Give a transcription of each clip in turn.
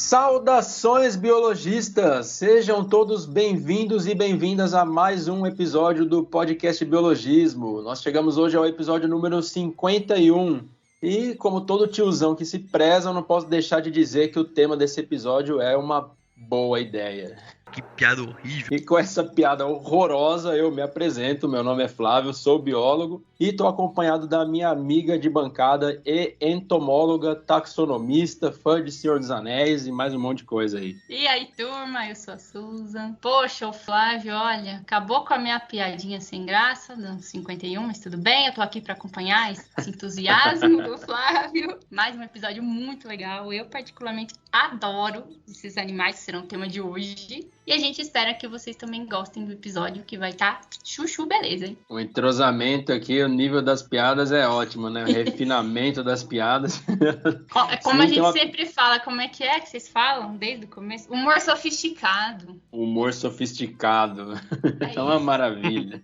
Saudações, biologistas! Sejam todos bem-vindos e bem-vindas a mais um episódio do podcast Biologismo. Nós chegamos hoje ao episódio número 51. E, como todo tiozão que se preza, eu não posso deixar de dizer que o tema desse episódio é uma boa ideia. Que piada horrível. E com essa piada horrorosa, eu me apresento. Meu nome é Flávio, sou biólogo e estou acompanhado da minha amiga de bancada e entomóloga, taxonomista, fã de Senhor dos Anéis e mais um monte de coisa aí. E aí, turma, eu sou a Susan. Poxa, o Flávio, olha, acabou com a minha piadinha sem graça, no 51, mas tudo bem, eu tô aqui para acompanhar esse entusiasmo do Flávio. Mais um episódio muito legal, eu particularmente adoro esses animais que serão o tema de hoje. E a gente espera que vocês também gostem do episódio, que vai estar chuchu beleza, hein? O entrosamento aqui, o nível das piadas é ótimo, né? O refinamento das piadas. Como a gente sempre fala, como é que vocês falam desde o começo? Humor sofisticado. Humor sofisticado. É uma maravilha.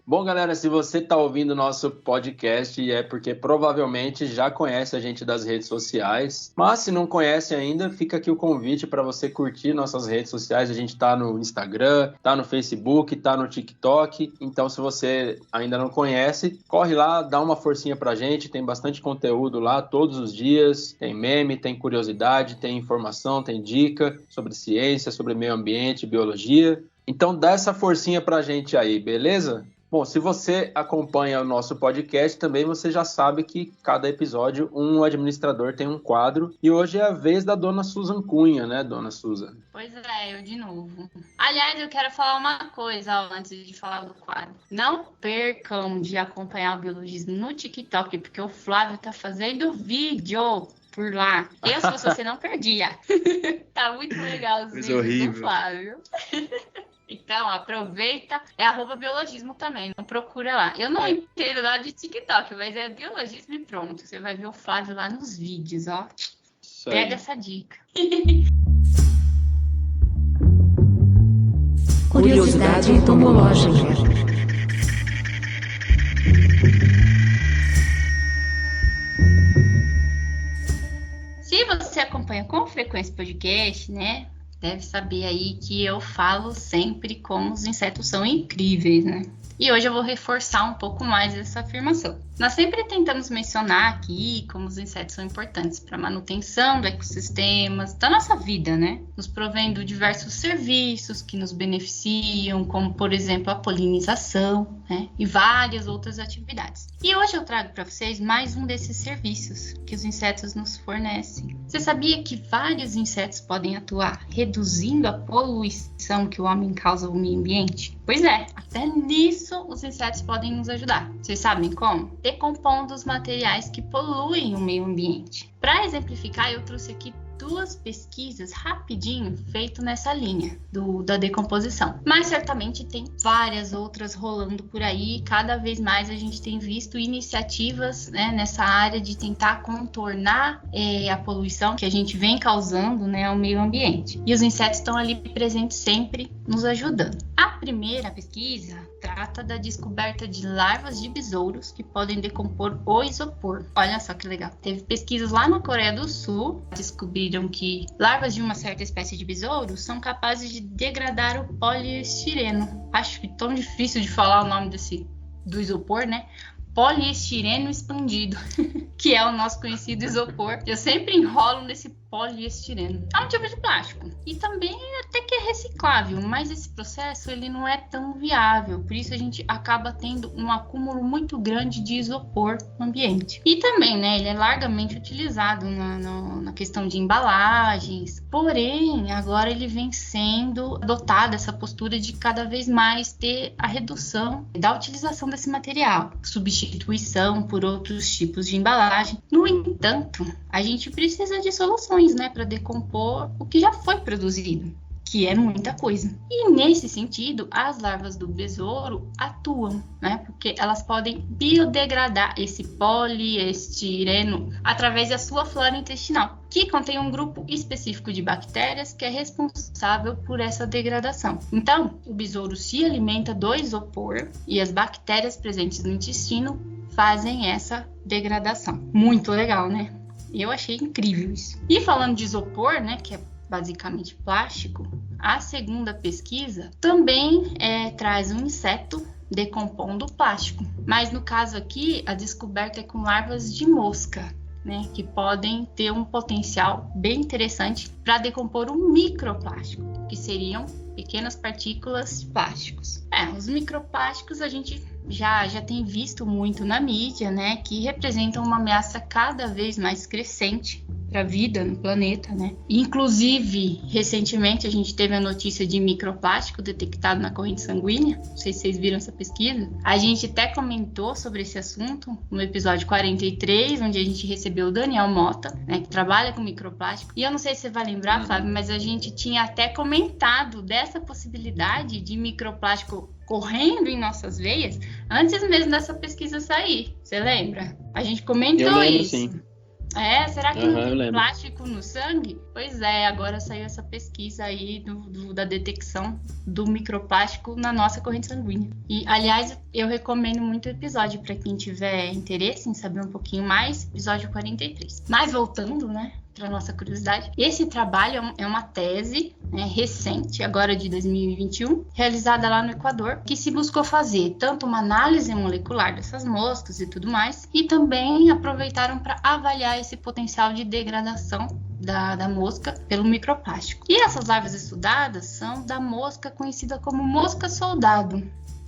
Bom, galera, se você está ouvindo o nosso podcast, é porque provavelmente já conhece a gente das redes sociais. Mas se não conhece ainda, fica aqui o convite para você curtir nossas redes sociais. A gente tá no Instagram, tá no Facebook, tá no TikTok. Então, se você ainda não conhece, corre lá, dá uma forcinha pra gente. Tem bastante conteúdo lá todos os dias. Tem meme, tem curiosidade, tem informação, tem dica sobre ciência, sobre meio ambiente, biologia. Então, dá essa forcinha pra gente aí, beleza? Bom, se você acompanha o nosso podcast, também você já sabe que cada episódio um administrador tem um quadro. E hoje é a vez da dona Susan Cunha, né, dona Susan? Pois é, eu de novo. Aliás, eu quero falar uma coisa antes de falar do quadro. Não percam de acompanhar o biologismo no TikTok, porque o Flávio tá fazendo vídeo por lá. Eu, se fosse você, não perdia. Tá muito legal os vídeos do Flávio. Então, aproveita, é @biologismo também, não procura lá. Eu não entendo nada de TikTok, mas é biologismo e pronto. Você vai ver o Flávio lá nos vídeos, ó. Pega essa dica. Curiosidade entomológica. Se você acompanha com frequência o podcast, né? Deve saber aí que eu falo sempre como os insetos são incríveis, né? E hoje eu vou reforçar um pouco mais essa afirmação. Nós sempre tentamos mencionar aqui como os insetos são importantes para a manutenção do ecossistemas, da nossa vida, né? Nos provendo diversos serviços que nos beneficiam, como, por exemplo, a polinização, né? E várias outras atividades. E hoje eu trago para vocês mais um desses serviços que os insetos nos fornecem. Você sabia que vários insetos podem atuar reduzindo a poluição que o homem causa ao meio ambiente? Pois é, até nisso os insetos podem nos ajudar. Vocês sabem como? Decompondo os materiais que poluem o meio ambiente. Para exemplificar, eu trouxe aqui duas pesquisas rapidinho feito nessa linha da decomposição. Mas certamente tem várias outras rolando por aí. Cada vez mais a gente tem visto iniciativas, né, nessa área de tentar contornar a poluição que a gente vem causando, né, ao meio ambiente. E os insetos estão ali presentes sempre, nos ajudando. A primeira pesquisa trata da descoberta de larvas de besouros que podem decompor o isopor. Olha só que legal. Teve pesquisas lá na Coreia do Sul, descobriram que larvas de uma certa espécie de besouro são capazes de degradar o poliestireno. Acho que tão difícil de falar o nome do isopor, né? Poliestireno expandido, que é o nosso conhecido isopor. Eu sempre enrolo nesse poliestireno. É um tipo de plástico. E também até que é reciclável, mas esse processo ele não é tão viável. Por isso a gente acaba tendo um acúmulo muito grande de isopor no ambiente. E também, né, ele é largamente utilizado na questão de embalagens. Porém, agora ele vem sendo adotado essa postura de cada vez mais ter a redução da utilização desse material, substituição por outros tipos de embalagem. No entanto, a gente precisa de soluções, né, para decompor o que já foi produzido, que é muita coisa. E nesse sentido, as larvas do besouro atuam, né, porque elas podem biodegradar esse poliestireno através da sua flora intestinal, que contém um grupo específico de bactérias que é responsável por essa degradação. Então, o besouro se alimenta do isopor e as bactérias presentes no intestino fazem essa degradação. Muito legal, né? Eu achei incrível isso. E falando de isopor, né, que é basicamente plástico, a segunda pesquisa também traz um inseto decompondo o plástico. Mas no caso aqui, a descoberta é com larvas de mosca, né, que podem ter um potencial bem interessante para decompor o microplástico, que seriam pequenas partículas plásticos. Os microplásticos a gente já tem visto muito na mídia, né, que representam uma ameaça cada vez mais crescente para a vida no planeta, né? Inclusive, recentemente a gente teve a notícia de microplástico detectado na corrente sanguínea. Não sei se vocês viram essa pesquisa. A gente até comentou sobre esse assunto no episódio 43, onde a gente recebeu o Daniel Mota, né, que trabalha com microplástico. E eu não sei se você vai lembrar, Flávio, mas a gente tinha até comentado dessa possibilidade de microplástico correndo em nossas veias antes mesmo dessa pesquisa sair. Você lembra? A gente comentou eu lembro, isso. Sim. Será que não tem plástico no sangue? Pois é, agora saiu essa pesquisa aí da detecção do microplástico na nossa corrente sanguínea. E, aliás, eu recomendo muito o episódio para quem tiver interesse em saber um pouquinho mais, episódio 43. Mas voltando, né, para nossa curiosidade, esse trabalho é uma tese, né, recente, agora de 2021, realizada lá no Equador, que se buscou fazer tanto uma análise molecular dessas moscas e tudo mais, e também aproveitaram para avaliar esse potencial de degradação da mosca pelo microplástico. E essas larvas estudadas são da mosca conhecida como mosca soldado.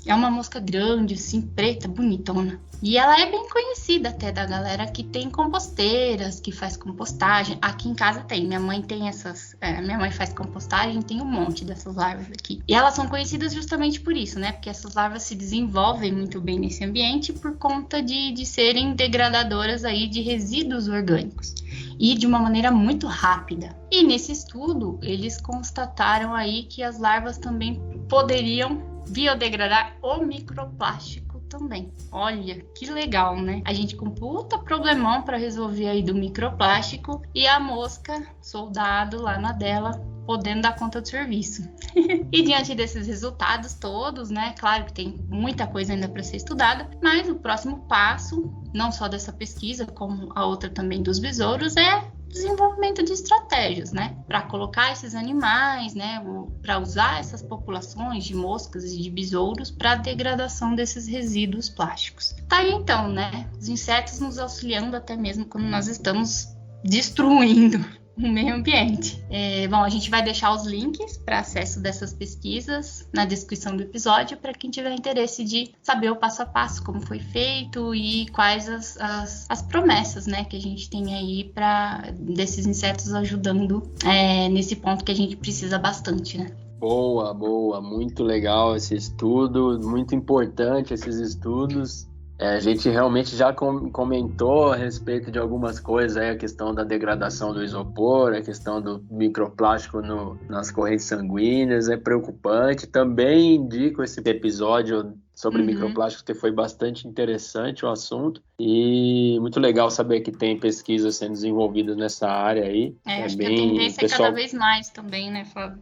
É uma mosca grande, assim, preta, bonitona. E ela é bem conhecida até da galera que tem composteiras, que faz compostagem. Aqui em casa tem, minha mãe tem essas... minha mãe faz compostagem e tem um monte dessas larvas aqui. E elas são conhecidas justamente por isso, né? Porque essas larvas se desenvolvem muito bem nesse ambiente por conta de serem degradadoras aí de resíduos orgânicos. E de uma maneira muito rápida. E nesse estudo, eles constataram aí que as larvas também poderiam biodegradar o microplástico também. Olha, que legal, né? A gente com puta problemão para resolver aí do microplástico e a mosca soldado lá na dela podendo dar conta do serviço. E diante desses resultados todos, né? Claro que tem muita coisa ainda para ser estudada, mas o próximo passo, não só dessa pesquisa, como a outra também dos besouros, é desenvolvimento de estratégias, né, para colocar esses animais, né, para usar essas populações de moscas e de besouros para a degradação desses resíduos plásticos. Tá aí então, né, os insetos nos auxiliando até mesmo quando nós estamos destruindo o meio ambiente. Bom, a gente vai deixar os links para acesso dessas pesquisas na descrição do episódio para quem tiver interesse de saber o passo a passo, como foi feito e quais as promessas, né, que a gente tem aí desses insetos ajudando nesse ponto que a gente precisa bastante, né? Boa, muito legal esse estudo, muito importante esses estudos. A gente realmente já comentou a respeito de algumas coisas, a questão da degradação do isopor, a questão do microplástico nas correntes sanguíneas, é preocupante. Também indico esse episódio sobre microplástico, que foi bastante interessante o assunto. E muito legal saber que tem pesquisas sendo desenvolvidas nessa área aí. Acho que a tendência é cada vez mais também, né, Fábio?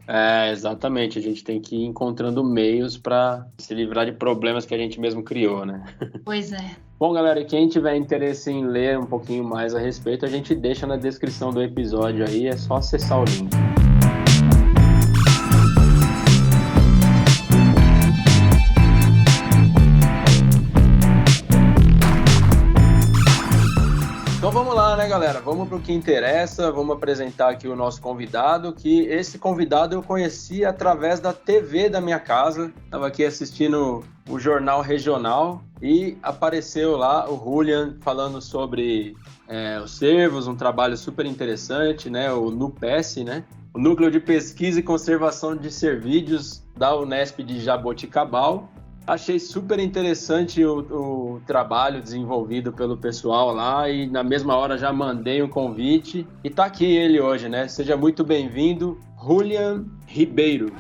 Exatamente. A gente tem que ir encontrando meios para se livrar de problemas que a gente mesmo criou, né? Pois é. Bom, galera, quem tiver interesse em ler um pouquinho mais a respeito, a gente deixa na descrição do episódio aí, é só acessar o link. Então vamos lá, né, galera? Vamos para o que interessa, vamos apresentar aqui o nosso convidado, que esse convidado eu conheci através da TV da minha casa. Estava aqui assistindo o Jornal Regional e apareceu lá o Julian falando sobre os cervos, um trabalho super interessante, né? O NUPES, né? O Núcleo de Pesquisa e Conservação de Cervídeos da Unesp de Jaboticabal. Achei super interessante o trabalho desenvolvido pelo pessoal lá e na mesma hora já mandei um convite. E tá aqui ele hoje, né? Seja muito bem-vindo, Julian Ribeiro.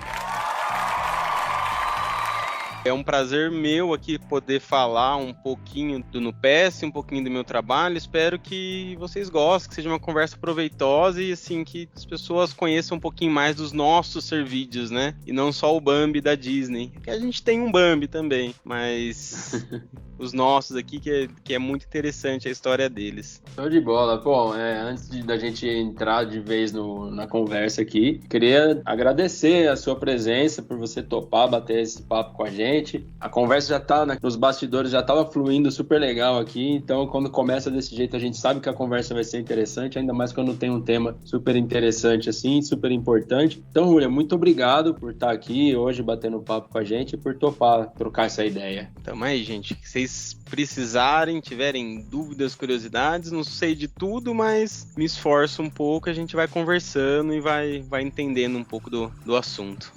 É um prazer meu aqui poder falar um pouquinho do NUPES, um pouquinho do meu trabalho. Espero que vocês gostem, que seja uma conversa proveitosa e assim que as pessoas conheçam um pouquinho mais dos nossos cervídeos, né? E não só o Bambi da Disney. Porque a gente tem um Bambi também, mas os nossos aqui, que é muito interessante a história deles. Show de bola. Bom, antes da gente entrar de vez na conversa aqui, queria agradecer a sua presença, por você topar, bater esse papo com a gente. A conversa já tá, nos bastidores, já estava fluindo super legal aqui, então quando começa desse jeito a gente sabe que a conversa vai ser interessante, ainda mais quando tem um tema super interessante assim, super importante. Então, Julia, muito obrigado por estar aqui hoje batendo papo com a gente e por topar trocar essa ideia. Tamo aí, gente. Se vocês precisarem, tiverem dúvidas, curiosidades, não sei de tudo, mas me esforço um pouco, a gente vai conversando e vai entendendo um pouco do assunto.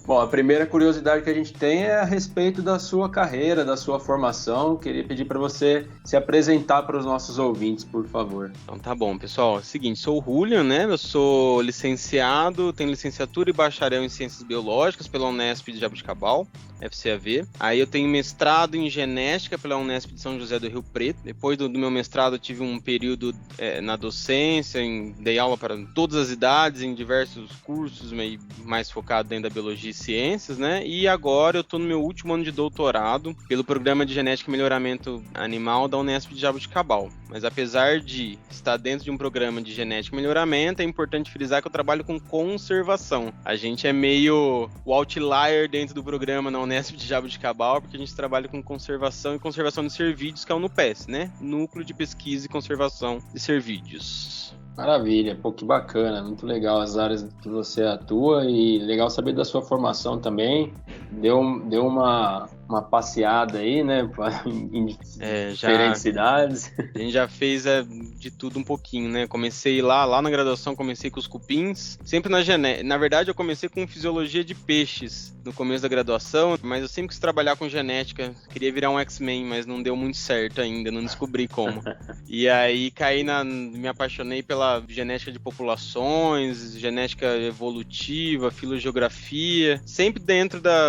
Bom, a primeira curiosidade que a gente tem é a respeito da sua carreira, da sua formação. Queria pedir para você se apresentar para os nossos ouvintes, por favor. Então tá bom, pessoal. É o seguinte, sou o Julian, né? Eu sou licenciado, tenho licenciatura e bacharel em Ciências Biológicas pela Unesp de Jaboticabal, FCAV. Aí eu tenho mestrado em Genética pela Unesp de São José do Rio Preto. Depois do meu mestrado eu tive um período na docência, dei aula para todas as idades, em diversos cursos, mais focado dentro da biologia e ciências, né? E agora eu estou no meu último ano de doutorado pelo Programa de Genética e Melhoramento Animal da Unesp de Jaboticabal. Mas apesar de estar dentro de um programa de genética e melhoramento, é importante frisar que eu trabalho com conservação. A gente é meio o outlier dentro do programa na Unesp de Jaboticabal, porque a gente trabalha com conservação e conservação de cervídeos, que é o NUPES, né? Núcleo de Pesquisa e Conservação de Cervídeos. Maravilha, pô, que bacana, muito legal as áreas que você atua e legal saber da sua formação também. Deu uma passeada aí, né, em diferentes cidades. A gente já fez de tudo um pouquinho, né? Comecei lá na graduação, comecei com os cupins, sempre na genética. Na verdade, eu comecei com fisiologia de peixes no começo da graduação, mas eu sempre quis trabalhar com genética, queria virar um X-Men, mas não deu muito certo ainda, não descobri como. E aí me apaixonei pela genética de populações, genética evolutiva, filogeografia, sempre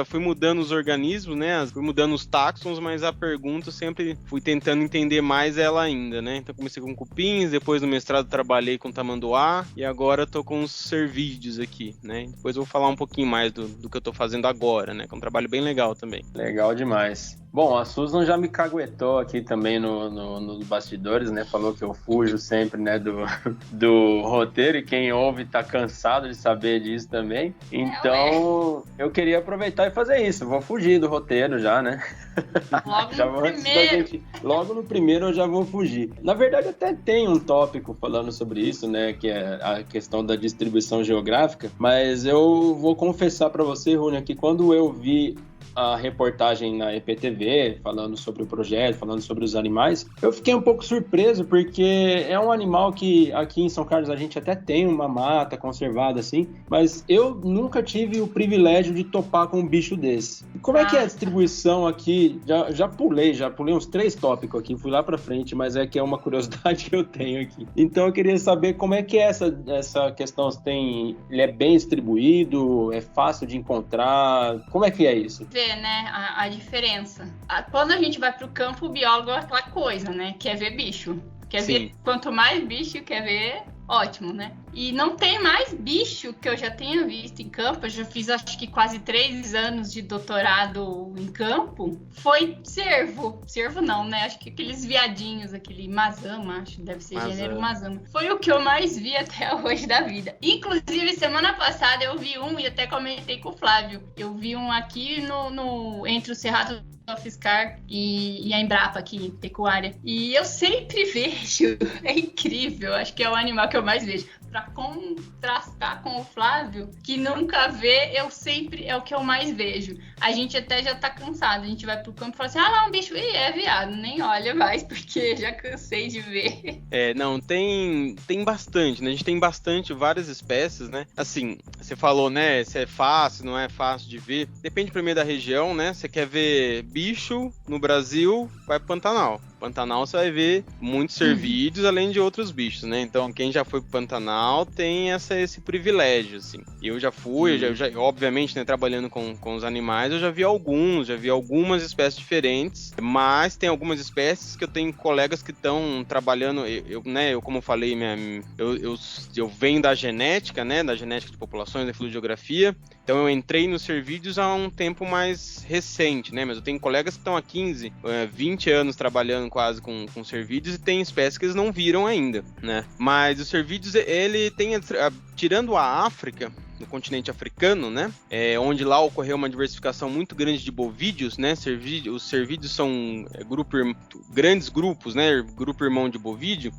fui mudando os organismos, né? Fui mudando os táxons, mas a pergunta sempre fui tentando entender mais ela ainda, né? Então comecei com cupins, depois no mestrado trabalhei com tamanduá e agora tô com os cervídeos aqui, né? Depois eu vou falar um pouquinho mais do que eu tô fazendo agora, né? Que é um trabalho bem legal também. Legal demais. Bom, a Susan já me caguetou aqui também nos bastidores, né? Falou que eu fujo sempre, né, do roteiro e quem ouve tá cansado de saber disso também. Então, eu queria aproveitar e fazer isso. Vou fugir do roteiro já, né? Logo no primeiro eu já vou fugir. Na verdade, até tem um tópico falando sobre isso, né? Que é a questão da distribuição geográfica. Mas eu vou confessar para você, Rúnia, que quando eu vi a reportagem na EPTV, falando sobre o projeto, falando sobre os animais, eu fiquei um pouco surpreso, porque é um animal que aqui em São Carlos a gente até tem uma mata conservada assim, mas eu nunca tive o privilégio de topar com um bicho desse. E como é que é a distribuição aqui? Já pulei uns 3 tópicos aqui, fui lá pra frente, mas é que é uma curiosidade que eu tenho aqui. Então eu queria saber como é que é essa questão, ele é bem distribuído, é fácil de encontrar, como é que é isso? Né, a diferença. Quando a gente vai pro campo, o biólogo é aquela coisa, né? Quer ver bicho. Quer ver, quanto mais bicho quer ver, ótimo, né? E não tem mais bicho que eu já tenha visto em campo. Eu já fiz, acho que quase 3 anos de doutorado em campo. Foi cervo. Cervo não, né? Acho que aqueles viadinhos, aquele mazama, acho que deve ser gênero mazama. Foi o que eu mais vi até hoje da vida. Inclusive, semana passada eu vi um e até comentei com o Flávio. Eu vi um aqui entre o Cerrado Fiscar e a Embrapa aqui, pecuária. E eu sempre vejo, é incrível, acho que é o animal que eu mais vejo. Pra contrastar com o Flávio, que nunca vê, é o que eu mais vejo. A gente até já tá cansado, a gente vai pro campo e fala assim, lá um bicho, é viado, nem olha mais, porque já cansei de ver. Não, tem bastante, né? A gente tem várias espécies, né? Assim, você falou, né, se é fácil, não é fácil de ver. Depende primeiro da região, né? Você quer ver bicho no Brasil, vai pro Pantanal. Pantanal você vai ver muitos cervídeos, além de outros bichos, né? Então, quem já foi pro Pantanal tem esse privilégio, assim. Eu já fui, obviamente, né, trabalhando com os animais, eu já vi algumas espécies diferentes, mas tem algumas espécies que eu tenho colegas que estão trabalhando, eu como falei, eu venho da genética, né, da genética de populações, da fluidiografia, então eu entrei nos cervídeos há um tempo mais recente, né, mas eu tenho colegas que estão há 15, 20 anos trabalhando quase com cervídeos e tem espécies que eles não viram ainda, né, mas os cervídeos, ele tem, tirando a África, no continente africano, né? Onde lá ocorreu uma diversificação muito grande de bovídeos, né? Os cervídeos são grandes grupos, né? Grupo irmão de bovídeo.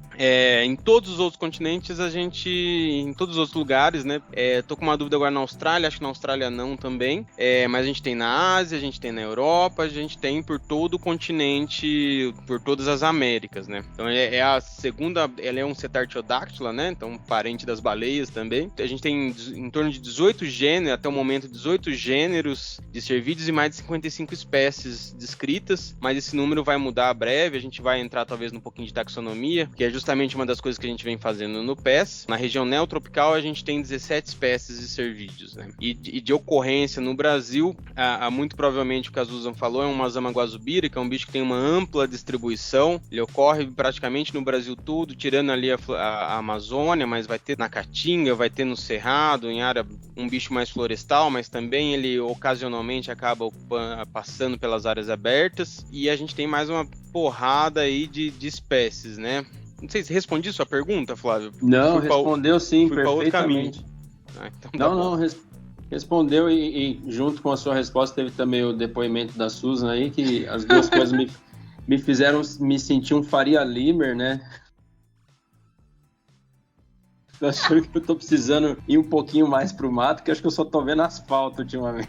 Em todos os outros continentes, em todos os outros lugares, né? Tô com uma dúvida agora na Austrália, acho que na Austrália não também. Mas a gente tem na Ásia, a gente tem na Europa, a gente tem por todo o continente, por todas as Américas, né? Então a segunda, ela é um cetartiodáctila, né? Então parente das baleias também. A gente tem em torno de 18 gêneros, até o momento 18 gêneros de cervídeos e mais de 55 espécies descritas, mas esse número vai mudar breve, a gente vai entrar talvez num pouquinho de taxonomia, que é justamente uma das coisas que a gente vem fazendo no PES. Na região neotropical a gente tem 17 espécies de cervídeos, né? E de ocorrência no Brasil, muito provavelmente o que a Susan falou é um Mazama guazubira, que é um bicho que tem uma ampla distribuição, ele ocorre praticamente no Brasil todo, tirando ali a Amazônia, mas vai ter na Caatinga, vai ter no Cerrado, em área um bicho mais florestal, mas também ele ocasionalmente acaba passando pelas áreas abertas, e a gente tem mais uma porrada aí de espécies, né? Não sei se respondi sua pergunta, Flávio. Não, respondeu sim, perfeitamente. Então não, respondeu e junto com a sua resposta teve também o depoimento da Susan aí, que as duas coisas me fizeram me sentir um Faria Limer, né? Tô achando que eu tô precisando ir um pouquinho mais pro mato, que acho que eu só tô vendo asfalto ultimamente.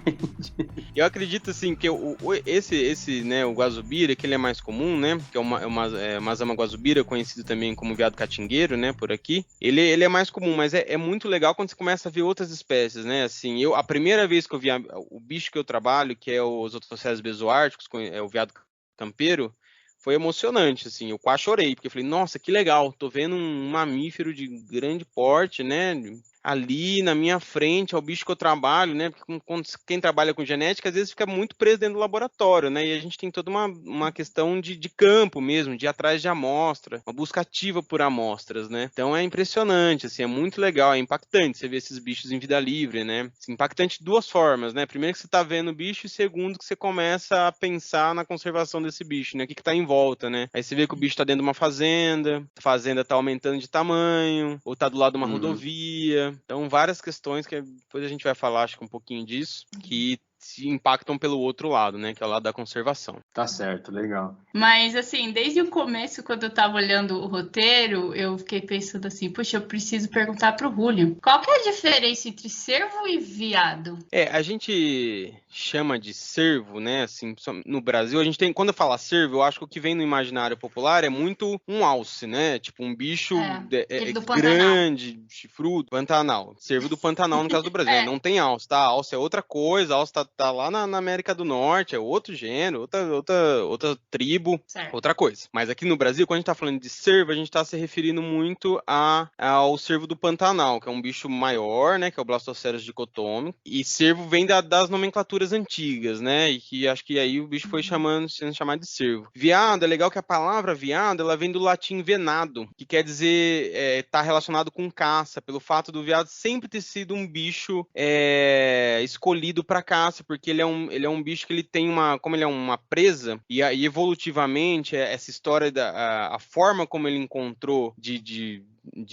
Eu acredito, assim, que esse né, o guazubira, que ele é mais comum, né, que é o Mazama guazubira, conhecido também como veado catingueiro, né, por aqui, ele é mais comum, mas é muito legal quando você começa a ver outras espécies, né, assim, a primeira vez que eu vi o bicho que eu trabalho, que é os Otoceras bezoárticos, é o veado campeiro, foi emocionante, assim, eu quase chorei, porque eu falei, nossa, que legal, tô vendo um mamífero de grande porte, né, ali na minha frente, é o bicho que eu trabalho, né, porque quem trabalha com genética, às vezes fica muito preso dentro do laboratório, né, e a gente tem toda uma questão de campo mesmo, de ir atrás de amostra, uma busca ativa por amostras, né, então é impressionante, assim, é muito legal, é impactante você ver esses bichos em vida livre, né, assim, impactante de duas formas, né, primeiro que você tá vendo o bicho, e segundo que você começa a pensar na conservação desse bicho, né, o que tá em volta, né, aí você vê que o bicho tá dentro de uma fazenda, a fazenda tá aumentando de tamanho, ou tá do lado de uma rodovia. Então, várias questões que depois a gente vai falar, acho que um pouquinho disso, que se impactam pelo outro lado, né? Que é o lado da conservação. Tá certo, legal. Mas, assim, desde o começo, quando eu tava olhando o roteiro, eu fiquei pensando assim, puxa, eu preciso perguntar pro Julio. Qual que é a diferença entre cervo e veado? A gente chama de cervo, né? Assim, no Brasil, a gente tem, quando eu falo cervo, eu acho que o que vem no imaginário popular é muito um alce, né? Tipo, um bicho grande, chifrudo, Pantanal. Cervo do Pantanal, no caso do Brasil. Não tem alce, tá? Alce é outra coisa, alce tá lá na América do Norte, é outro gênero, outra tribo, certo. Outra coisa. Mas aqui no Brasil, quando a gente tá falando de cervo, a gente tá se referindo muito ao cervo do Pantanal, que é um bicho maior, né, que é o Blastoceras dicotomicus, e cervo vem das nomenclaturas antigas, né, e que acho que aí o bicho foi sendo chamado de cervo. Veado, é legal que a palavra veado, ela vem do latim venado, que quer dizer, tá relacionado com caça, pelo fato do veado sempre ter sido um bicho escolhido para caça, porque ele é um bicho que ele tem como ele é uma presa, e evolutivamente essa história a forma como ele encontrou de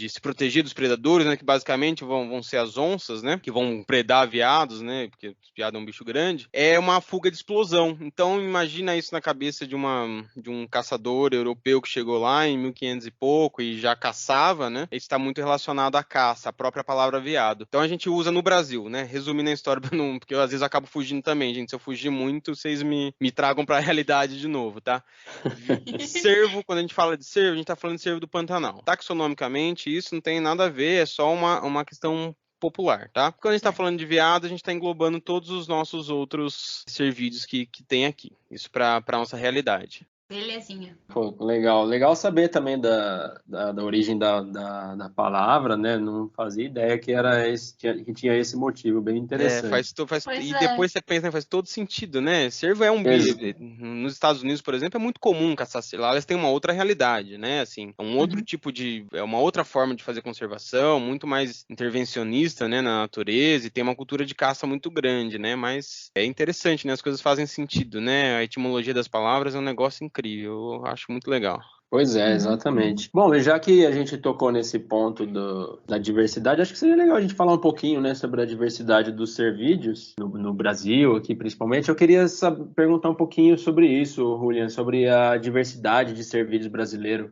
se proteger dos predadores, né, que basicamente vão ser as onças, né, que vão predar veados, né, porque veado é um bicho grande, é uma fuga de explosão. Então imagina isso na cabeça de um caçador europeu que chegou lá em 1500 e pouco e já caçava, né, isso está muito relacionado à caça, a própria palavra veado. Então a gente usa no Brasil, né, resumindo a história, porque eu às vezes acabo fugindo também, gente, se eu fugir muito, vocês me tragam para a realidade de novo, tá? Cervo, quando a gente fala de cervo, a gente está falando de cervo do Pantanal. Taxonomicamente, isso não tem nada a ver, é só uma questão popular, tá? Quando a gente está falando de veado, a gente está englobando todos os nossos outros cervídeos que tem aqui. Isso para nossa realidade. Belezinha. Pô, legal. Legal saber também da origem da palavra, né? Não fazia ideia que que tinha esse motivo, bem interessante. E depois você pensa, né, faz todo sentido, né? Cervo é um bicho. Nos Estados Unidos, por exemplo, é muito comum caçar cervo. Lá eles têm uma outra realidade, né? Assim, é um outro tipo é uma outra forma de fazer conservação, muito mais intervencionista, né, na natureza, e tem uma cultura de caça muito grande, né? Mas é interessante, né? As coisas fazem sentido, né? A etimologia das palavras é um negócio incrível. Eu acho muito legal. Pois é, exatamente. Bom, e já que a gente tocou nesse ponto da diversidade, acho que seria legal a gente falar um pouquinho, né, sobre a diversidade dos cervídeos no Brasil, aqui principalmente. Eu queria perguntar um pouquinho sobre isso, Julian, sobre a diversidade de cervídeos brasileiros.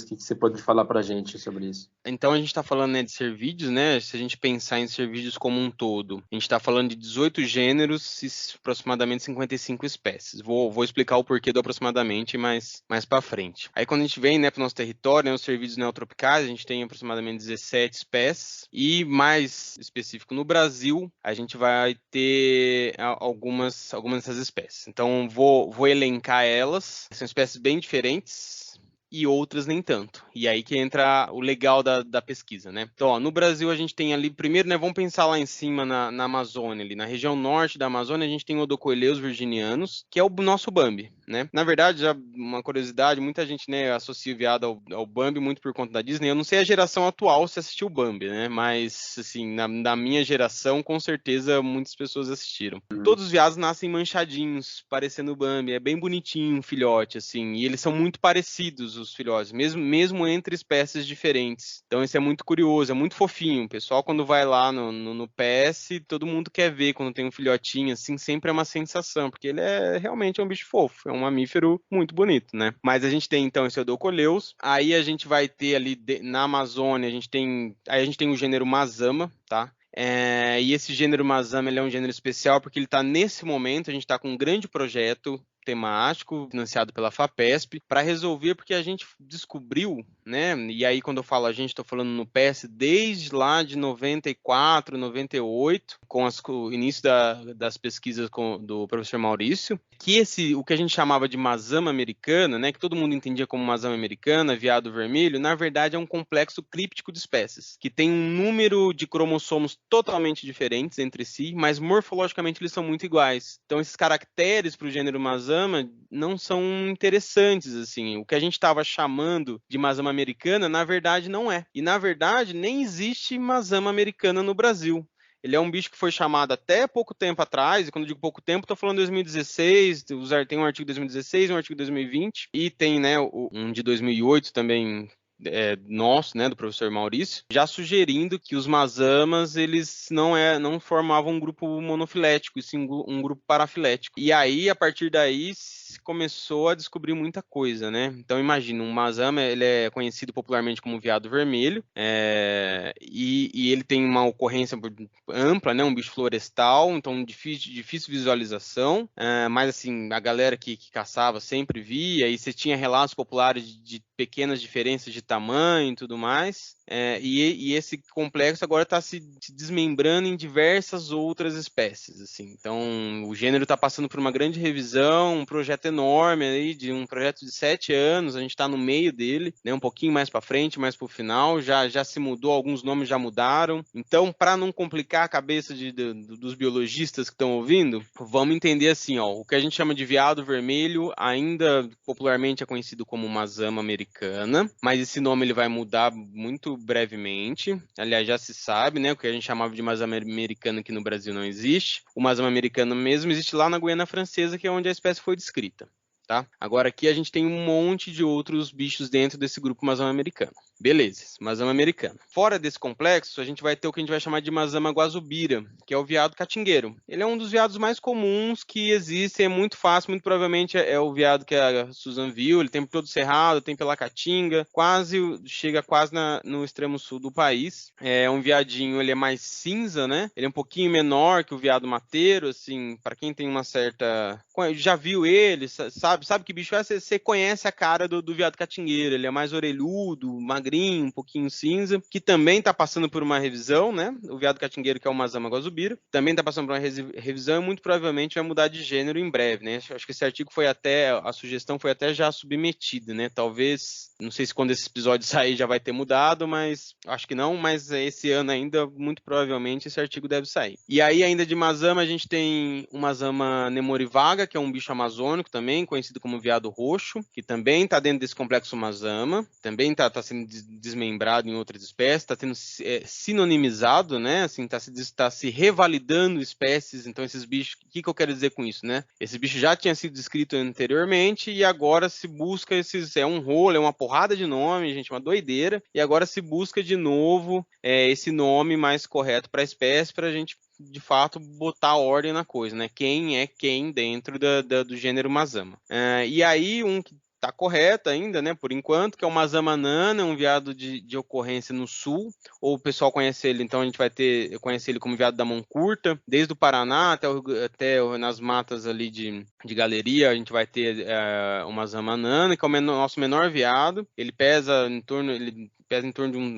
O que você pode falar pra gente sobre isso? Então a gente está falando, né, de cervídeos, né? Se a gente pensar em cervídeos como um todo, a gente está falando de 18 gêneros e aproximadamente 55 espécies. Vou explicar o porquê do aproximadamente mais para frente. Aí quando a gente vem, né, para o nosso território, né, os cervídeos neotropicais, a gente tem aproximadamente 17 espécies, e mais específico no Brasil, a gente vai ter algumas dessas espécies. Então vou elencar elas. São espécies bem diferentes e outras nem tanto. E aí que entra o legal da pesquisa, né? Então, ó, no Brasil a gente tem ali, primeiro, né, vamos pensar lá em cima na Amazônia, ali na região norte da Amazônia, a gente tem o Odocoileus virginianus, que é o nosso Bambi, né? Na verdade, já uma curiosidade, muita gente, né, associa o veado ao Bambi muito por conta da Disney. Eu não sei a geração atual se assistiu o Bambi, né? Mas, assim, na minha geração, com certeza, muitas pessoas assistiram. Todos os veados nascem manchadinhos, parecendo o Bambi. É bem bonitinho, um filhote, assim. E eles são muito parecidos, os filhotes, mesmo entre espécies diferentes. Então isso é muito curioso, é muito fofinho. O pessoal, quando vai lá no PS, todo mundo quer ver quando tem um filhotinho, assim, sempre é uma sensação, porque ele é realmente um bicho fofo, é um mamífero muito bonito, né? Mas a gente tem, então, esse Odocoileus. Aí a gente vai ter ali, na Amazônia, a gente tem o gênero Mazama, tá? E esse gênero Mazama, ele é um gênero especial porque ele está nesse momento, a gente está com um grande projeto temático financiado pela FAPESP para resolver, porque a gente descobriu, né? E aí quando eu falo a gente, estou falando no PS desde lá de 94, 98, com o início das pesquisas do professor Maurício, que o que a gente chamava de mazama americana, né? Que todo mundo entendia como mazama americana, veado vermelho, na verdade é um complexo críptico de espécies, que tem um número de cromossomos totalmente diferentes entre si, mas morfologicamente eles são muito iguais. Então esses caracteres para o gênero mazama não são interessantes, assim. O que a gente estava chamando de mazama americana, na verdade, não é. E, na verdade, nem existe mazama americana no Brasil. Ele é um bicho que foi chamado até pouco tempo atrás, e quando eu digo pouco tempo, estou falando de 2016, tem um artigo de 2016, um artigo de 2020, e tem, né, um de 2008 também, nosso, né, do professor Maurício, já sugerindo que os mazamas, eles não formavam um grupo monofilético, e sim um grupo parafilético. E aí, a partir daí, começou a descobrir muita coisa, né? Então, imagina, um mazama, ele é conhecido popularmente como veado vermelho, e ele tem uma ocorrência ampla, né? Um bicho florestal, então difícil visualização, mas assim, a galera que caçava sempre via, e você tinha relatos populares de pequenas diferenças de tamanho e tudo mais, e esse complexo agora está se desmembrando em diversas outras espécies, assim. Então, o gênero está passando por uma grande revisão, um projeto enorme aí, um projeto de 7 anos, a gente está no meio dele, né, um pouquinho mais para frente, mais para o final, já se mudou, alguns nomes já mudaram. Então, para não complicar a cabeça dos biologistas que estão ouvindo, vamos entender assim, ó, o que a gente chama de veado vermelho ainda popularmente é conhecido como mazama americana, mas esse nome ele vai mudar muito brevemente. Aliás, já se sabe, né, o que a gente chamava de mazama americana aqui no Brasil não existe. O mazama americano mesmo existe lá na Guiana Francesa, que é onde a espécie foi descrita. Tá? Agora aqui a gente tem um monte de outros bichos dentro desse grupo mazama americano. Beleza, mazama americano. Fora desse complexo, a gente vai ter o que a gente vai chamar de mazama guazubira, que é o veado catingueiro. Ele é um dos veados mais comuns que existem, é muito fácil, muito provavelmente é o veado que a Susan viu, ele tem por todo o cerrado, tem pela caatinga, chega quase no extremo sul do país. É um veadinho, ele é mais cinza, né? Ele é um pouquinho menor que o veado mateiro, assim, para quem tem uma certa... já viu ele, sabe sabe que bicho é? Você conhece a cara do veado catingueiro, ele é mais orelhudo, magrinho, um pouquinho cinza, que também tá passando por uma revisão, né? O veado catingueiro, que é o Mazama guazubira, também tá passando por uma revisão e muito provavelmente vai mudar de gênero em breve, né? Acho que esse artigo a sugestão foi até já submetida, né? Talvez, não sei se quando esse episódio sair já vai ter mudado, mas acho que não, mas esse ano ainda, muito provavelmente, esse artigo deve sair. E aí, ainda de Mazama, a gente tem o Mazama nemorivaga, que é um bicho amazônico também, conhecido como veado roxo, que também está dentro desse complexo Mazama, também está sendo desmembrado em outras espécies, está sendo sinonimizado, né? Assim, tá se revalidando espécies. Então, esses bichos, o que eu quero dizer com isso, né? Esse bicho já tinha sido descrito anteriormente e agora se busca é um rolo, é uma porrada de nome, gente, uma doideira, e agora se busca de novo esse nome mais correto para a espécie, para a gente de fato botar ordem na coisa, né? Quem é quem dentro do gênero Mazama. E aí um que tá correto ainda, né, por enquanto, que é o Mazama nana, um veado de ocorrência no sul, ou o pessoal conhece ele, então eu conheço ele como veado da mão curta, desde o Paraná até nas matas ali de galeria, a gente vai ter o Mazama nana, que é o nosso menor veado, ele pesa em torno de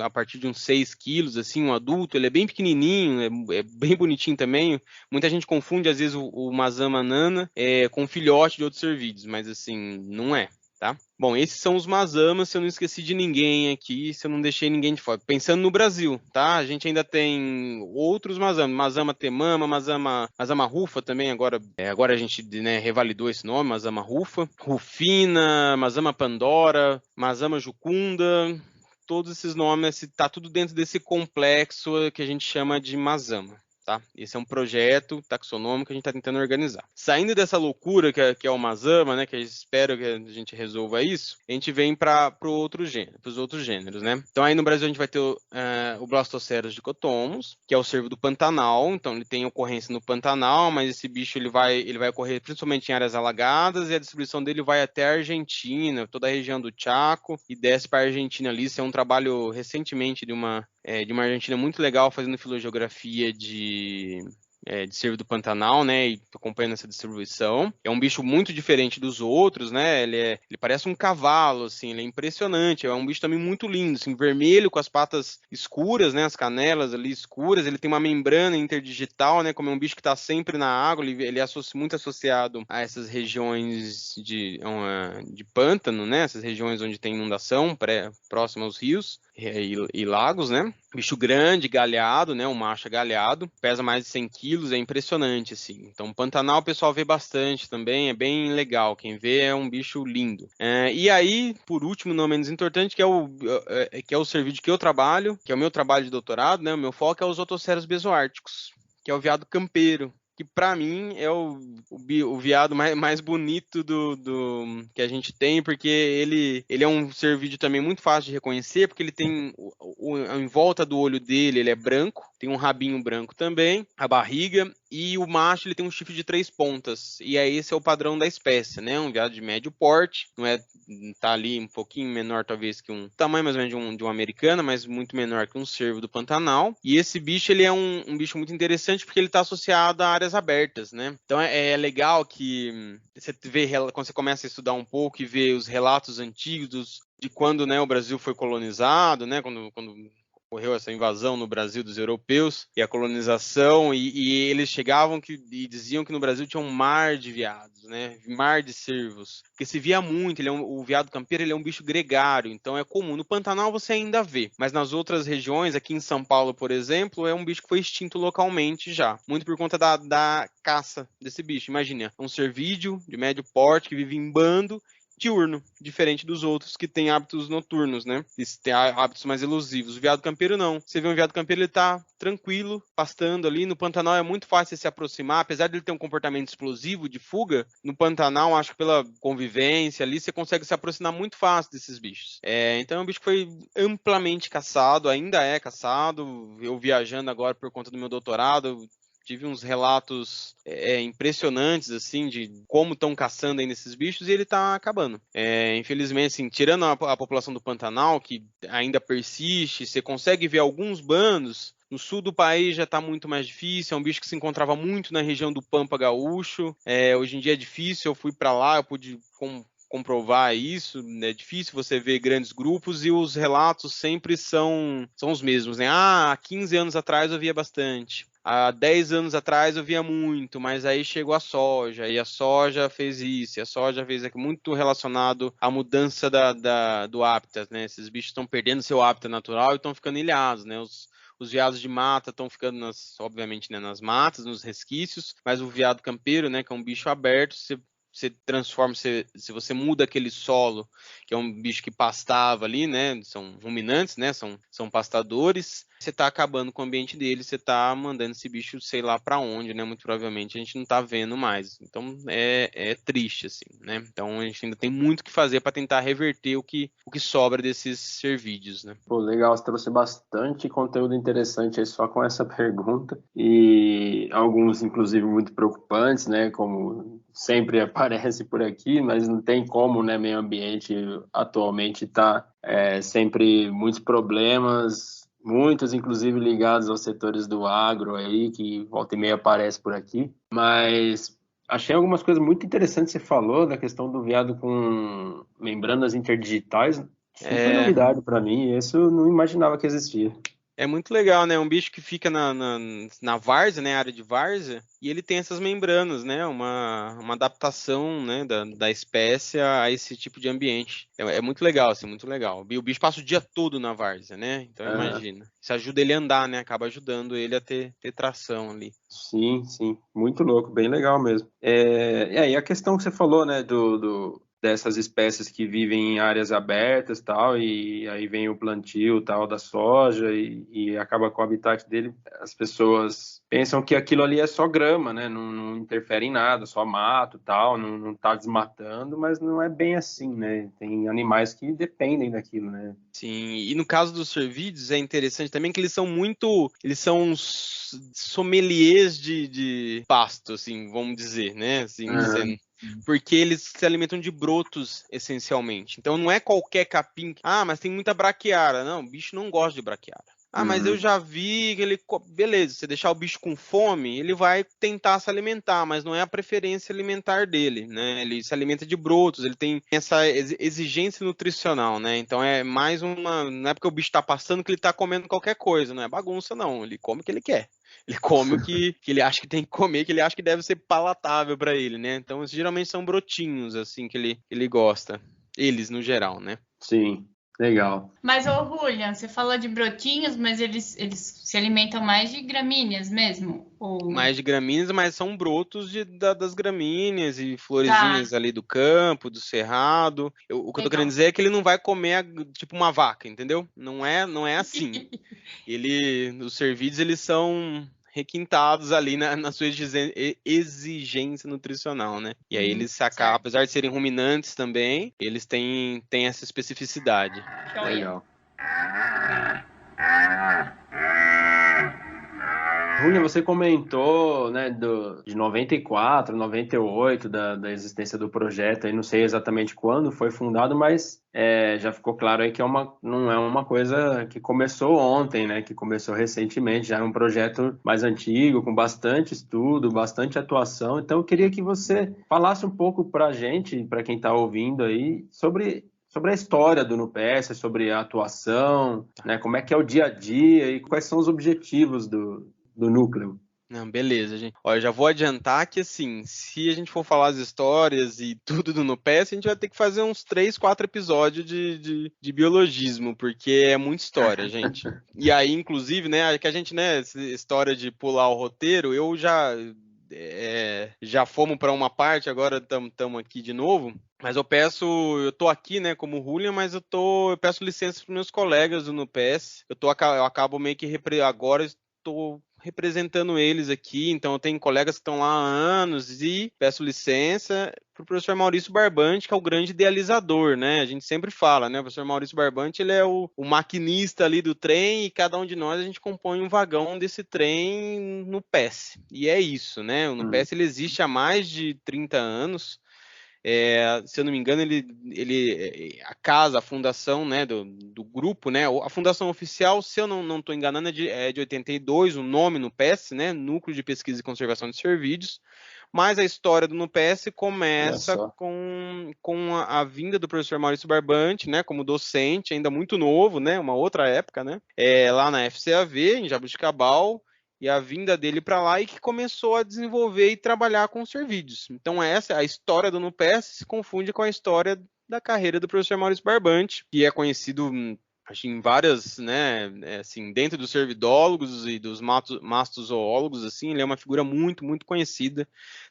a partir de uns 6 quilos, assim, um adulto, ele é bem pequenininho, é bem bonitinho também, muita gente confunde às vezes o Mazama nana com filhote de outros cervídeos, mas assim, não é. Tá? Bom, esses são os Mazamas, se eu não esqueci de ninguém aqui, se eu não deixei ninguém de fora. Pensando no Brasil, tá? A gente ainda tem outros Mazamas, Mazama temama, Mazama rufa também, agora a gente, né, revalidou esse nome, Mazama rufa, Rufina, Mazama pandora, Mazama jucunda, todos esses nomes, tá tudo dentro desse complexo que a gente chama de Mazama. Tá? Esse é um projeto taxonômico que a gente está tentando organizar. Saindo dessa loucura que é o Mazama, né, que eu espero que a gente resolva isso, a gente vem para os outros gêneros, né? Então aí no Brasil a gente vai ter o Blastoceros dicotomos, que é o cervo do Pantanal. Então ele tem ocorrência no Pantanal, mas esse bicho ele vai ocorrer principalmente em áreas alagadas, e a distribuição dele vai até a Argentina, toda a região do Chaco, e desce para a Argentina ali. Isso é um trabalho recentemente de uma Argentina muito legal, fazendo filogeografia de cervo do Pantanal, né, e acompanhando essa distribuição. É um bicho muito diferente dos outros, né, ele parece um cavalo, assim, ele é impressionante, é um bicho também muito lindo, assim, vermelho, com as patas escuras, né, as canelas ali escuras, ele tem uma membrana interdigital, né, como é um bicho que está sempre na água, ele é muito associado a essas regiões de pântano, né, essas regiões onde tem inundação, próximo aos rios e lagos, né, bicho grande, galhado, né, um macho galhado, pesa mais de 100 quilos, é impressionante, assim. Então, Pantanal o pessoal vê bastante também, é bem legal, quem vê é um bicho lindo. E aí, por último, não menos importante, que é o cervídeo que eu trabalho, que é o meu trabalho de doutorado, né, o meu foco é os Otosceros bezoárticos, que é o veado campeiro, que para mim é o veado mais bonito do que a gente tem, porque ele é um cervídeo também muito fácil de reconhecer, porque ele tem em volta do olho dele, ele é branco, tem um rabinho branco também, a barriga, e o macho ele tem um chifre de 3 pontas, e aí esse é o padrão da espécie, né? Um veado de médio porte, tá ali um pouquinho menor talvez que tamanho mais ou menos de um americano, mas muito menor que um cervo do Pantanal. E esse bicho ele é um bicho muito interessante porque ele está associado a áreas abertas, né? Então é legal que você vê, quando você começa a estudar um pouco e vê os relatos antigos de quando, né, o Brasil foi colonizado, né? Quando ocorreu essa invasão no Brasil dos europeus e a colonização, e eles chegavam e diziam que no Brasil tinha um mar de veados, né? Mar de cervos, porque se via muito. O veado campeiro ele é um bicho gregário, então é comum. No Pantanal você ainda vê, mas nas outras regiões, aqui em São Paulo, por exemplo, é um bicho que foi extinto localmente já, muito por conta da caça desse bicho. Imagina, um cervídeo de médio porte que vive em bando, diurno, diferente dos outros que têm hábitos noturnos, né? Tem hábitos mais elusivos. O veado campeiro não. Você vê um veado campeiro, ele tá tranquilo, pastando ali. No Pantanal é muito fácil se aproximar, apesar de ele ter um comportamento explosivo de fuga. No Pantanal, acho que pela convivência ali, você consegue se aproximar muito fácil desses bichos. Então é um bicho que foi amplamente caçado, ainda é caçado. Eu viajando agora por conta do meu doutorado, tive uns relatos impressionantes, assim, de como estão caçando ainda esses bichos, e ele está acabando. Infelizmente, assim, tirando a população do Pantanal, que ainda persiste, você consegue ver alguns bandos. No sul do país já está muito mais difícil, é um bicho que se encontrava muito na região do Pampa Gaúcho. Hoje em dia é difícil, eu fui para lá, eu pude comprovar isso, é difícil você ver grandes grupos, e os relatos sempre são os mesmos, né? Há 15 anos atrás eu via bastante. Há 10 anos atrás eu via muito, mas aí chegou a soja, e a soja fez isso, e a soja fez aquilo, muito relacionado à mudança do hábitat, né? Esses bichos estão perdendo seu hábitat natural e estão ficando ilhados, né? Os veados de mata estão ficando, obviamente, né, nas matas, nos resquícios, mas o veado campeiro, né, que é um bicho aberto, você transforma, se você muda aquele solo, que é um bicho que pastava ali, né, são ruminantes, né, são pastadores, você está acabando com o ambiente dele, você está mandando esse bicho sei lá para onde, né, muito provavelmente a gente não está vendo mais. Então é triste, assim, né. Então a gente ainda tem muito que fazer para tentar reverter o que sobra desses cervídeos, né. Pô, legal, você trouxe bastante conteúdo interessante aí só com essa pergunta, e alguns inclusive muito preocupantes, né, como sempre aparece por aqui, mas não tem como, né, meio ambiente atualmente está sempre muitos problemas, muitos inclusive ligados aos setores do agro aí, que volta e meia aparece por aqui, mas achei algumas coisas muito interessantes que você falou, da questão do veado com membranas interdigitais, super novidade para mim, isso eu não imaginava que existia. É muito legal, né? Um bicho que fica na várzea, né? Área de várzea, e ele tem essas membranas, né? Uma adaptação, né? Da espécie a esse tipo de ambiente. É muito legal, assim, muito legal. O bicho passa o dia todo na várzea, né? Então imagina. Isso ajuda ele a andar, né? Acaba ajudando ele a ter tração ali. Sim, muito louco, bem legal mesmo. E aí a questão que você falou, né? Dessas espécies que vivem em áreas abertas, tal, e aí vem o plantio, tal, da soja e acaba com o habitat dele. As pessoas pensam que aquilo ali é só grama, né? Não interfere em nada, só mato, tal, não tá desmatando, mas não é bem assim, né? Tem animais que dependem daquilo, né? Sim, e no caso dos cervídeos é interessante também que eles são sommeliers de pasto, assim, vamos dizer, né? Assim, porque eles se alimentam de brotos, essencialmente. Então não é qualquer capim. Mas tem muita braquiária. Não, o bicho não gosta de braquiária. Mas eu já vi que ele... Beleza, você deixar o bicho com fome, ele vai tentar se alimentar, mas não é a preferência alimentar dele, né? Ele se alimenta de brotos, ele tem essa exigência nutricional, né? Então é mais uma... Não é porque o bicho tá passando que ele tá comendo qualquer coisa, não é bagunça, não. Ele come o que ele quer. Ele come o que ele acha que tem que comer, que ele acha que deve ser palatável para ele, né? Então, geralmente são brotinhos, assim, que ele gosta. Eles, no geral, né? Sim, legal. Mas, Julian, você falou de brotinhos, mas eles se alimentam mais de gramíneas mesmo? Ou... Mais de gramíneas, mas são brotos das gramíneas e florezinhas ali do campo, do cerrado. O que eu tô querendo dizer é que ele não vai comer tipo uma vaca, entendeu? Não é assim. Os cervídeos, eles são requintados ali na sua exigência nutricional, né? E aí eles acabam, apesar de serem ruminantes também, eles têm essa especificidade. Legal. Júlia, você comentou, né, de 94, 98, da existência do projeto, aí não sei exatamente quando foi fundado, mas já ficou claro aí que não é uma coisa que começou ontem, né, que começou recentemente, já é um projeto mais antigo, com bastante estudo, bastante atuação, então eu queria que você falasse um pouco para a gente, para quem está ouvindo aí, sobre a história do NUPES, sobre a atuação, né, como é que é o dia a dia e quais são os objetivos do núcleo. Não, beleza, gente. Ó, eu já vou adiantar que, assim, se a gente for falar as histórias e tudo do NUPES, a gente vai ter que fazer uns 3, 4 episódios de biologismo, porque é muita história, gente. E aí, inclusive, né, que a gente, né, essa história de pular o roteiro, eu já fomos para uma parte, agora estamos aqui de novo. Mas eu tô aqui, né, como Julian, mas eu peço licença para meus colegas do NUPES. Eu acabo meio que agora estou representando eles aqui, então eu tenho colegas que estão lá há anos e peço licença para o professor Maurício Barbante, que é o grande idealizador, né? A gente sempre fala, né? O professor Maurício Barbante, ele é o maquinista ali do trem e cada um de nós, a gente compõe um vagão desse trem no PES. E é isso, né? O NUPES, ele existe há mais de 30 anos. Se eu não me engano, a fundação, né, do grupo, né, a fundação oficial, se eu não estou enganando, é de 82, o nome NUPES, né, Núcleo de Pesquisa e Conservação de Serviços, mas a história do NUPES começa com a vinda do professor Maurício Barbante, né, como docente, ainda muito novo, né, uma outra época, né, lá na FCAV, em Jabuticabal, e a vinda dele para lá e que começou a desenvolver e trabalhar com os serviços. Então essa, a história do NUPES se confunde com a história da carreira do professor Maurício Barbante, que é conhecido acho, em várias, né, assim, dentro dos servidólogos e dos mastozoólogos, assim, ele é uma figura muito, muito conhecida.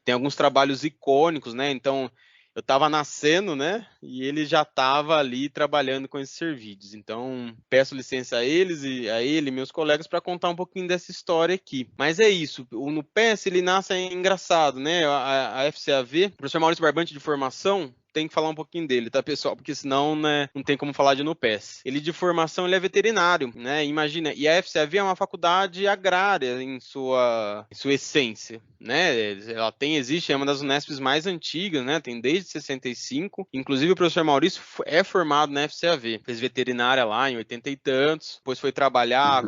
Tem alguns trabalhos icônicos, né, então eu estava nascendo, né, e ele já estava ali trabalhando com esses serviços. Então, peço licença a eles e a ele, meus colegas, para contar um pouquinho dessa história aqui. Mas é isso, o NUPES, ele nasce engraçado, né, a FCAV, o professor Maurício Barbante de formação, tem que falar um pouquinho dele, tá, pessoal? Porque senão, né, não tem como falar de NUPES. Ele, de formação, ele é veterinário, né? Imagina, e a FCAV é uma faculdade agrária em sua essência, né? Ela existe, é uma das Unesps mais antigas, né? Tem desde 65. Inclusive, o professor Maurício é formado na FCAV. Fez veterinária lá em 80 e tantos. Depois foi trabalhar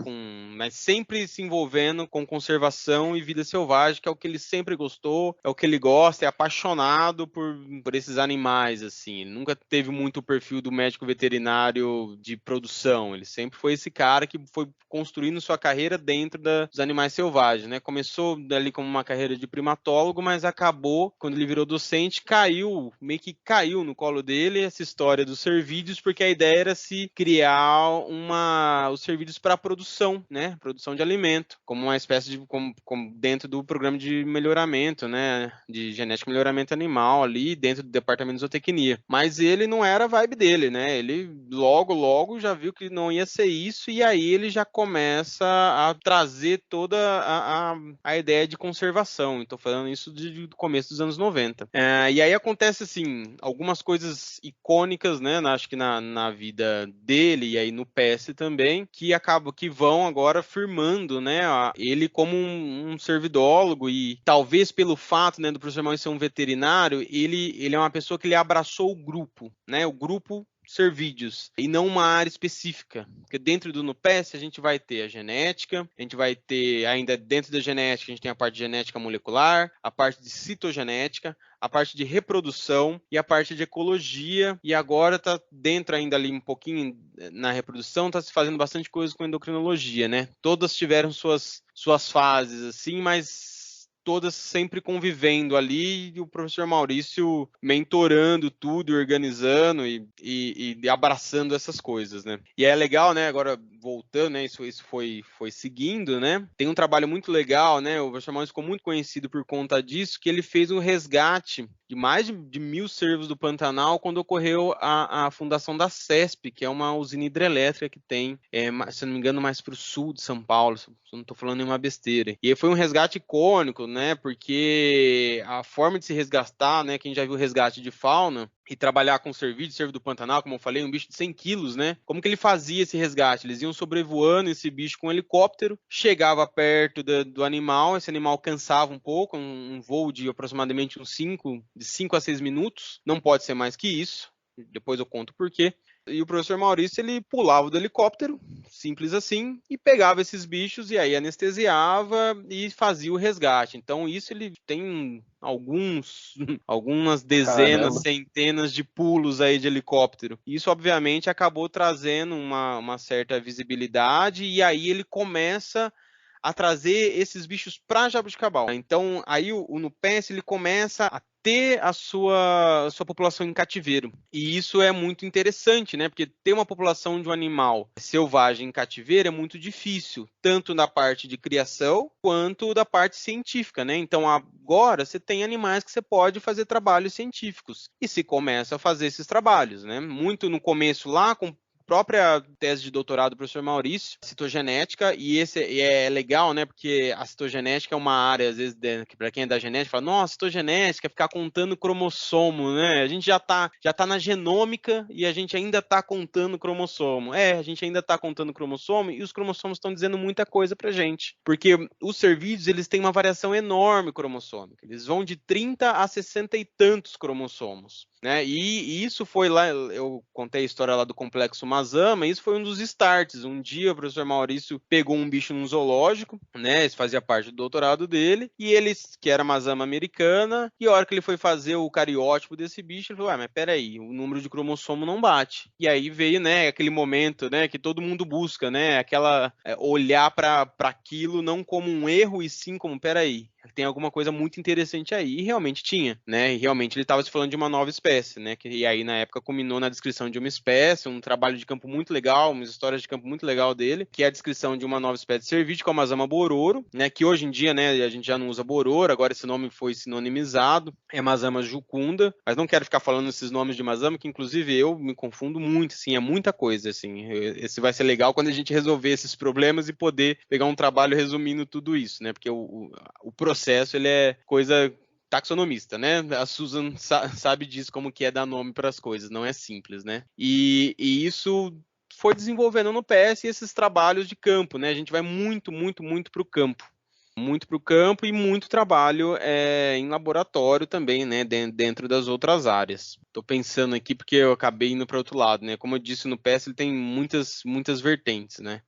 mas sempre se envolvendo com conservação e vida selvagem, que é o que ele sempre gostou, é o que ele gosta, é apaixonado por esses animais, assim. Ele nunca teve muito o perfil do médico veterinário de produção. Ele sempre foi esse cara que foi construindo sua carreira dentro dos animais selvagens, né? Começou ali como uma carreira de primatólogo, mas acabou, quando ele virou docente, meio que caiu no colo dele essa história dos cervídeos, porque a ideia era se criar os cervídeos para produção, né? Produção de alimento, como uma espécie de, como dentro do programa de melhoramento, né? De genética e melhoramento animal ali, dentro do departamento de zootecnia. Mas ele não era a vibe dele, né? Ele logo já viu que não ia ser isso, e aí ele já começa a trazer toda a ideia de conservação. Estou falando isso do começo dos anos 90. E aí acontece, assim, algumas coisas icônicas, né? Acho que na vida dele e aí no PS também, que vão agora firmando, né? Ele como um servidólogo, e talvez pelo fato, né, do professor Maurício ser um veterinário, ele é uma pessoa que ele abraçou o grupo, né? O grupo Cervídeos, e não uma área específica, porque dentro do NUPES a gente vai ter a genética, a gente vai ter, ainda dentro da genética, a gente tem a parte de genética molecular, a parte de citogenética, a parte de reprodução e a parte de ecologia, e agora está dentro ainda ali um pouquinho na reprodução, está se fazendo bastante coisa com endocrinologia, né? Todas tiveram suas fases, assim, mas todas sempre convivendo ali, e o professor Maurício mentorando tudo, organizando e abraçando essas coisas, né? E é legal, né, agora voltando, né, isso foi seguindo, né? Tem um trabalho muito legal, né, o professor Maurício ficou muito conhecido por conta disso, que ele fez um resgate de mais de 1.000 cervos do Pantanal quando ocorreu a fundação da CESP, que é uma usina hidrelétrica que tem, se não me engano, mais para o sul de São Paulo, se eu não estou falando nenhuma besteira. E foi um resgate icônico, né, porque a forma de se resgatar, né, quem já viu resgate de fauna e trabalhar com cervo do Pantanal, como eu falei, um bicho de 100 quilos, né? Como que ele fazia esse resgate? Eles iam sobrevoando esse bicho com um helicóptero, chegava perto do animal, esse animal cansava um pouco, um voo de aproximadamente de 5 a 6 minutos, não pode ser mais que isso, depois eu conto por quê. E o professor Maurício, ele pulava do helicóptero, simples assim, e pegava esses bichos e aí anestesiava e fazia o resgate. Então isso ele tem algumas dezenas, centenas de pulos aí de helicóptero. Isso obviamente acabou trazendo uma certa visibilidade, e aí ele começa a trazer esses bichos para Jabuticabal. Então aí o NUPES ele começa a ter a sua população em cativeiro. E isso é muito interessante, né? Porque ter uma população de um animal selvagem em cativeiro é muito difícil, tanto na parte de criação quanto da parte científica, né? Então agora você tem animais que você pode fazer trabalhos científicos, e se começa a fazer esses trabalhos, né? Muito no começo lá com própria tese de doutorado do professor Maurício, citogenética, e esse é legal, né, porque a citogenética é uma área, às vezes, para quem é da genética, fala, nossa, citogenética, ficar contando cromossomo, né, a gente já tá na genômica e a gente ainda tá contando cromossomo. A gente ainda tá contando cromossomo e os cromossomos estão dizendo muita coisa pra gente, porque os cervídeos, eles têm uma variação enorme cromossômica, eles vão de 30 a 60 e tantos cromossomos, né? E isso foi lá, eu contei a história lá do complexo Mazama, isso foi um dos starts. Um dia o professor Maurício pegou um bicho num zoológico, né? Isso fazia parte do doutorado dele, e ele, que era Mazama americana, e a hora que ele foi fazer o cariótipo desse bicho, ele falou, mas peraí, o número de cromossomo não bate. E aí veio, né, aquele momento, né, que todo mundo busca, né, aquela olhar para aquilo não como um erro, e sim como, peraí, tem alguma coisa muito interessante aí, e realmente tinha, né, e realmente ele estava se falando de uma nova espécie, né, e aí na época culminou na descrição de uma espécie, um trabalho de campo muito legal, umas histórias de campo muito legal dele, que é a descrição de uma nova espécie de cervídeo, que é o Mazama bororo, né, que hoje em dia, né, a gente já não usa bororo, agora esse nome foi sinonimizado, é Mazama jucunda, mas não quero ficar falando esses nomes de Mazama, que inclusive eu me confundo muito, assim, é muita coisa, assim, esse vai ser legal quando a gente resolver esses problemas e poder pegar um trabalho resumindo tudo isso, né, porque o processo, ele é coisa taxonomista, né? A Susan sabe disso, como que é dar nome para as coisas, não é simples, né? E isso foi desenvolvendo no PS e esses trabalhos de campo, né? A gente vai muito para o campo. Muito para o campo e muito trabalho em laboratório também, né? Dentro das outras áreas. Estou pensando aqui porque eu acabei indo para outro lado, né? Como eu disse, no PS ele tem muitas vertentes, né?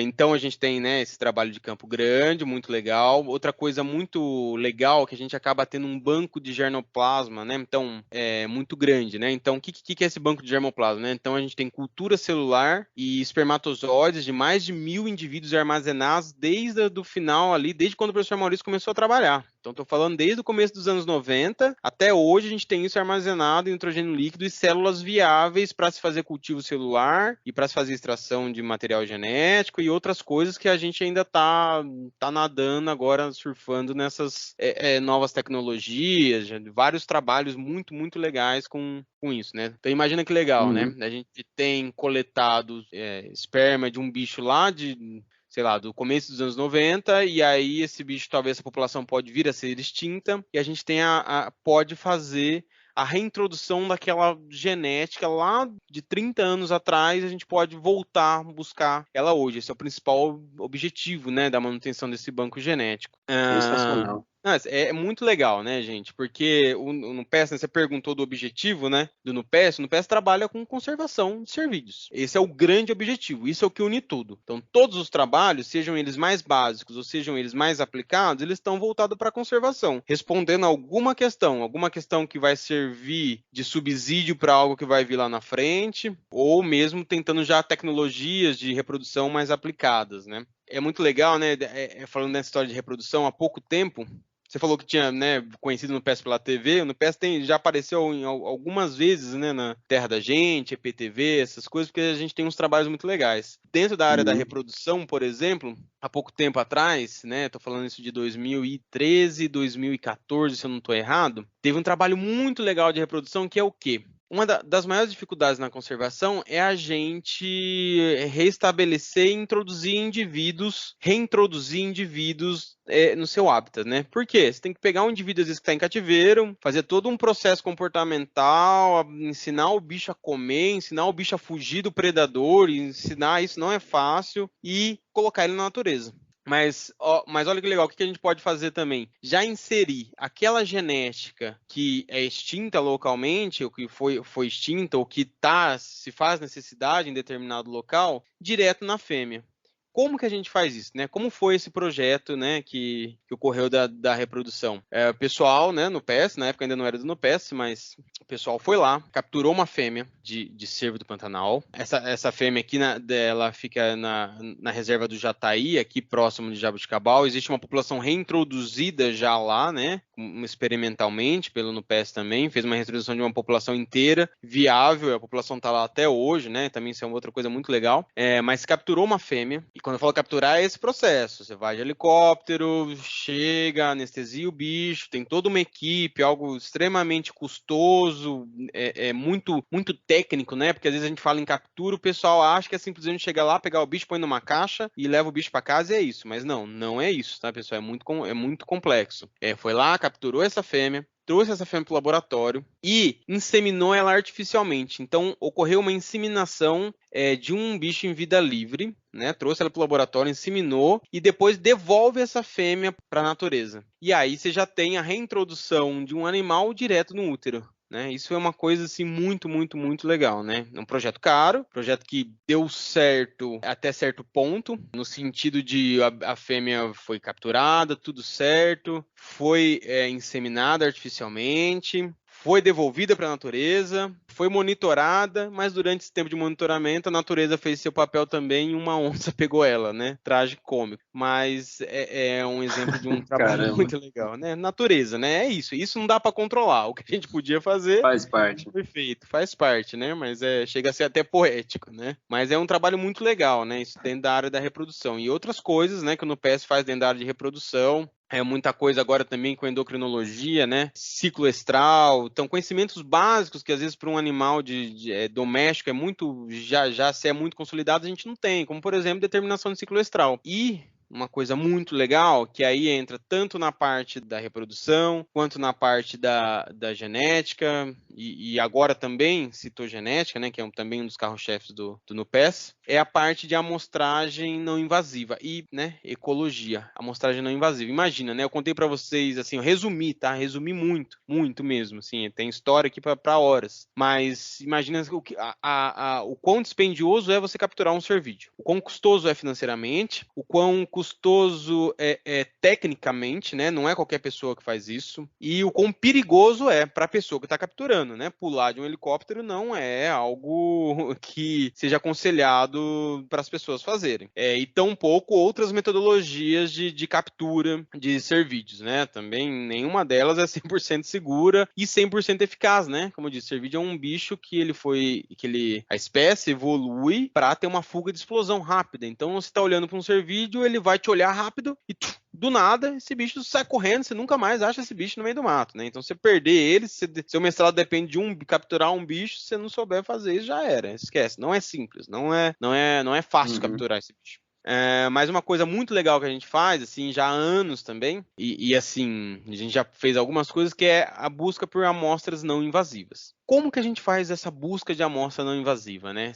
Então a gente tem, né, esse trabalho de campo grande, muito legal. Outra coisa muito legal é que a gente acaba tendo um banco de germoplasma, né? Então é muito grande, né? Então o que é esse banco de germoplasma, né? Então a gente tem cultura celular e espermatozoides de mais de 1.000 indivíduos armazenados desde o final ali, desde quando o professor Maurício começou a trabalhar. Então estou falando desde o começo dos anos 90 até hoje, a gente tem isso armazenado em nitrogênio líquido e células viáveis para se fazer cultivo celular e para se fazer extração de material genético e outras coisas que a gente ainda está nadando agora, surfando nessas novas tecnologias, vários trabalhos muito legais com isso, né? Então imagina que legal, né? A gente tem coletado esperma de um bicho lá sei lá, do começo dos anos 90, e aí esse bicho, talvez essa população pode vir a ser extinta, e a gente pode fazer a reintrodução daquela genética lá de 30 anos atrás, a gente pode voltar a buscar ela hoje. Esse é o principal objetivo, né, da manutenção desse banco genético. Sensacional. É muito legal, né, gente? Porque o NUPES, né, você perguntou do objetivo, né, do NUPES. O NUPES trabalha com conservação de cervídeos. Esse é o grande objetivo, isso é o que une tudo. Então, todos os trabalhos, sejam eles mais básicos ou sejam eles mais aplicados, eles estão voltados para a conservação, respondendo a alguma questão que vai servir de subsídio para algo que vai vir lá na frente, ou mesmo tentando já tecnologias de reprodução mais aplicadas, né? É muito legal, né, falando nessa história de reprodução, há pouco tempo, você falou que tinha, né, conhecido o NUPES pela TV, o NUPES já apareceu algumas vezes, né, na Terra da Gente, EPTV, essas coisas, porque a gente tem uns trabalhos muito legais. Dentro da área da reprodução, por exemplo, há pouco tempo atrás, né, tô falando isso de 2013, 2014, se eu não estou errado, teve um trabalho muito legal de reprodução que é o quê? Uma das maiores dificuldades na conservação é a gente restabelecer e reintroduzir indivíduos no seu hábitat, né? Por quê? Você tem que pegar um indivíduo, às vezes, que está em cativeiro, fazer todo um processo comportamental, ensinar o bicho a comer, ensinar o bicho a fugir do predador, ensinar isso não é fácil, e colocar ele na natureza. Mas olha que legal, o que a gente pode fazer também? Já inserir aquela genética que é extinta localmente, ou que foi extinta, ou que se faz necessidade em determinado local, direto na fêmea. Como que a gente faz isso, né? Como foi esse projeto, né, que ocorreu da reprodução? O pessoal, né, no PES, na época ainda não era do NUPES, mas o pessoal foi lá, capturou uma fêmea de cervo do Pantanal. Essa fêmea aqui, ela fica na reserva do Jataí, aqui próximo de Jabuticabal. Existe uma população reintroduzida já lá, né, experimentalmente, pelo NUPES também. Fez uma reintrodução de uma população inteira, viável, a população está lá até hoje, né? Também isso é uma outra coisa muito legal. Mas capturou uma fêmea e quando eu falo capturar, é esse processo. Você vai de helicóptero, chega, anestesia o bicho, tem toda uma equipe, algo extremamente custoso, muito, muito técnico, né? Porque às vezes a gente fala em captura, o pessoal acha que é simplesmente chegar lá, pegar o bicho, põe numa caixa e leva o bicho para casa e é isso. Mas não é isso, tá, pessoal? É muito complexo. Foi lá, capturou essa fêmea, trouxe essa fêmea para o laboratório e inseminou ela artificialmente. Então, ocorreu uma inseminação de um bicho em vida livre, né? Trouxe ela para o laboratório, inseminou e depois devolve essa fêmea para a natureza. E aí você já tem a reintrodução de um animal direto no útero. Né? Isso é uma coisa assim muito, muito, muito legal, né? É um projeto caro, projeto que deu certo até certo ponto, no sentido de a fêmea foi capturada, tudo certo, foi inseminada artificialmente, foi devolvida para a natureza, foi monitorada, mas durante esse tempo de monitoramento a natureza fez seu papel também e uma onça pegou ela, né? Tragicômico. Mas é um exemplo de um trabalho muito legal, né? Natureza, né? É isso. Isso não dá para controlar. O que a gente podia fazer... Faz parte. Perfeito, faz parte, né? Mas chega a ser até poético, né? Mas é um trabalho muito legal, né? Isso dentro da área da reprodução. E outras coisas, né? Que o NUPES faz dentro da área de reprodução. Muita coisa agora também com endocrinologia, né? Ciclo estral, então conhecimentos básicos que às vezes para um animal doméstico é muito, se é muito consolidado, a gente não tem, como por exemplo determinação de ciclo estral. E uma coisa muito legal, que aí entra tanto na parte da reprodução, quanto na parte da genética, e agora também citogenética, né, que é também um dos carro-chefes do NUPES, é a parte de amostragem não invasiva e, né, ecologia, amostragem não invasiva. Imagina, né, eu contei para vocês, assim, eu resumi, tá? Resumi muito, muito mesmo, assim, tem história aqui para horas, mas imagina o quão dispendioso é você capturar um cervídeo, o quão custoso é financeiramente, o quão custoso tecnicamente, né? Não é qualquer pessoa que faz isso. E o quão perigoso é para a pessoa que está capturando, né? Pular de um helicóptero não é algo que seja aconselhado para as pessoas fazerem. E tampouco outras metodologias de captura de cervídeos, né? Também nenhuma delas é 100% segura e 100% eficaz, né? Como eu disse, cervídeo é um bicho que a espécie evolui para ter uma fuga de explosão rápida. Então, você está olhando para um cervídeo, ele vai te olhar rápido e do nada esse bicho sai correndo, você nunca mais acha esse bicho no meio do mato, né? Então, você perder ele, seu mestrado depende de capturar um bicho, se você não souber fazer isso, já era. Esquece, não é simples, não é fácil capturar esse bicho. Mas uma coisa muito legal que a gente faz, assim, já há anos também, e assim, a gente já fez algumas coisas, que é a busca por amostras não invasivas. Como que a gente faz essa busca de amostra não invasiva, né?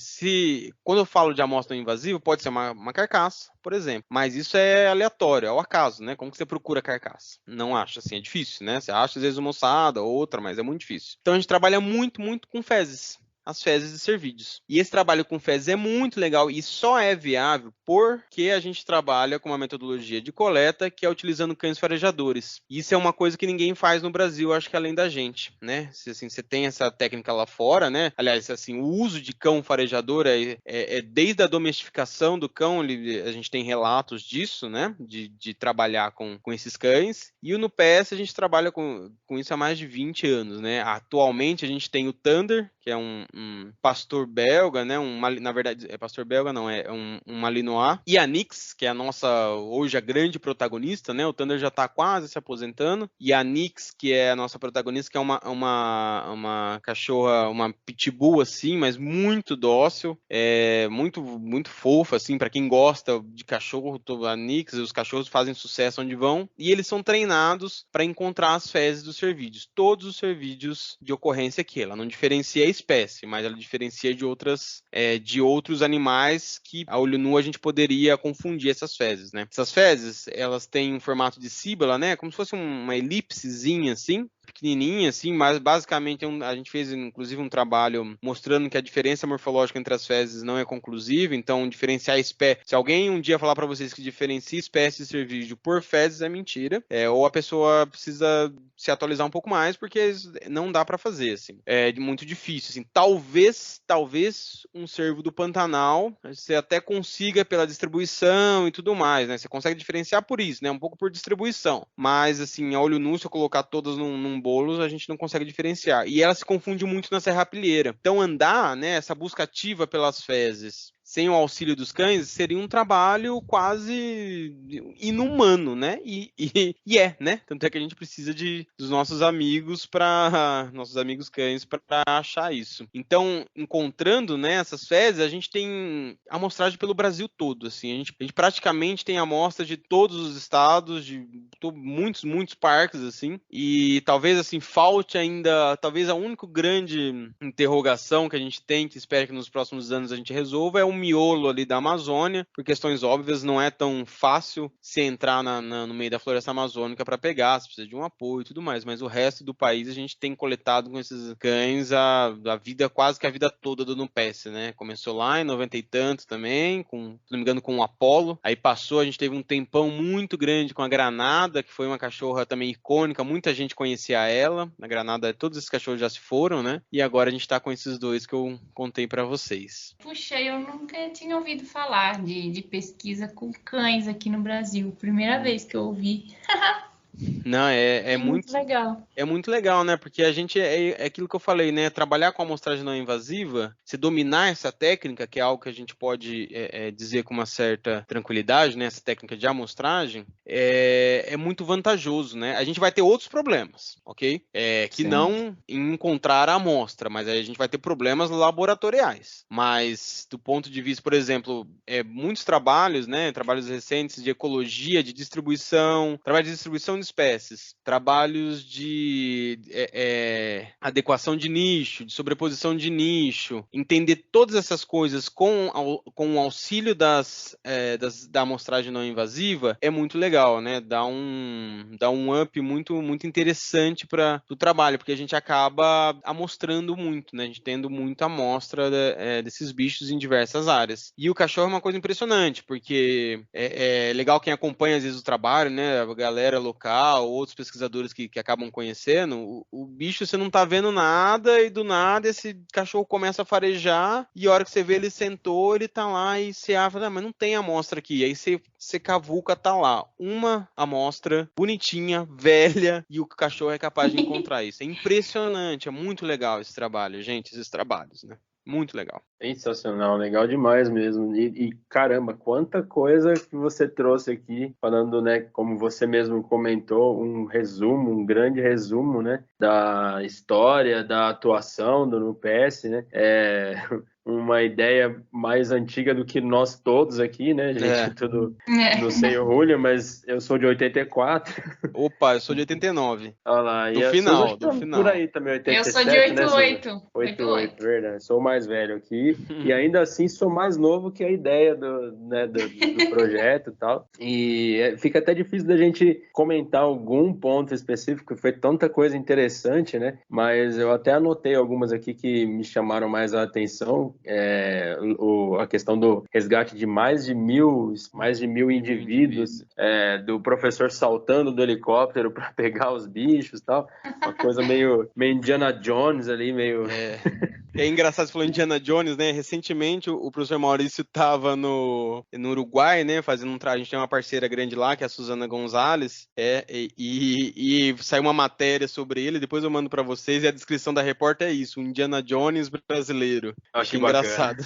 Quando eu falo de amostra não invasiva, pode ser uma carcaça, por exemplo, mas isso é aleatório, é ao acaso, né? Como que você procura carcaça? Não acha, assim, é difícil, né? Você acha às vezes uma ossada, outra, mas é muito difícil. Então a gente trabalha muito, muito com fezes. As fezes de cervídeos. E esse trabalho com fezes é muito legal e só é viável porque a gente trabalha com uma metodologia de coleta que é utilizando cães farejadores. Isso é uma coisa que ninguém faz no Brasil, acho que além da gente, né? Se assim, você tem essa técnica lá fora, né? Aliás, assim, o uso de cão farejador desde a domesticação do cão, a gente tem relatos disso, né? De trabalhar com esses cães. E no NUPES a gente trabalha com isso há mais de 20 anos, né? Atualmente a gente tem o Thunder, que é um pastor belga, né? Na verdade, pastor belga não, é um Malinois. E a Nix, que é hoje a grande protagonista, né? O Thunder já tá quase se aposentando. E a Nix, que é a nossa protagonista, que é uma cachorra, uma pitbull, assim, mas muito dócil, muito, muito fofa, assim, para quem gosta de cachorro, a Nix, os cachorros fazem sucesso onde vão. E eles são treinados para encontrar as fezes dos cervídeos. Todos os cervídeos de ocorrência aqui. Ela não diferencia a espécie, mas ela diferencia de outros animais que a olho nu a gente poderia confundir essas fezes, né? Essas fezes, elas têm um formato de síbila, né? Como se fosse uma elipsezinha assim, pequenininha, assim, mas basicamente a gente fez inclusive um trabalho mostrando que a diferença morfológica entre as fezes não é conclusiva, então diferenciar a espécie, se alguém um dia falar para vocês que diferencia espécie de cervídeo por fezes é mentira, ou a pessoa precisa se atualizar um pouco mais, porque não dá para fazer, assim, é muito difícil, assim, talvez um cervo do Pantanal, você até consiga pela distribuição e tudo mais, né, você consegue diferenciar por isso, né, um pouco por distribuição, mas assim, a olho nu, se eu colocar todas num bolo, a gente não consegue diferenciar. E ela se confunde muito na serrapilheira. Então, andar, né, essa busca ativa pelas fezes, sem o auxílio dos cães, seria um trabalho quase inumano, né? E é, né? Tanto é que a gente precisa dos nossos amigos cães para achar isso. Então, encontrando, né, essas fezes, a gente tem amostragem pelo Brasil todo, assim. A gente praticamente tem amostra de todos os estados, de muitos parques, assim. E talvez, assim, falte ainda, talvez a única grande interrogação que a gente tem, que espera que nos próximos anos a gente resolva, é o miolo ali da Amazônia. Por questões óbvias, não é tão fácil se entrar no meio da floresta amazônica para pegar, você precisa de um apoio e tudo mais, mas o resto do país a gente tem coletado com esses cães a vida, quase que a vida toda do NUPES, né? Começou lá em 90 e tanto também, se não me engano com o Apollo, aí passou, a gente teve um tempão muito grande com a Granada, que foi uma cachorra também icônica, muita gente conhecia ela, a Granada, todos esses cachorros já se foram, né? E agora a gente tá com esses dois que eu contei para vocês. Puxa, eu nunca tinha ouvido falar de pesquisa com cães aqui no Brasil, primeira vez que eu ouvi. Não, é muito legal. É muito legal, né? Porque a gente é aquilo que eu falei, né? Trabalhar com amostragem não invasiva, se dominar essa técnica, que é algo que a gente pode dizer com uma certa tranquilidade, né? Essa técnica de amostragem, é muito vantajoso, né? A gente vai ter outros problemas, ok? Que Sim. não em encontrar a amostra, mas aí a gente vai ter problemas laboratoriais. Mas do ponto de vista, por exemplo, muitos trabalhos, né? Trabalhos recentes de ecologia, de distribuição, trabalho de distribuição de espécies, trabalhos de adequação de nicho, de sobreposição de nicho, entender todas essas coisas com o auxílio da amostragem não invasiva é muito legal, né? Dá um up muito, muito interessante para o trabalho, porque a gente acaba amostrando muito, né? A gente tendo muita amostra desses bichos em diversas áreas. E o cachorro é uma coisa impressionante, porque é legal quem acompanha às vezes o trabalho, né? A galera local, outros pesquisadores que acabam conhecendo, o bicho você não tá vendo nada e do nada esse cachorro começa a farejar e a hora que você vê ele sentou, ele tá lá e você fala, mas não tem amostra aqui. Aí você cavuca, tá lá uma amostra bonitinha, velha, e o cachorro é capaz de encontrar isso. É impressionante, é muito legal esse trabalho, gente, esses trabalhos, né? Muito legal. Sensacional, legal demais mesmo. E caramba, quanta coisa que você trouxe aqui, falando, né, como você mesmo comentou, um grande resumo, né, da história, da atuação do NUPES, né, uma ideia mais antiga do que nós todos aqui, né, gente, tudo, não sei o Julio, mas eu sou de 84. Opa, eu sou de 89. Olha lá, do final. Por aí também, 87, eu sou de 88. Né, 88, verdade, sou mais velho aqui, e ainda assim sou mais novo que a ideia do projeto e tal, e fica até difícil da gente comentar algum ponto específico, foi tanta coisa interessante, né, mas eu até anotei algumas aqui que me chamaram mais a atenção, a questão do resgate de mais de mil indivíduos, do professor saltando do helicóptero para pegar os bichos e tal, uma coisa meio Indiana Jones ali, meio... É engraçado, você falou Indiana Jones, né? Recentemente o professor Maurício estava no Uruguai, né? Fazendo a gente tem uma parceira grande lá, que é a Suzana Gonzalez, e saiu uma matéria sobre ele, depois eu mando para vocês, e a descrição da repórter é isso, o Indiana Jones brasileiro. Achei engraçado.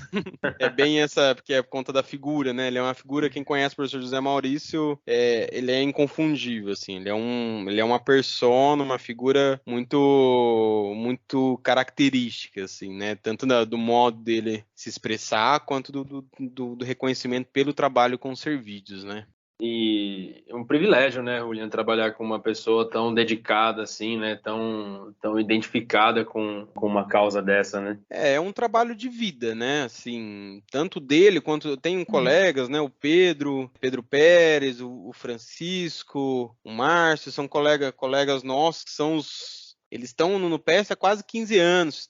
É bem essa, porque é por conta da figura, né? Ele é uma figura, quem conhece o professor José Maurício, ele é inconfundível, assim, ele é uma persona, uma figura muito, muito característica, assim, né? Tanto do modo dele se expressar, quanto do reconhecimento pelo trabalho com os vídeos, né? E é um privilégio, né, Juliano, trabalhar com uma pessoa tão dedicada assim, né, tão identificada com uma causa dessa, né? É um trabalho de vida, né, assim, tanto dele quanto eu tenho colegas, né, o Pedro Pérez, o Francisco, o Márcio, são colegas nossos que são eles estão no NUPES há quase 15 anos,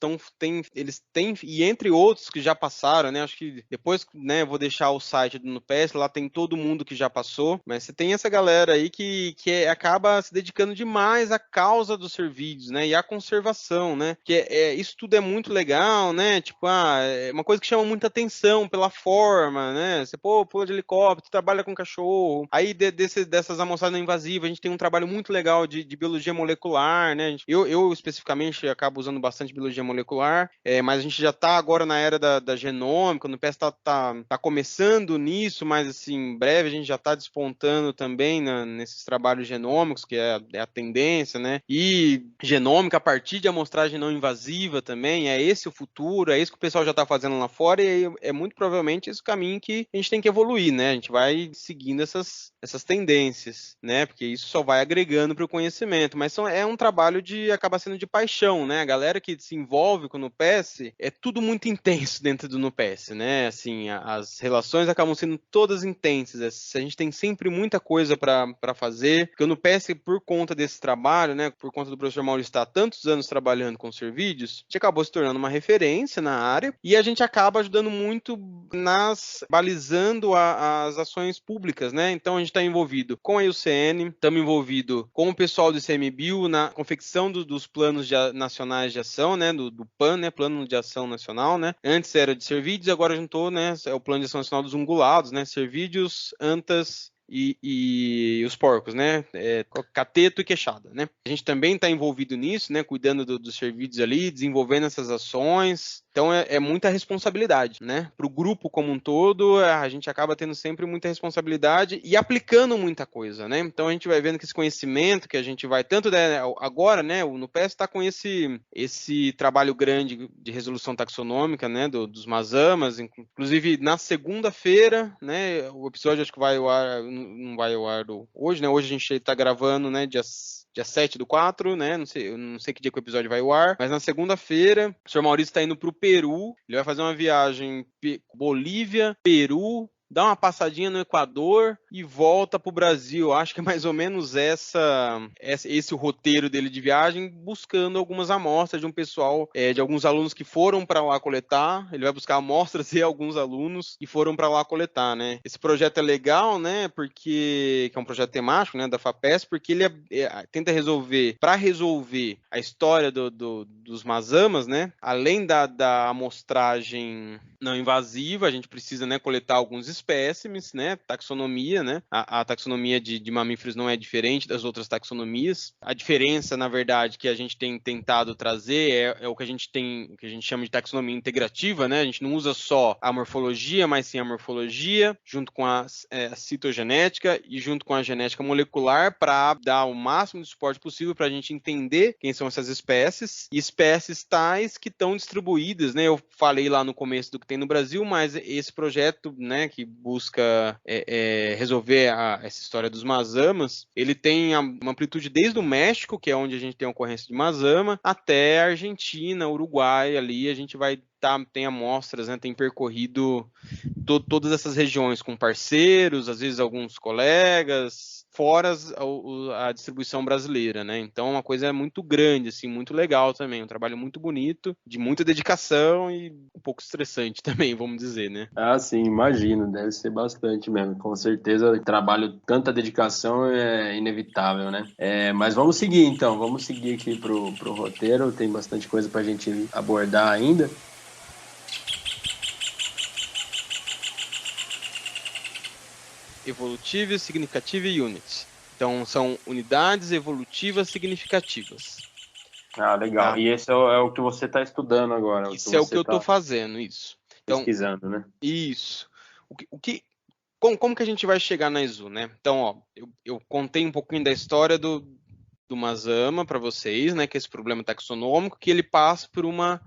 eles têm, e entre outros que já passaram, né, acho que depois, né, vou deixar o site do NUPES, lá tem todo mundo que já passou, mas você tem essa galera aí que acaba se dedicando demais à causa dos serviços, né, e à conservação, né, que isso tudo é muito legal, né, tipo, é uma coisa que chama muita atenção pela forma, né, você, pula de helicóptero, trabalha com cachorro, aí dessas amostragens não invasivas, a gente tem um trabalho muito legal de biologia molecular, né, eu especificamente acabo usando bastante biologia molecular, mas a gente já está agora na era da genômica, o NUPES está começando nisso, mas assim, em breve a gente já está despontando também nesses trabalhos genômicos, que é a tendência, né? E genômica a partir de amostragem não invasiva também, é esse o futuro, é isso que o pessoal já está fazendo lá fora, e é muito provavelmente esse o caminho que a gente tem que evoluir, né? A gente vai seguindo essas tendências, né? Porque isso só vai agregando para o conhecimento, mas é um trabalho acaba sendo de paixão, né? A galera que se envolve com o NUPES, é tudo muito intenso dentro do NUPES, né? Assim, as relações acabam sendo todas intensas, a gente tem sempre muita coisa para fazer, porque o NUPES, por conta desse trabalho, né? Por conta do professor Maurício estar há tantos anos trabalhando com Servídeos, a gente acabou se tornando uma referência na área, e a gente acaba ajudando muito balizando as ações públicas, né? Então a gente está envolvido com a IUCN, estamos envolvido com o pessoal do ICMBio na confecção dos planos nacionais de ação, né? Do PAN, né? Plano de Ação Nacional, né? Antes era de Servídeos, agora juntou, né? É o Plano de Ação Nacional dos Ungulados, né? Servídeos, antas e os porcos, né? Cateto e queixada, né? A gente também está envolvido nisso, né? Cuidando dos serviços ali, desenvolvendo essas ações. Então é muita responsabilidade, né? Para o grupo como um todo, a gente acaba tendo sempre muita responsabilidade e aplicando muita coisa, né? Então a gente vai vendo que esse conhecimento que a gente vai tanto agora, né? O NUPES está com esse trabalho grande de resolução taxonômica, né? Dos mazamas, inclusive na segunda-feira, né? O episódio acho que vai ao ar, não vai ao ar hoje, né? Hoje a gente está gravando, né? Dia 7/4, né? Eu não sei que dia que o episódio vai ao ar, mas na segunda-feira, o senhor Maurício está indo para o Peru, ele vai fazer uma viagem Bolívia, Peru, dá uma passadinha no Equador e volta para o Brasil. Acho que é mais ou menos esse o roteiro dele de viagem, buscando algumas amostras de um pessoal, de alguns alunos que foram para lá coletar. Ele vai buscar amostras de alguns alunos que foram para lá coletar, né? Esse projeto é legal, né? Porque que é um projeto temático, né? Da FAPESP, porque ele tenta resolver a história dos mazamas, né? Além da amostragem não invasiva, a gente precisa, né, coletar alguns espécimes, né, taxonomia, né, a taxonomia de mamíferos não é diferente das outras taxonomias. A diferença, na verdade, que a gente tem tentado trazer é o que a gente chama de taxonomia integrativa, né, a gente não usa só a morfologia, mas sim a morfologia, junto com a citogenética e junto com a genética molecular, para dar o máximo de suporte possível para a gente entender quem são essas espécies, e espécies tais que estão distribuídas, né, eu falei lá no começo do que tem no Brasil, mas esse projeto, né, que busca resolver essa história dos mazamas, ele tem uma amplitude desde o México, que é onde a gente tem a ocorrência de mazama, até a Argentina, Uruguai, ali a gente tem amostras, né, tem percorrido todas essas regiões com parceiros, às vezes alguns colegas, fora a distribuição brasileira, né? Então é uma coisa muito grande, assim, muito legal também, um trabalho muito bonito, de muita dedicação e um pouco estressante também, vamos dizer, né? Ah, sim, imagino, deve ser bastante mesmo. Com certeza, trabalho, tanta dedicação é inevitável, né? Mas vamos seguir então, vamos seguir aqui pro roteiro, tem bastante coisa pra gente abordar ainda. Evolutive, Significative Units. Então, são unidades evolutivas significativas. Ah, legal. Tá. E esse é o que você está estudando agora? Isso é o que eu estou fazendo, isso. Então, pesquisando, né? Isso. Como que a gente vai chegar na ESU, né? Então, ó, eu contei um pouquinho da história do mazama para vocês, né? Que é esse problema taxonômico, que ele passa por uma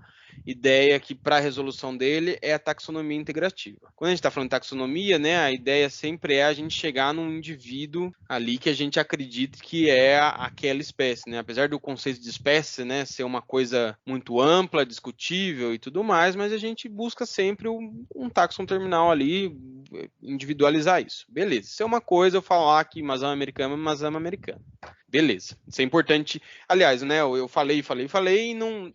ideia que, para a resolução dele, é a taxonomia integrativa. Quando a gente está falando de taxonomia, né, a ideia sempre é a gente chegar num indivíduo ali que a gente acredita que é aquela espécie, né? Apesar do conceito de espécie, né, ser uma coisa muito ampla, discutível e tudo mais, mas a gente busca sempre um taxon terminal ali, individualizar isso. Beleza, isso é uma coisa, eu falar que mazama americana é mazama americana. Beleza, isso é importante. Aliás, né, eu falei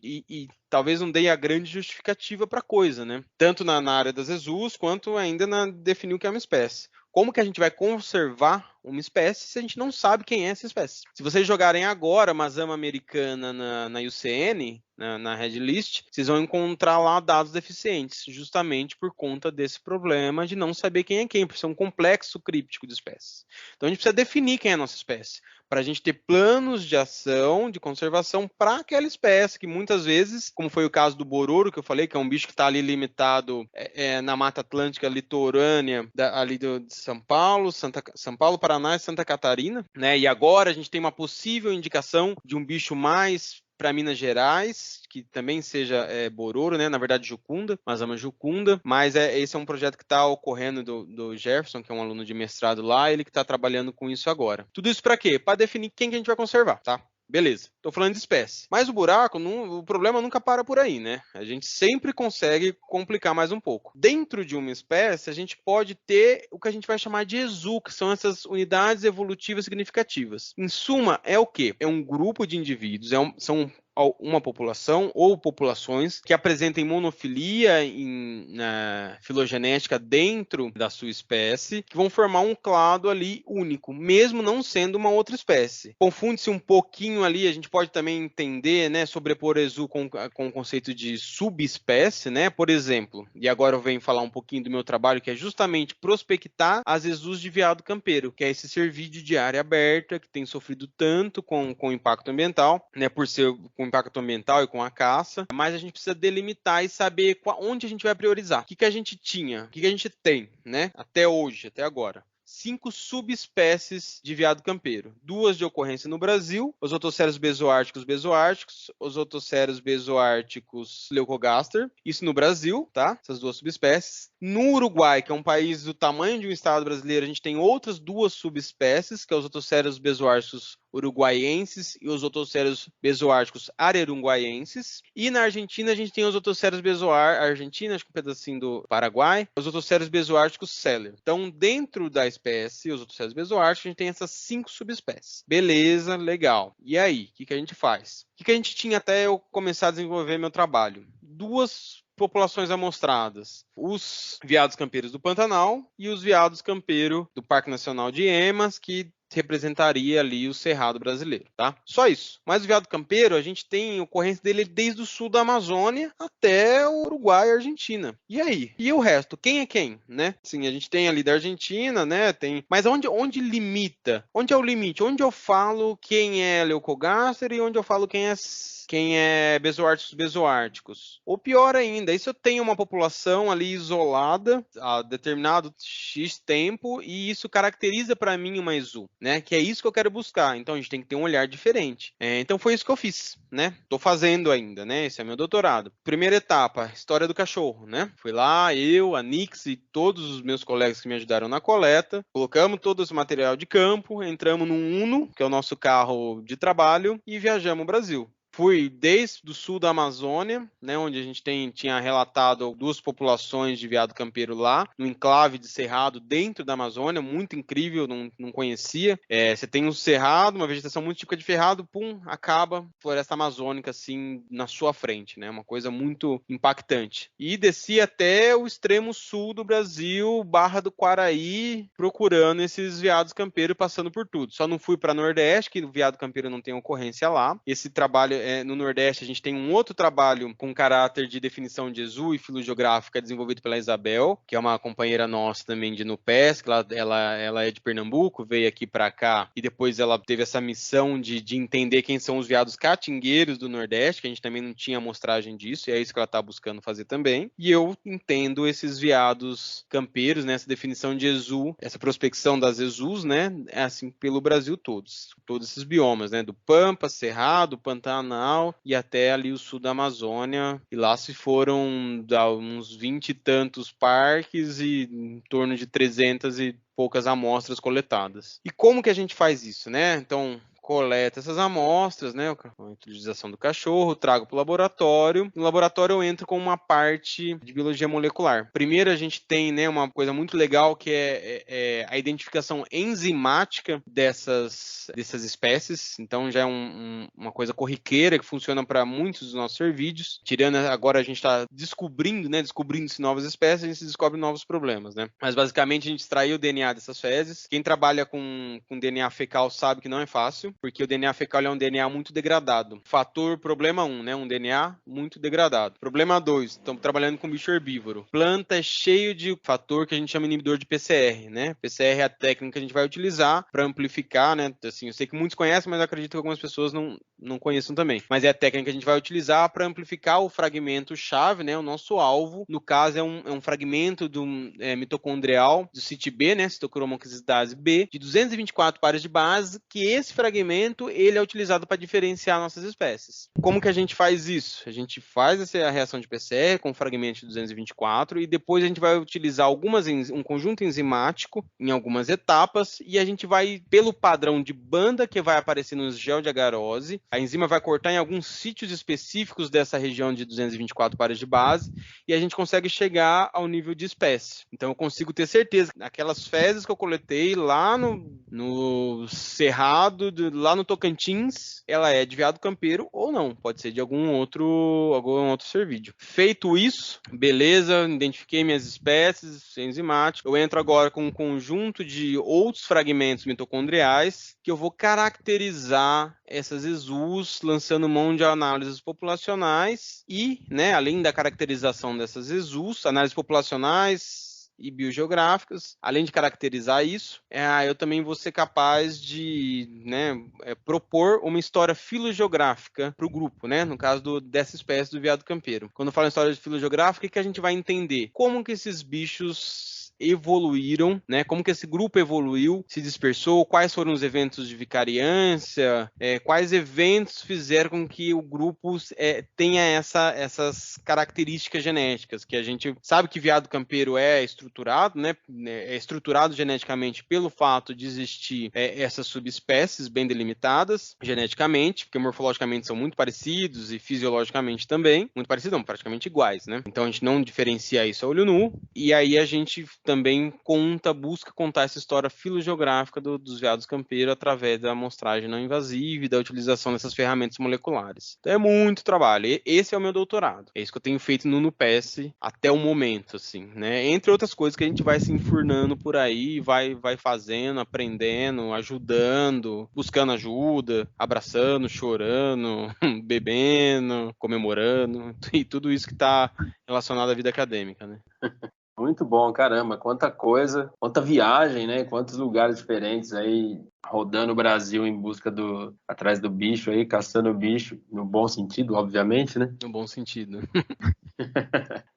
e talvez não dei a grande justificativa para a coisa, né? Tanto na área das ESUs, quanto ainda definir o que é uma espécie. Como que a gente vai conservar uma espécie se a gente não sabe quem é essa espécie? Se vocês jogarem agora mazama americana na IUCN, na Red List, vocês vão encontrar lá dados deficientes, justamente por conta desse problema de não saber quem é quem, por ser um complexo críptico de espécies. Então a gente precisa definir quem é a nossa espécie. para a gente ter planos de ação, de conservação para aquela espécie, que muitas vezes, como foi o caso do bororo, que eu falei, que é um bicho que está ali limitado na Mata Atlântica litorânea, ali de São Paulo, Paraná e Santa Catarina, né? E agora a gente tem uma possível indicação de um bicho mais para Minas Gerais, que também seja bororo, né? Na verdade, jucunda, mas ama jucunda. Mas esse é um projeto que está ocorrendo do Jefferson, que é um aluno de mestrado lá, ele que está trabalhando com isso agora. Tudo isso para quê? Para definir quem que a gente vai conservar, tá? Beleza, tô falando de espécie. Mas o buraco, o problema nunca para por aí, né? A gente sempre consegue complicar mais um pouco. Dentro de uma espécie, a gente pode ter o que a gente vai chamar de EZU, que são essas unidades evolutivas significativas. Em suma, é o quê? É um grupo de indivíduos, são uma população ou populações que apresentem monofilia na filogenética dentro da sua espécie, que vão formar um clado ali único, mesmo não sendo uma outra espécie. Confunde-se um pouquinho ali, a gente pode também entender, né, sobrepor EZU com o conceito de subespécie, né, por exemplo, e agora eu venho falar um pouquinho do meu trabalho, que é justamente prospectar as EZUs de veado campeiro, que é esse cervídeo de área aberta, que tem sofrido tanto com o impacto ambiental, né, por ser com o impacto ambiental e com a caça, mas a gente precisa delimitar e saber onde a gente vai priorizar. O que a gente tinha, o que a gente tem, né, até hoje, até agora. 5 subespécies de veado campeiro. 2 de ocorrência no Brasil, os otocéreos bezoárticos, os otocéreos bezoárticos leucogaster, isso no Brasil, tá? Essas 2 subespécies. No Uruguai, que é um país do tamanho de um estado brasileiro, a gente tem outras 2 subespécies, que é os otocéreos bezoárticos uruguaienses e os otocéreos bezoárticos arerunguaienses. E na Argentina a gente tem os otocéreos Argentina, acho que um pedacinho do Paraguai, os otocéreos bezoárticos Seller. Então, dentro da espécie, os otocéreos bezoárticos, a gente tem essas 5 subespécies. Beleza, legal. E aí, o que a gente faz? O que a gente tinha até eu começar a desenvolver meu trabalho? 2 populações amostradas, os veados campeiros do Pantanal e os veados campeiro do Parque Nacional de Emas, que representaria ali o cerrado brasileiro, tá? Só isso. Mas o veado campeiro, a gente tem ocorrência dele desde o sul da Amazônia até o Uruguai e a Argentina. E aí? E o resto? Quem é quem, né? Sim, a gente tem ali da Argentina, né? Mas onde limita? Onde é o limite? Onde eu falo quem é leucogaster e onde eu falo quem é bezoárticos. Ou pior ainda, isso eu tenho uma população ali isolada a determinado X tempo e isso caracteriza para mim uma EZU, né? Que é isso que eu quero buscar. Então a gente tem que ter um olhar diferente. Então foi isso que eu fiz, né? Tô fazendo ainda, né? Esse é meu doutorado. Primeira etapa, história do cachorro, né? Fui lá, eu, a Nix e todos os meus colegas que me ajudaram na coleta, colocamos todo esse material de campo, entramos no Uno, que é o nosso carro de trabalho, e viajamos o Brasil. Fui desde o sul da Amazônia, né, onde a gente tinha relatado 2 populações de veado campeiro lá, no enclave de cerrado dentro da Amazônia, muito incrível, não conhecia. Você tem um cerrado, uma vegetação muito típica de cerrado, pum, acaba floresta amazônica assim na sua frente, né, uma coisa muito impactante. E desci até o extremo sul do Brasil, Barra do Quaraí, procurando esses veados campeiros, passando por tudo. Só não fui para Nordeste, que o veado campeiro não tem ocorrência lá. Esse trabalho no Nordeste, a gente tem um outro trabalho com caráter de definição de EZU e filogeográfica desenvolvido pela Isabel, que é uma companheira nossa também de NUPESC, ela é de Pernambuco, veio aqui para cá e depois ela teve essa missão de entender quem são os veados catingueiros do Nordeste, que a gente também não tinha amostragem disso, e é isso que ela está buscando fazer também. E eu entendo esses veados campeiros, né, essa definição de EZU, essa prospecção das EZUs, né, assim, pelo Brasil todos esses biomas, né, do Pampa, Cerrado, Pantanal e até ali o sul da Amazônia, e lá se foram uns 20 e tantos parques e em torno de 300 e poucas amostras coletadas. E como que a gente faz isso, né? Então, coleta essas amostras, né, a utilização do cachorro, trago para o laboratório. No laboratório eu entro com uma parte de biologia molecular. Primeiro a gente tem, né, uma coisa muito legal que é a identificação enzimática dessas espécies. Então já é uma coisa corriqueira que funciona para muitos dos nossos cervídeos. Tirando agora a gente está descobrindo-se novas espécies, a gente descobre novos problemas, né? Mas basicamente a gente extraiu o DNA dessas fezes. Quem trabalha com DNA fecal sabe que não é fácil. porque o DNA fecal é um DNA muito degradado. Fator, problema 1, né? Um DNA muito degradado. Problema 2, estamos trabalhando com bicho herbívoro. Planta é cheio de fator que a gente chama inibidor de PCR, né? PCR é a técnica que a gente vai utilizar para amplificar, né? Assim, eu sei que muitos conhecem, mas eu acredito que algumas pessoas não conheçam também. Mas é a técnica que a gente vai utilizar para amplificar o fragmento chave, né? O nosso alvo, no caso, é um fragmento do mitocondrial do CIT-B, né? Citocromoxidase B, de 224 pares de base, que esse fragmento ele é utilizado para diferenciar nossas espécies. Como que a gente faz isso? A gente faz essa reação de PCR com fragmento de 224 e depois a gente vai utilizar um conjunto enzimático em algumas etapas e a gente vai, pelo padrão de banda que vai aparecer no gel de agarose, a enzima vai cortar em alguns sítios específicos dessa região de 224 pares de base e a gente consegue chegar ao nível de espécie. Então eu consigo ter certeza que aquelas fezes que eu coletei lá no Cerrado, lá no Tocantins, ela é de veado campeiro ou não, pode ser de algum outro cervídeo. Feito isso, beleza, identifiquei minhas espécies enzimáticas, eu entro agora com um conjunto de outros fragmentos mitocondriais que eu vou caracterizar essas ESUs, lançando mão de análises populacionais e, né, além da caracterização dessas ESUs, análises populacionais e biogeográficas, além de caracterizar isso, eu também vou ser capaz de, né, propor uma história filogeográfica para o grupo, né, no caso dessa espécie do veado campeiro. Quando eu falo em história filogeográfica, o que a gente vai entender? Como que esses bichos evoluíram, né? Como que esse grupo evoluiu, se dispersou, quais foram os eventos de vicariância, quais eventos fizeram com que o grupo tenha essas características genéticas, que a gente sabe que veado campeiro é estruturado, né? É estruturado geneticamente pelo fato de existir essas subespécies bem delimitadas geneticamente, porque morfologicamente são muito parecidos e fisiologicamente também, muito parecidos, não, praticamente iguais, né? Então a gente não diferencia isso a olho nu, e aí a gente também busca contar essa história filogeográfica dos veados campeiros através da amostragem não invasiva e da utilização dessas ferramentas moleculares. Então é muito trabalho. Esse é o meu doutorado. É isso que eu tenho feito no NUPES até o momento, assim, né? Entre outras coisas que a gente vai se enfurnando por aí, vai fazendo, aprendendo, ajudando, buscando ajuda, abraçando, chorando, bebendo, comemorando, e tudo isso que está relacionado à vida acadêmica, né? Muito bom, caramba, quanta coisa, quanta viagem, né? Quantos lugares diferentes aí, rodando o Brasil em busca atrás do bicho aí, caçando o bicho, no bom sentido, obviamente, né? No bom sentido.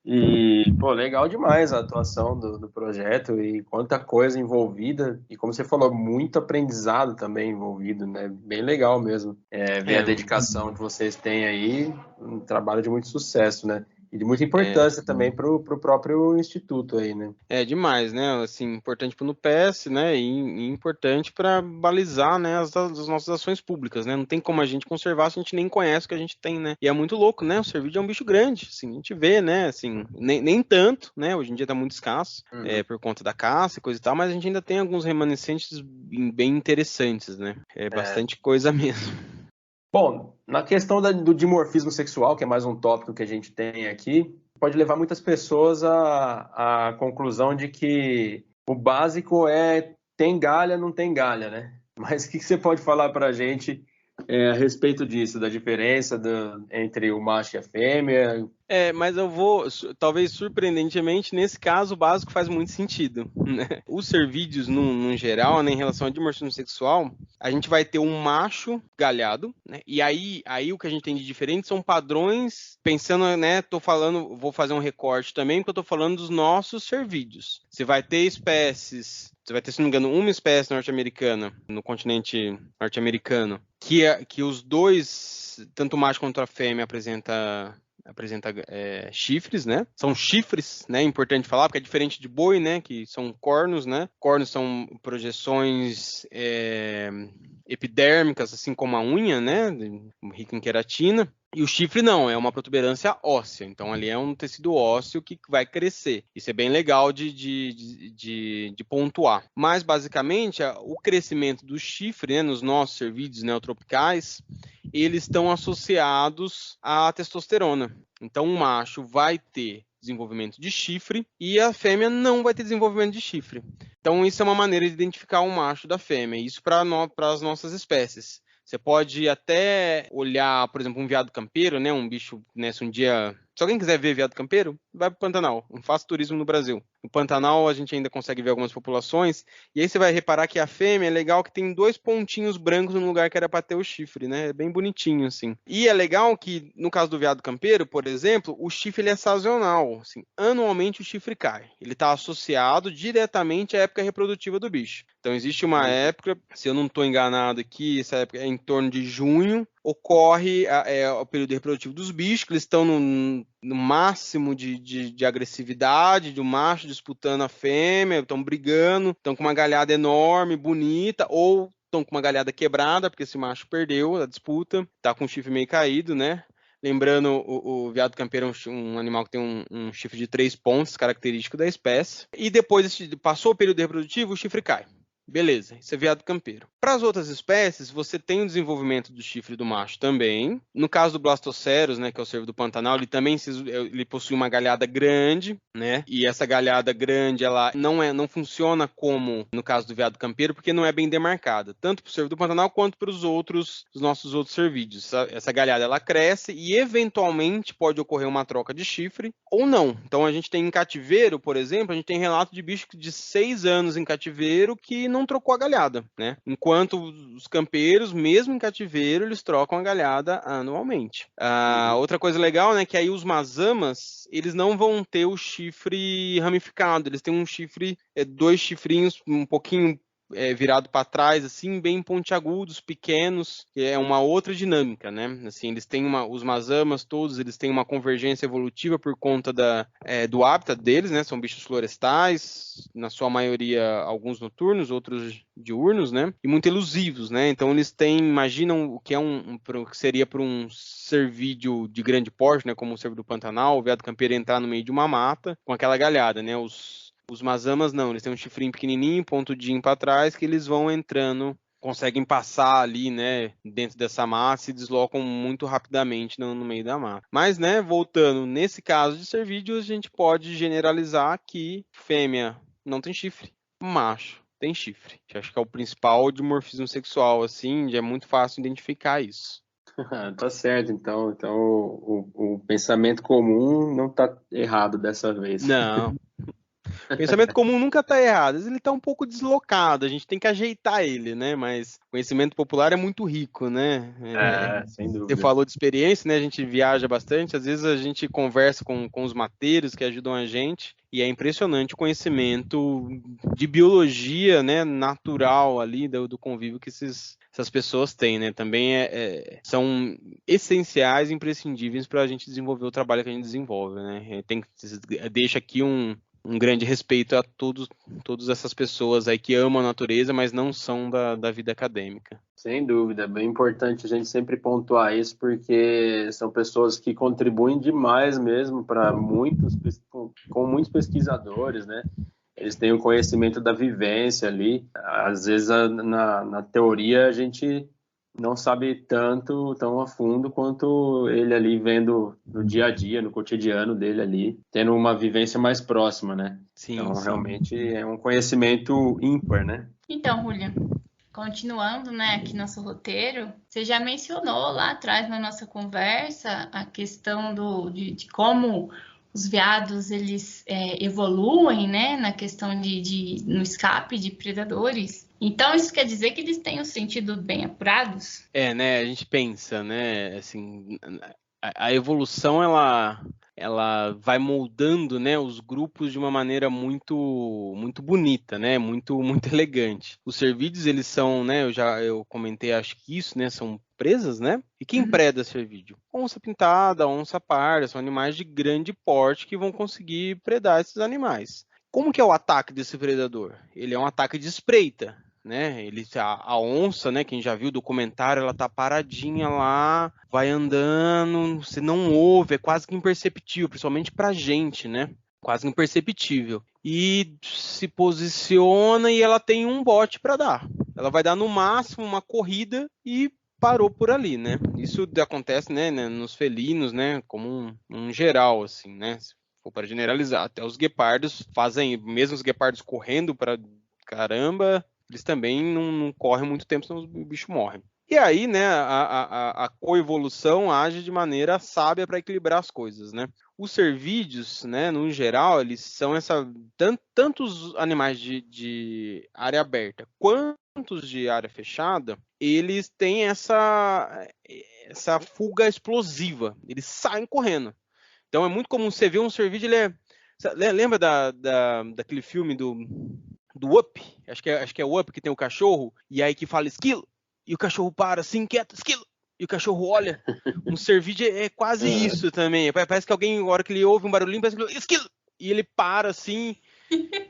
E, pô, legal demais a atuação do projeto e quanta coisa envolvida. E como você falou, muito aprendizado também envolvido, né? Bem legal mesmo. Ver a dedicação que vocês têm aí, um trabalho de muito sucesso, né? E de muita importância também para o próprio instituto aí, né? É demais, né? Assim, importante para o NUPES, né? E importante para balizar, né, as nossas ações públicas, né? Não tem como a gente conservar se a gente nem conhece o que a gente tem, né? E é muito louco, né? O cervídeo é um bicho grande, assim, a gente vê, né? Assim, nem tanto, né? Hoje em dia está muito escasso, por conta da caça e coisa e tal, mas a gente ainda tem alguns remanescentes bem interessantes, né? É bastante coisa mesmo. Bom, na questão do dimorfismo sexual, que é mais um tópico que a gente tem aqui, pode levar muitas pessoas à conclusão de que o básico é tem galha, não tem galha, né? Mas o que você pode falar para a gente a respeito disso, da diferença entre o macho e a fêmea? Mas eu vou, talvez surpreendentemente, nesse caso o básico faz muito sentido, né? Os cervídeos, no geral, né, em relação ao dimorfismo sexual, a gente vai ter um macho galhado, né? E aí o que a gente tem de diferente são padrões, pensando, né, vou fazer um recorte também, porque eu tô falando dos nossos cervídeos. Você vai ter, se não me engano, uma espécie norte-americana, no continente norte-americano, que os dois, tanto o macho quanto a fêmea, apresenta chifres, né? São chifres, né? Importante falar, porque é diferente de boi, né? Que são cornos, né? Cornos são projeções epidérmicas, assim como a unha, né? Rica em queratina. E o chifre não, é uma protuberância óssea. Então, ali é um tecido ósseo que vai crescer. Isso é bem legal de pontuar. Mas, basicamente, o crescimento do chifre, né, nos nossos cervídeos neotropicais, eles estão associados à testosterona. Então, o macho vai ter desenvolvimento de chifre e a fêmea não vai ter desenvolvimento de chifre. Então, isso é uma maneira de identificar o macho da fêmea. Isso para as nossas espécies. Você pode até olhar, por exemplo, um veado campeiro, né? Um bicho, né? Se um dia... Se alguém quiser ver veado campeiro, vai para o Pantanal. Não faça turismo no Brasil. No Pantanal, a gente ainda consegue ver algumas populações. E aí você vai reparar que a fêmea é legal que tem 2 pontinhos brancos no lugar que era para ter o chifre, né? É bem bonitinho, assim. E é legal que, no caso do veado campeiro, por exemplo, o chifre ele é sazonal. Assim, anualmente o chifre cai. Ele está associado diretamente à época reprodutiva do bicho. Então, existe uma época, se eu não estou enganado aqui, essa época é em torno de junho, ocorre o período reprodutivo dos bichos, que eles estão no máximo de agressividade, do macho disputando a fêmea, estão brigando, estão com uma galhada enorme, bonita, ou estão com uma galhada quebrada, porque esse macho perdeu a disputa, está com o chifre meio caído, né? Lembrando, o veado campeiro é um animal que tem um chifre de 3 pontos, característico da espécie. E depois, passou o período reprodutivo, o chifre cai. Beleza, isso é veado campeiro. Para as outras espécies, você tem o desenvolvimento do chifre do macho também. No caso do Blastoceros, né, que é o cervo do Pantanal, ele também ele possui uma galhada grande, né? E essa galhada grande, ela não funciona como no caso do veado campeiro, porque não é bem demarcada, tanto para o cervo do Pantanal quanto para os nossos outros cervídeos. Essa galhada, ela cresce e eventualmente pode ocorrer uma troca de chifre ou não. Então a gente tem em cativeiro, por exemplo, a gente tem relato de bicho de 6 anos em cativeiro que não trocou a galhada, né? Enquanto os campeiros, mesmo em cativeiro, eles trocam a galhada anualmente. Outra coisa legal, né, que aí os mazamas, eles não vão ter o chifre ramificado, eles têm um chifre, 2 chifrinhos um pouquinho virado para trás, assim, bem pontiagudos, pequenos, que é uma outra dinâmica, né? Assim, eles têm os mazamas todos, eles têm uma convergência evolutiva por conta do hábitat deles, né? São bichos florestais, na sua maioria alguns noturnos, outros diurnos, né? E muito elusivos, né? Então eles imaginam o que é que seria para um cervídeo de grande porte, né? Como o cervo do Pantanal, o veado campeiro entrar no meio de uma mata com aquela galhada, né? Os mazamas não, eles têm um chifrinho pequenininho, pontudinho para trás, que eles vão entrando, conseguem passar ali, né, dentro dessa massa e deslocam muito rapidamente no meio da massa. Mas, né, voltando, nesse caso de cervídeos, a gente pode generalizar que fêmea não tem chifre, macho tem chifre. Acho que é o principal dimorfismo sexual, assim, já é muito fácil identificar isso. Tá certo, então o pensamento comum não tá errado dessa vez. Não. O pensamento comum nunca está errado, às vezes ele está um pouco deslocado, a gente tem que ajeitar ele, né? Mas conhecimento popular é muito rico, né? Sem dúvida. Você falou de experiência, né? A gente viaja bastante, às vezes a gente conversa com os mateiros que ajudam a gente, e é impressionante o conhecimento de biologia, né, natural ali, do convívio que essas pessoas têm, né? Também são essenciais, imprescindíveis para a gente desenvolver o trabalho que a gente desenvolve, né? Deixa aqui um grande respeito a todas essas pessoas aí que amam a natureza, mas não são da vida acadêmica. Sem dúvida, é bem importante a gente sempre pontuar isso, porque são pessoas que contribuem demais mesmo com muitos pesquisadores, né? Eles têm o conhecimento da vivência ali. Às vezes, na teoria, a gente não sabe tão a fundo quanto ele ali vendo no dia a dia, no cotidiano dele ali, tendo uma vivência mais próxima, né? Sim, então, sim. Realmente é um conhecimento ímpar, né? Então, Julia, continuando, né, aqui nosso roteiro, você já mencionou lá atrás na nossa conversa a questão de como os veados, eles evoluem, né, na questão no escape de predadores. Então, isso quer dizer que eles têm os sentidos bem apurados? Né, a gente pensa, né, assim, a evolução, ela vai moldando, né, os grupos de uma maneira muito, muito bonita, né, muito, muito elegante. Os cervídeos, eles são, né, eu comentei, acho que isso, né, são presas, né? E quem preda cervídeo? Onça pintada, onça parda, são animais de grande porte que vão conseguir predar esses animais. Como que é o ataque desse predador? Ele é um ataque de espreita, né? A onça, né? Quem já viu o documentário, ela tá paradinha lá, vai andando, você não ouve, é quase que imperceptível, principalmente pra gente, né? Quase imperceptível. E se posiciona e ela tem um bote para dar. Ela vai dar no máximo uma corrida e parou por ali, né? Isso acontece, né, nos felinos, né, como um geral, assim, né? Se for para generalizar, até os guepardos fazem, mesmo os guepardos correndo para caramba, Eles também não correm muito tempo, senão o bicho morre. E aí, né, a coevolução age de maneira sábia para equilibrar as coisas, né? Os cervídeos, né, no geral, eles são tanto os animais de área aberta quanto os de área fechada, eles têm essa fuga explosiva, eles saem correndo. Então é muito comum você ver um cervídeo, lembra daquele filme do Up? Acho que é o Up, que tem o cachorro, e aí que fala esquilo, e o cachorro para assim, quieto, esquilo, e o cachorro olha. Um cervídeo é quase isso também. Parece que alguém, na hora que ele ouve um barulhinho, parece que ele, esquilo, e ele para assim,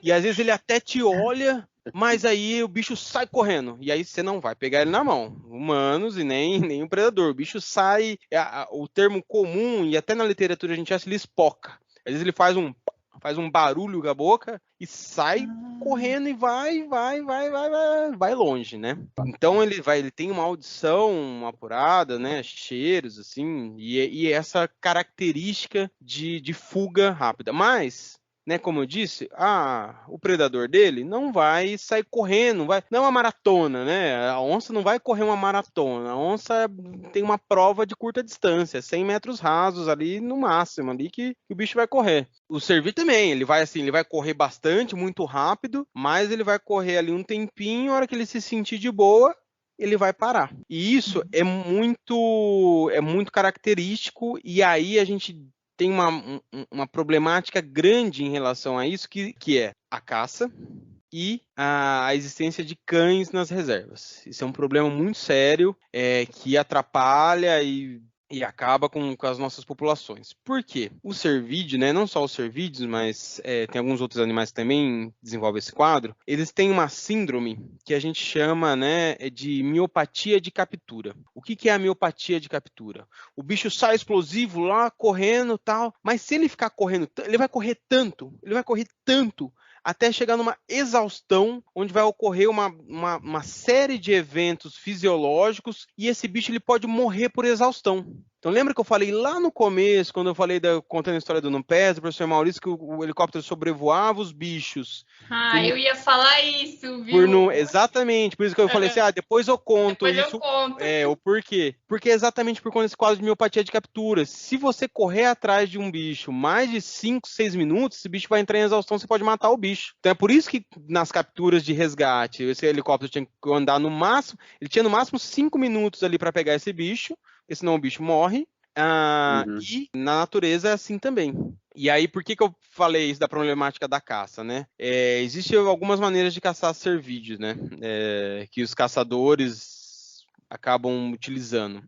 e às vezes ele até te olha, mas aí o bicho sai correndo, e aí você não vai pegar ele na mão, humanos e nem o predador. O bicho sai, o termo comum, e até na literatura a gente acha, ele espoca. Às vezes ele faz um barulho com a boca e sai correndo e vai longe, né? Então ele tem uma audição apurada, né? Cheiros, assim, e essa característica de fuga rápida. Mas, né, como eu disse, o predador dele não vai sair correndo, não é uma maratona, né? A onça não vai correr uma maratona. A onça tem uma prova de curta distância, 100 metros rasos ali no máximo, ali que o bicho vai correr. O cervídeo também, ele vai correr bastante, muito rápido, mas ele vai correr ali um tempinho, a hora que ele se sentir de boa, ele vai parar. E isso é muito característico, e aí a gente tem uma problemática grande em relação a isso, que é a caça e a existência de cães nas reservas. Isso é um problema muito sério, que atrapalha e acaba com as nossas populações. Por quê? O cervídeo, né, não só os cervídeos, mas tem alguns outros animais que também desenvolvem esse quadro, eles têm uma síndrome que a gente chama, né, de miopatia de captura. O que é a miopatia de captura? O bicho sai explosivo lá, correndo e tal, mas se ele ficar correndo, ele vai correr tanto, até chegar numa exaustão, onde vai ocorrer uma série de eventos fisiológicos, e esse bicho ele pode morrer por exaustão. Então lembra que eu falei lá no começo, quando eu falei contando a história do Nupes, do professor Maurício, que o helicóptero sobrevoava os bichos. Eu ia falar isso, viu? Exatamente, por isso que eu falei assim, depois eu conto depois isso. Eu conto. O porquê. Porque é exatamente por conta desse quadro de miopatia de captura. Se você correr atrás de um bicho mais de 5, 6 minutos, esse bicho vai entrar em exaustão, você pode matar o bicho. Então é por isso que nas capturas de resgate, esse helicóptero tinha que andar no máximo 5 minutos ali para pegar esse bicho, porque senão o bicho morre. E na natureza é assim também. E aí, por que eu falei isso da problemática da caça, né? Existem algumas maneiras de caçar cervídeos, né? Que os caçadores acabam utilizando.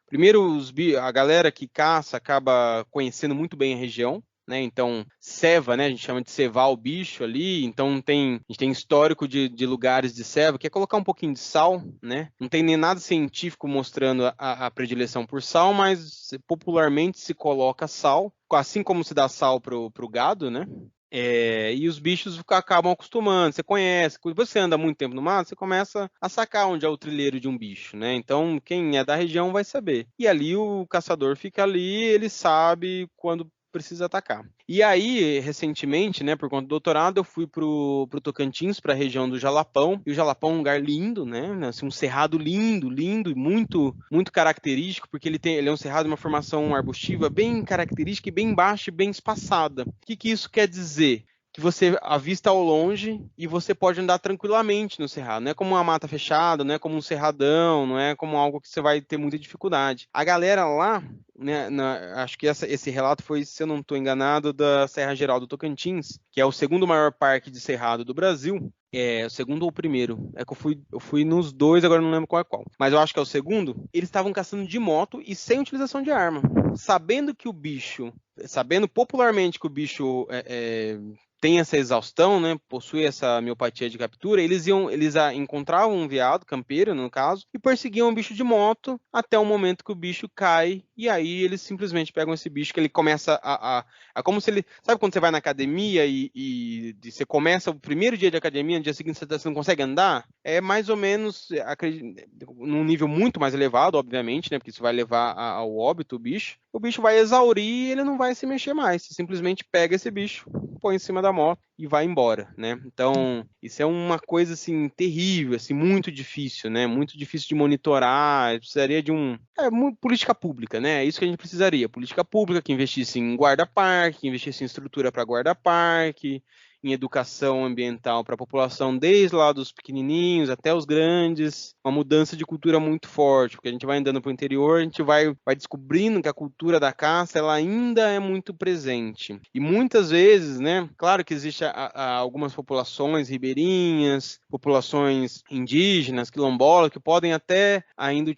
Primeiro, a galera que caça acaba conhecendo muito bem a região, né? Então, ceva, né? A gente chama de cevar o bicho ali. Então, a gente tem histórico de lugares de ceva, que é colocar um pouquinho de sal, né? Não tem nem nada científico mostrando a predileção por sal, mas popularmente se coloca sal, assim como se dá sal pro gado, né? E os bichos acabam acostumando, você conhece, depois você anda muito tempo no mato, você começa a sacar onde é o trilheiro de um bicho, né? Então, quem é da região vai saber. E ali o caçador fica ali, ele sabe quando precisa atacar. E aí, recentemente, né, por conta do doutorado, eu fui pro Tocantins, para a região do Jalapão, e o Jalapão é um lugar lindo, né, assim, um cerrado lindo, e muito, muito característico, porque ele é um cerrado de uma formação arbustiva bem característica e bem baixa e bem espaçada. O que isso quer dizer? Que você avista ao longe e você pode andar tranquilamente no cerrado. Não é como uma mata fechada, não é como um cerradão, não é como algo que você vai ter muita dificuldade. A galera lá, né, acho que esse relato foi, se eu não estou enganado, da Serra Geral do Tocantins, que é o segundo maior parque de cerrado do Brasil. O segundo ou o primeiro? É que eu fui nos dois, agora não lembro qual é qual. Mas eu acho que é o segundo. Eles estavam caçando de moto e sem utilização de arma. Sabendo popularmente que o bicho tem essa exaustão, né, possui essa miopatia de captura, eles encontravam um veado, campeiro no caso, e perseguiam o bicho de moto até o momento que o bicho cai, e aí eles simplesmente pegam esse bicho que ele começa como se ele... Sabe quando você vai na academia e você começa o primeiro dia de academia, no dia seguinte você não consegue andar? É mais ou menos, num nível muito mais elevado, obviamente, né, porque isso vai levar ao óbito o bicho vai exaurir e ele não vai se mexer mais, você simplesmente pega esse bicho, põe em cima da da moto e vai embora, né? Então, isso é uma coisa, assim, terrível, assim, muito difícil, né? Muito difícil de monitorar, precisaria de política pública, né? É isso que a gente precisaria, política pública que investisse em guarda-parque, que investisse em estrutura para guarda-parque, em educação ambiental para a população, desde lá dos pequenininhos até os grandes, uma mudança de cultura muito forte, porque a gente vai andando para o interior, a gente vai descobrindo que a cultura da caça ela ainda é muito presente. E muitas vezes, né, claro que existe algumas populações ribeirinhas, populações indígenas, quilombolas, que podem até ainda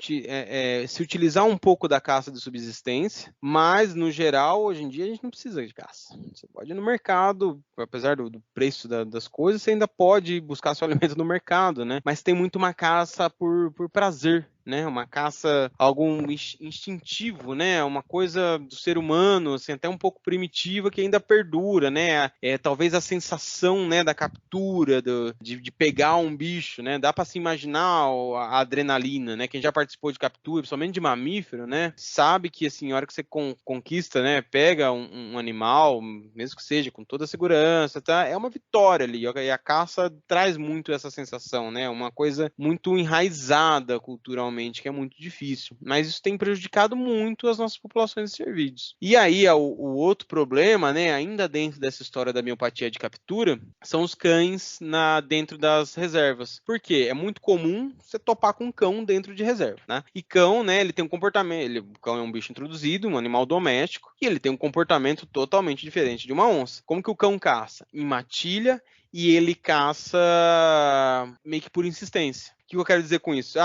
se utilizar um pouco da caça de subsistência, mas, no geral, hoje em dia, a gente não precisa de caça. Você pode ir no mercado, apesar do preço das coisas, você ainda pode buscar seu alimento no mercado, né? Mas tem muito uma caça por prazer, né? Uma caça, algo instintivo, né? Uma coisa do ser humano, assim, até um pouco primitiva que ainda perdura, né? Talvez a sensação, né, da captura, de pegar um bicho, né? Dá para se imaginar a adrenalina, né? Quem já participou de captura, principalmente de mamífero, né? Sabe que, assim, a hora que você conquista, né? Pega um animal, mesmo que seja com toda a segurança, tá? É uma vitória ali. E a caça traz muito essa sensação, né? Uma coisa muito enraizada culturalmente, que é muito difícil, mas isso tem prejudicado muito as nossas populações de cervídeos. E aí, o outro problema, né, ainda dentro dessa história da miopatia de captura, são os cães dentro das reservas. Por quê? É muito comum você topar com um cão dentro de reserva, né? E cão, né, ele tem um comportamento, o cão é um bicho introduzido, um animal doméstico, e ele tem um comportamento totalmente diferente de uma onça. Como que o cão caça? Em matilha, e ele caça meio que por insistência. O que eu quero dizer com isso?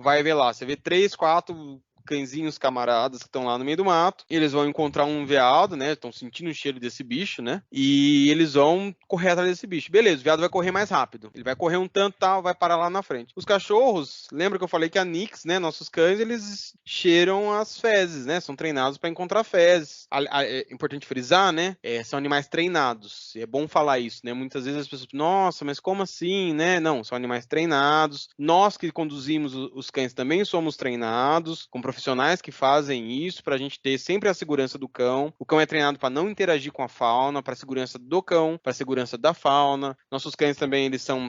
Vai ver lá, você vê 3, 4 cãezinhos camaradas que estão lá no meio do mato, eles vão encontrar um veado, né, estão sentindo o cheiro desse bicho, né, e eles vão correr atrás desse bicho. Beleza, o veado vai correr mais rápido, ele vai correr um tanto, tal, vai parar lá na frente. Os cachorros, lembra que eu falei que a Nix, né, nossos cães, eles cheiram as fezes, né, são treinados para encontrar fezes. É importante frisar, né, são animais treinados, é bom falar isso, né, muitas vezes as pessoas, nossa, mas como assim, né, não, são animais treinados, nós que conduzimos os cães também somos treinados, com profissionais que fazem isso para a gente ter sempre a segurança do cão. O cão é treinado para não interagir com a fauna, para a segurança do cão, para a segurança da fauna. Nossos cães também, eles são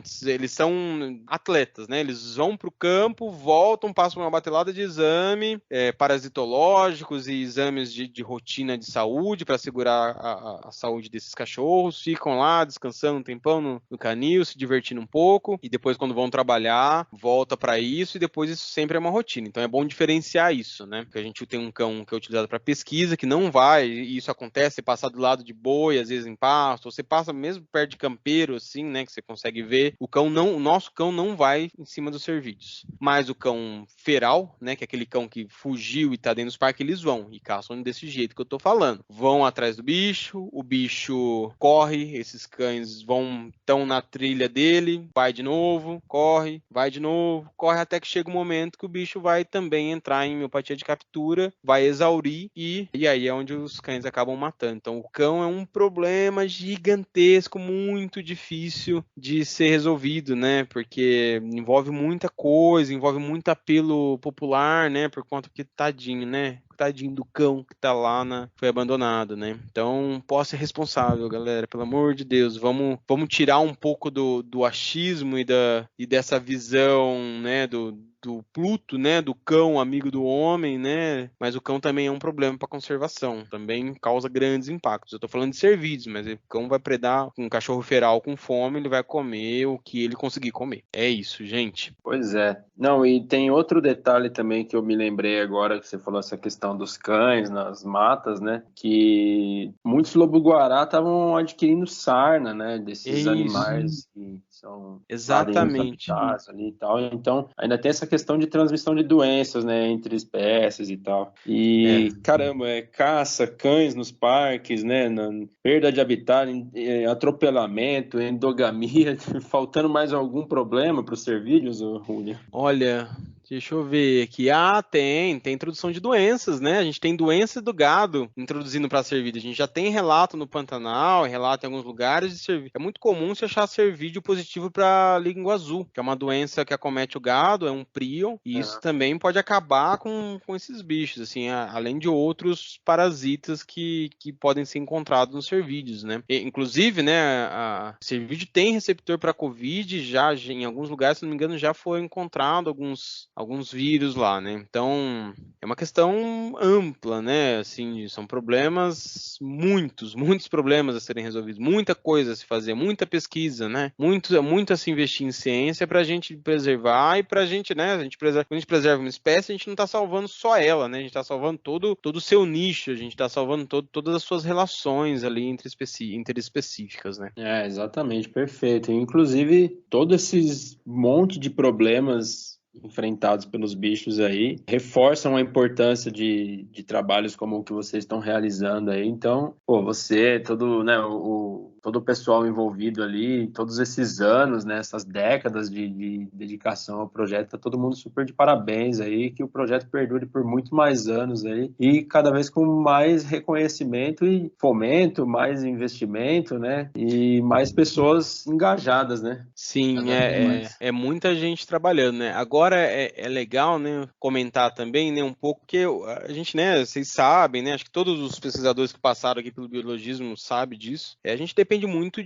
atletas, né? Eles vão para o campo, voltam, passam uma batelada de exame parasitológicos e exames de rotina de saúde para segurar a saúde desses cachorros. Ficam lá descansando um tempão no canil, se divertindo um pouco e depois quando vão trabalhar, volta para isso e depois isso sempre é uma rotina. Então é bom diferenciar isso, né? Porque a gente tem um cão que é utilizado para pesquisa, que não vai, e isso acontece, você passa do lado de boi, às vezes em pasto, ou você passa mesmo perto de campeiro, assim, né? Que você consegue ver. O nosso cão não vai em cima dos cervídeos. Mas o cão feral, né? Que é aquele cão que fugiu e tá dentro dos parques, eles vão e caçam desse jeito que eu tô falando. Vão atrás do bicho, o bicho corre, esses cães estão na trilha dele, vai de novo, corre, vai de novo, corre até que chega um momento que o bicho vai também entrar em miopatia de captura, vai exaurir e aí é onde os cães acabam matando. Então o cão é um problema gigantesco, muito difícil de ser resolvido, né? Porque envolve muita coisa, envolve muito apelo popular, né? Por conta que tadinho, né? Tadinho do cão que tá lá, foi abandonado, né? Então, posso ser responsável, galera, pelo amor de Deus, vamos tirar um pouco do achismo e dessa visão, né, do Pluto, né, do cão amigo do homem, né, mas o cão também é um problema para conservação, também causa grandes impactos. Eu tô falando de cervídeos, mas o cão vai predar um cachorro feral com fome, ele vai comer o que ele conseguir comer. É isso, gente. Pois é. Não, e tem outro detalhe também que eu me lembrei agora, que você falou essa questão dos cães nas matas, né, que muitos lobo-guará estavam adquirindo sarna, né, desses animais que são exatamente ali e tal. Então, ainda tem essa questão de transmissão de doenças, né, entre espécies e tal. E, caramba, caça, cães nos parques, né, perda de habitat, atropelamento, endogamia, faltando mais algum problema para os cervídeos, Julio? Olha, Deixa eu ver aqui. Tem introdução de doenças, né? A gente tem doença do gado introduzindo para a cervídeo. A gente já tem relato no Pantanal, relato em alguns lugares de cervídeo. É muito comum se achar cervídeo positivo para língua azul, que é uma doença que acomete o gado, é um prion, e isso também pode acabar com esses bichos, assim, além de outros parasitas que podem ser encontrados nos cervídeos, né? Inclusive, né, a cervídeo tem receptor para Covid, já em alguns lugares, se não me engano, já foi encontrado alguns vírus lá, né? Então, é uma questão ampla, né? Assim, são problemas, muitos problemas a serem resolvidos, muita coisa a se fazer, muita pesquisa, né? Muito a se investir em ciência para a gente preservar e para a gente, né? Quando a gente preserva uma espécie, a gente não está salvando só ela, né? A gente está salvando todo o seu nicho, a gente está salvando todas as suas relações ali interespecíficas, né? Exatamente, perfeito. Inclusive, todos esses monte de problemas enfrentados pelos bichos aí reforçam a importância de trabalhos como o que vocês estão realizando aí. Então, você, todo o pessoal envolvido ali, todos esses anos, né, essas décadas de dedicação ao projeto, tá todo mundo super de parabéns aí, que o projeto perdure por muito mais anos aí e cada vez com mais reconhecimento e fomento, mais investimento, né, e mais pessoas engajadas, né? Sim, é muita gente trabalhando, né? Agora é legal, né, comentar também, né, um pouco que a gente, né, vocês sabem, né, acho que todos os pesquisadores que passaram aqui pelo biologismo sabem disso. A gente depende muito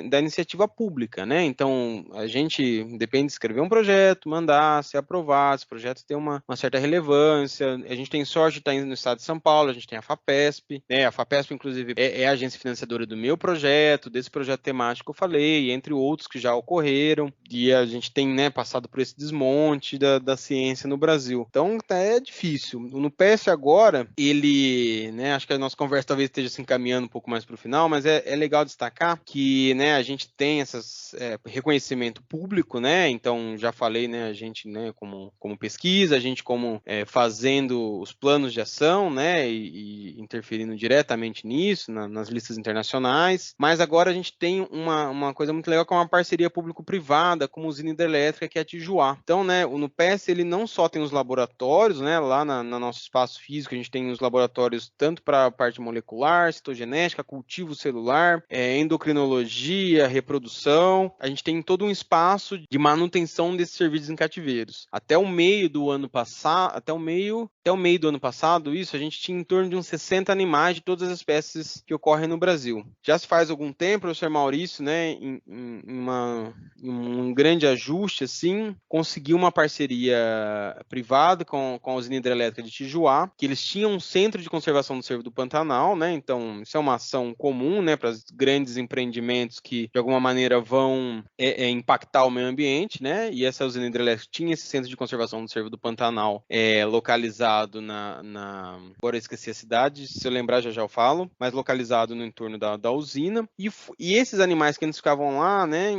da iniciativa pública, né? Então, a gente depende de escrever um projeto, mandar, ser aprovado, esse projeto ter uma certa relevância. A gente tem sorte de estar no estado de São Paulo, a gente tem a FAPESP, né? A FAPESP, inclusive, é a agência financiadora do meu projeto, desse projeto temático que eu falei, entre outros que já ocorreram, e a gente tem, né, passado por esse desmonte da ciência no Brasil. Então, é difícil. No PS agora, ele, né, acho que a nossa conversa talvez esteja se encaminhando um pouco mais para o final, mas é legal destacar que, né, a gente tem esses reconhecimento público, né? Então, já falei, né, a gente, né, como pesquisa, a gente como fazendo os planos de ação, né, e interferindo diretamente nisso, nas listas internacionais, mas agora a gente tem uma coisa muito legal que é uma parceria público-privada com a usina hidrelétrica que é a Tijuá. Então, né, o NUPES, ele não só tem os laboratórios, né, lá no nosso espaço físico, a gente tem os laboratórios tanto para a parte molecular, citogenética, cultivo celular, endocrinologia, reprodução, a gente tem todo um espaço de manutenção desses serviços em cativeiros. Até o meio do ano passado, isso, a gente tinha em torno de uns 60 animais de todas as espécies que ocorrem no Brasil. Já se faz algum tempo, o professor Maurício, né, em um grande ajuste, assim, conseguiu uma parceria privada com a usina hidrelétrica de Tijuá, que eles tinham um centro de conservação do cervo do Pantanal, né, então isso é uma ação comum, né, para os grandes empreendimentos que, de alguma maneira, vão impactar o meio ambiente, né, e essa usina hidrelétrica tinha esse centro de conservação do cervo do Pantanal localizado agora eu esqueci a cidade, se eu lembrar já eu falo, mas localizado no entorno da usina, e esses animais que eles ficavam lá, né,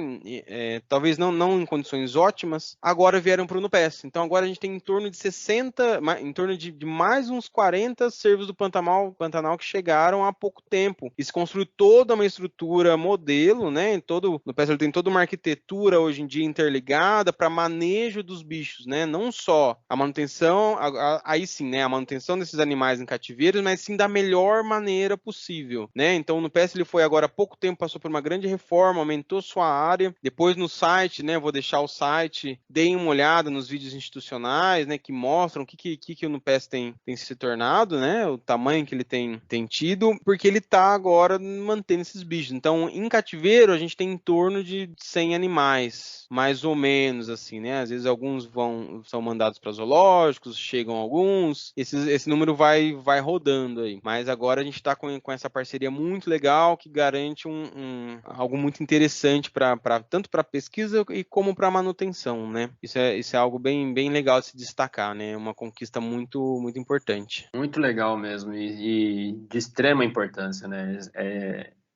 talvez não em condições ótimas, agora vieram para o NUPES. Então agora a gente tem em torno de 60, em torno de mais uns 40 cervos do Pantanal que chegaram há pouco tempo. E se construiu toda uma estrutura modelo, né, o NUPES ele tem toda uma arquitetura hoje em dia interligada para manejo dos bichos, né, não só a manutenção, aí sim, né, a manutenção desses animais em cativeiros, mas sim da melhor maneira possível, né? Então, no PS ele foi agora há pouco tempo, passou por uma grande reforma, aumentou sua área. Depois no site, né, vou deixar o site, deem uma olhada nos vídeos institucionais, né, que mostram o que o NUPES tem se tornado, né, o tamanho que ele tem tido, porque ele está agora mantendo esses bichos. Então, em cativeiro, a gente tem em torno de 100 animais, mais ou menos, assim, né? Às vezes alguns são mandados para zoológicos, chegam alguns, esse número vai rodando aí. Mas agora a gente está com essa parceria muito legal que garante algo muito interessante tanto para pesquisa e como para manutenção, né? Isso é algo bem legal de se destacar, né? Uma conquista muito, muito importante. Muito legal mesmo e de extrema importância, né?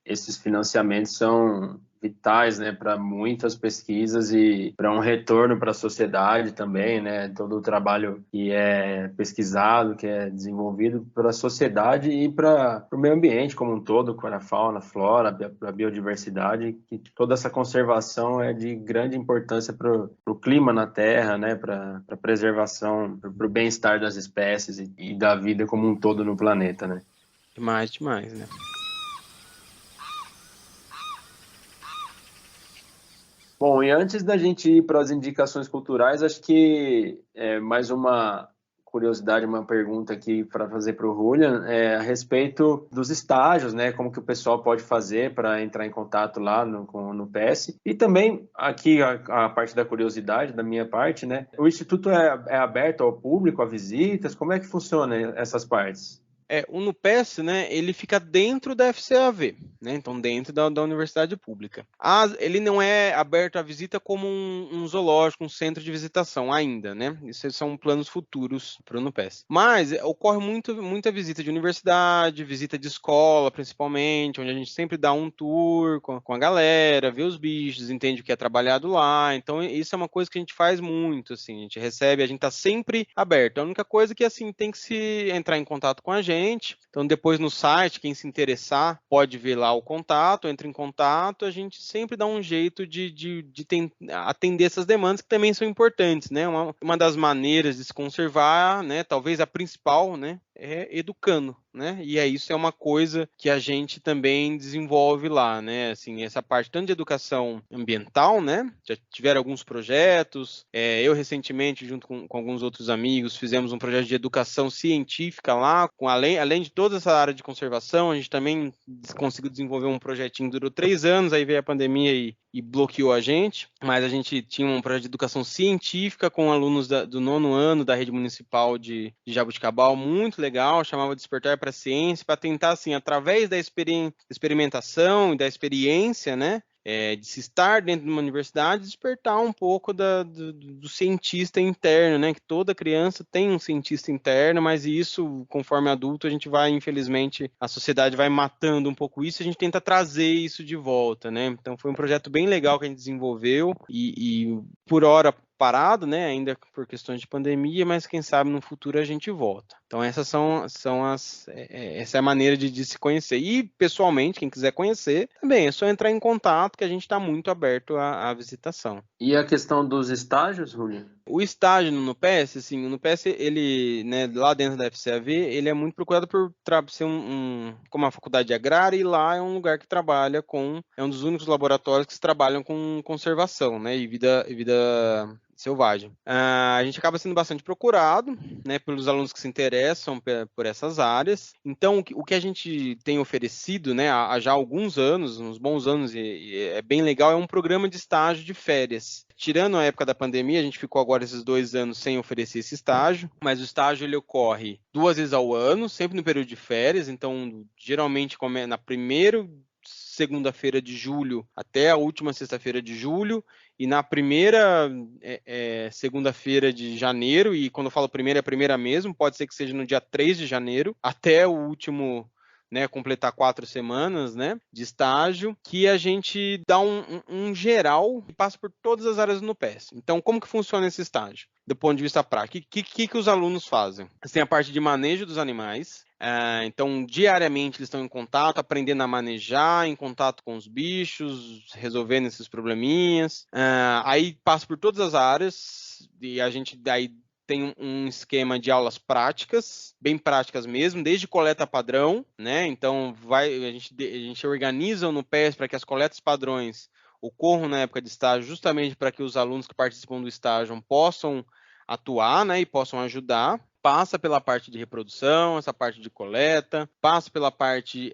esses financiamentos são vitais, né, para muitas pesquisas e para um retorno para a sociedade também, né, todo o trabalho que é pesquisado, que é desenvolvido para a sociedade e para o meio ambiente como um todo, para a fauna, flora, para a biodiversidade, que toda essa conservação é de grande importância para o clima na Terra, né, para a preservação, para o bem-estar das espécies e da vida como um todo no planeta, né. Demais, né? Bom, e antes da gente ir para as indicações culturais, acho que mais uma curiosidade, uma pergunta aqui para fazer para o Julian, a respeito dos estágios, né? Como que o pessoal pode fazer para entrar em contato lá no PS. E também, aqui, a parte da curiosidade, da minha parte, né? O Instituto é aberto ao público, a visitas? Como é que funciona essas partes? O NUPES, né, ele fica dentro da FCAV, né, então dentro da universidade pública. Ele não é aberto à visita como um zoológico, um centro de visitação ainda, né, isso são planos futuros para o NUPES. Mas ocorre muita visita de universidade, visita de escola, principalmente, onde a gente sempre dá um tour com a galera, vê os bichos, entende o que é trabalhado lá, então isso é uma coisa que a gente faz muito, assim, a gente está sempre aberto. A única coisa que, assim, tem que se entrar em contato com a gente. Então, depois no site, quem se interessar pode ver lá o contato, entra em contato, a gente sempre dá um jeito de atender essas demandas que também são importantes, né? Uma das maneiras de se conservar, né? Talvez a principal, né? É educando, né? E isso é uma coisa que a gente também desenvolve lá, né? Assim, essa parte tanto de educação ambiental, né? Já tiveram alguns projetos. Eu recentemente, junto com alguns outros amigos, fizemos um projeto de educação científica lá, além de toda essa área de conservação, a gente também conseguiu desenvolver um projetinho que durou 3 anos, aí veio a pandemia e bloqueou a gente, mas a gente tinha um projeto de educação científica com alunos do 9º ano da rede municipal de Jaboticabal, muito legal, chamava Despertar para a Ciência, para tentar, assim, através da experimentação e da experiência, né, de se estar dentro de uma universidade, despertar um pouco do cientista interno, né? Que toda criança tem um cientista interno, mas isso, conforme adulto, a gente vai, infelizmente, a sociedade vai matando um pouco isso, e a gente tenta trazer isso de volta, né? Então foi um projeto bem legal que a gente desenvolveu e por hora parado, né, ainda por questões de pandemia, mas quem sabe no futuro a gente volta. Então essas essa é a maneira de se conhecer. E pessoalmente, quem quiser conhecer, também é só entrar em contato que a gente está muito aberto à visitação. E a questão dos estágios, Julian? O estágio no NUPES, assim, o NUPES, ele, né, lá dentro da FCAV, ele é muito procurado por ser como uma faculdade agrária, e lá é um lugar que trabalha é um dos únicos laboratórios que trabalham com conservação, né, e vida selvagem. A gente acaba sendo bastante procurado, né, pelos alunos que se interessam por essas áreas. Então, o que a gente tem oferecido, né, há já alguns anos, uns bons anos, e é bem legal, é um programa de estágio de férias. Tirando a época da pandemia, a gente ficou agora esses 2 anos sem oferecer esse estágio, mas o estágio ele ocorre 2 vezes ao ano, sempre no período de férias, então geralmente na primeira segunda-feira de julho até a última sexta-feira de julho, e na primeira segunda-feira de janeiro, e quando eu falo primeira, é a primeira mesmo, pode ser que seja no dia 3 de janeiro, até o último, né, completar 4 semanas, né, de estágio, que a gente dá um geral e passa por todas as áreas do NUPES. Então, como que funciona esse estágio? Do ponto de vista prático, o que os alunos fazem? Eles têm a parte de manejo dos animais. Então, diariamente eles estão em contato, aprendendo a manejar, em contato com os bichos, resolvendo esses probleminhas. Aí passa por todas as áreas e a gente daí tem um esquema de aulas práticas, bem práticas mesmo, desde coleta padrão, né? Então a gente organiza no PES para que as coletas padrões ocorram na época de estágio, justamente para que os alunos que participam do estágio possam atuar, né, e possam ajudar. Passa pela parte de reprodução, essa parte de coleta, passa pela parte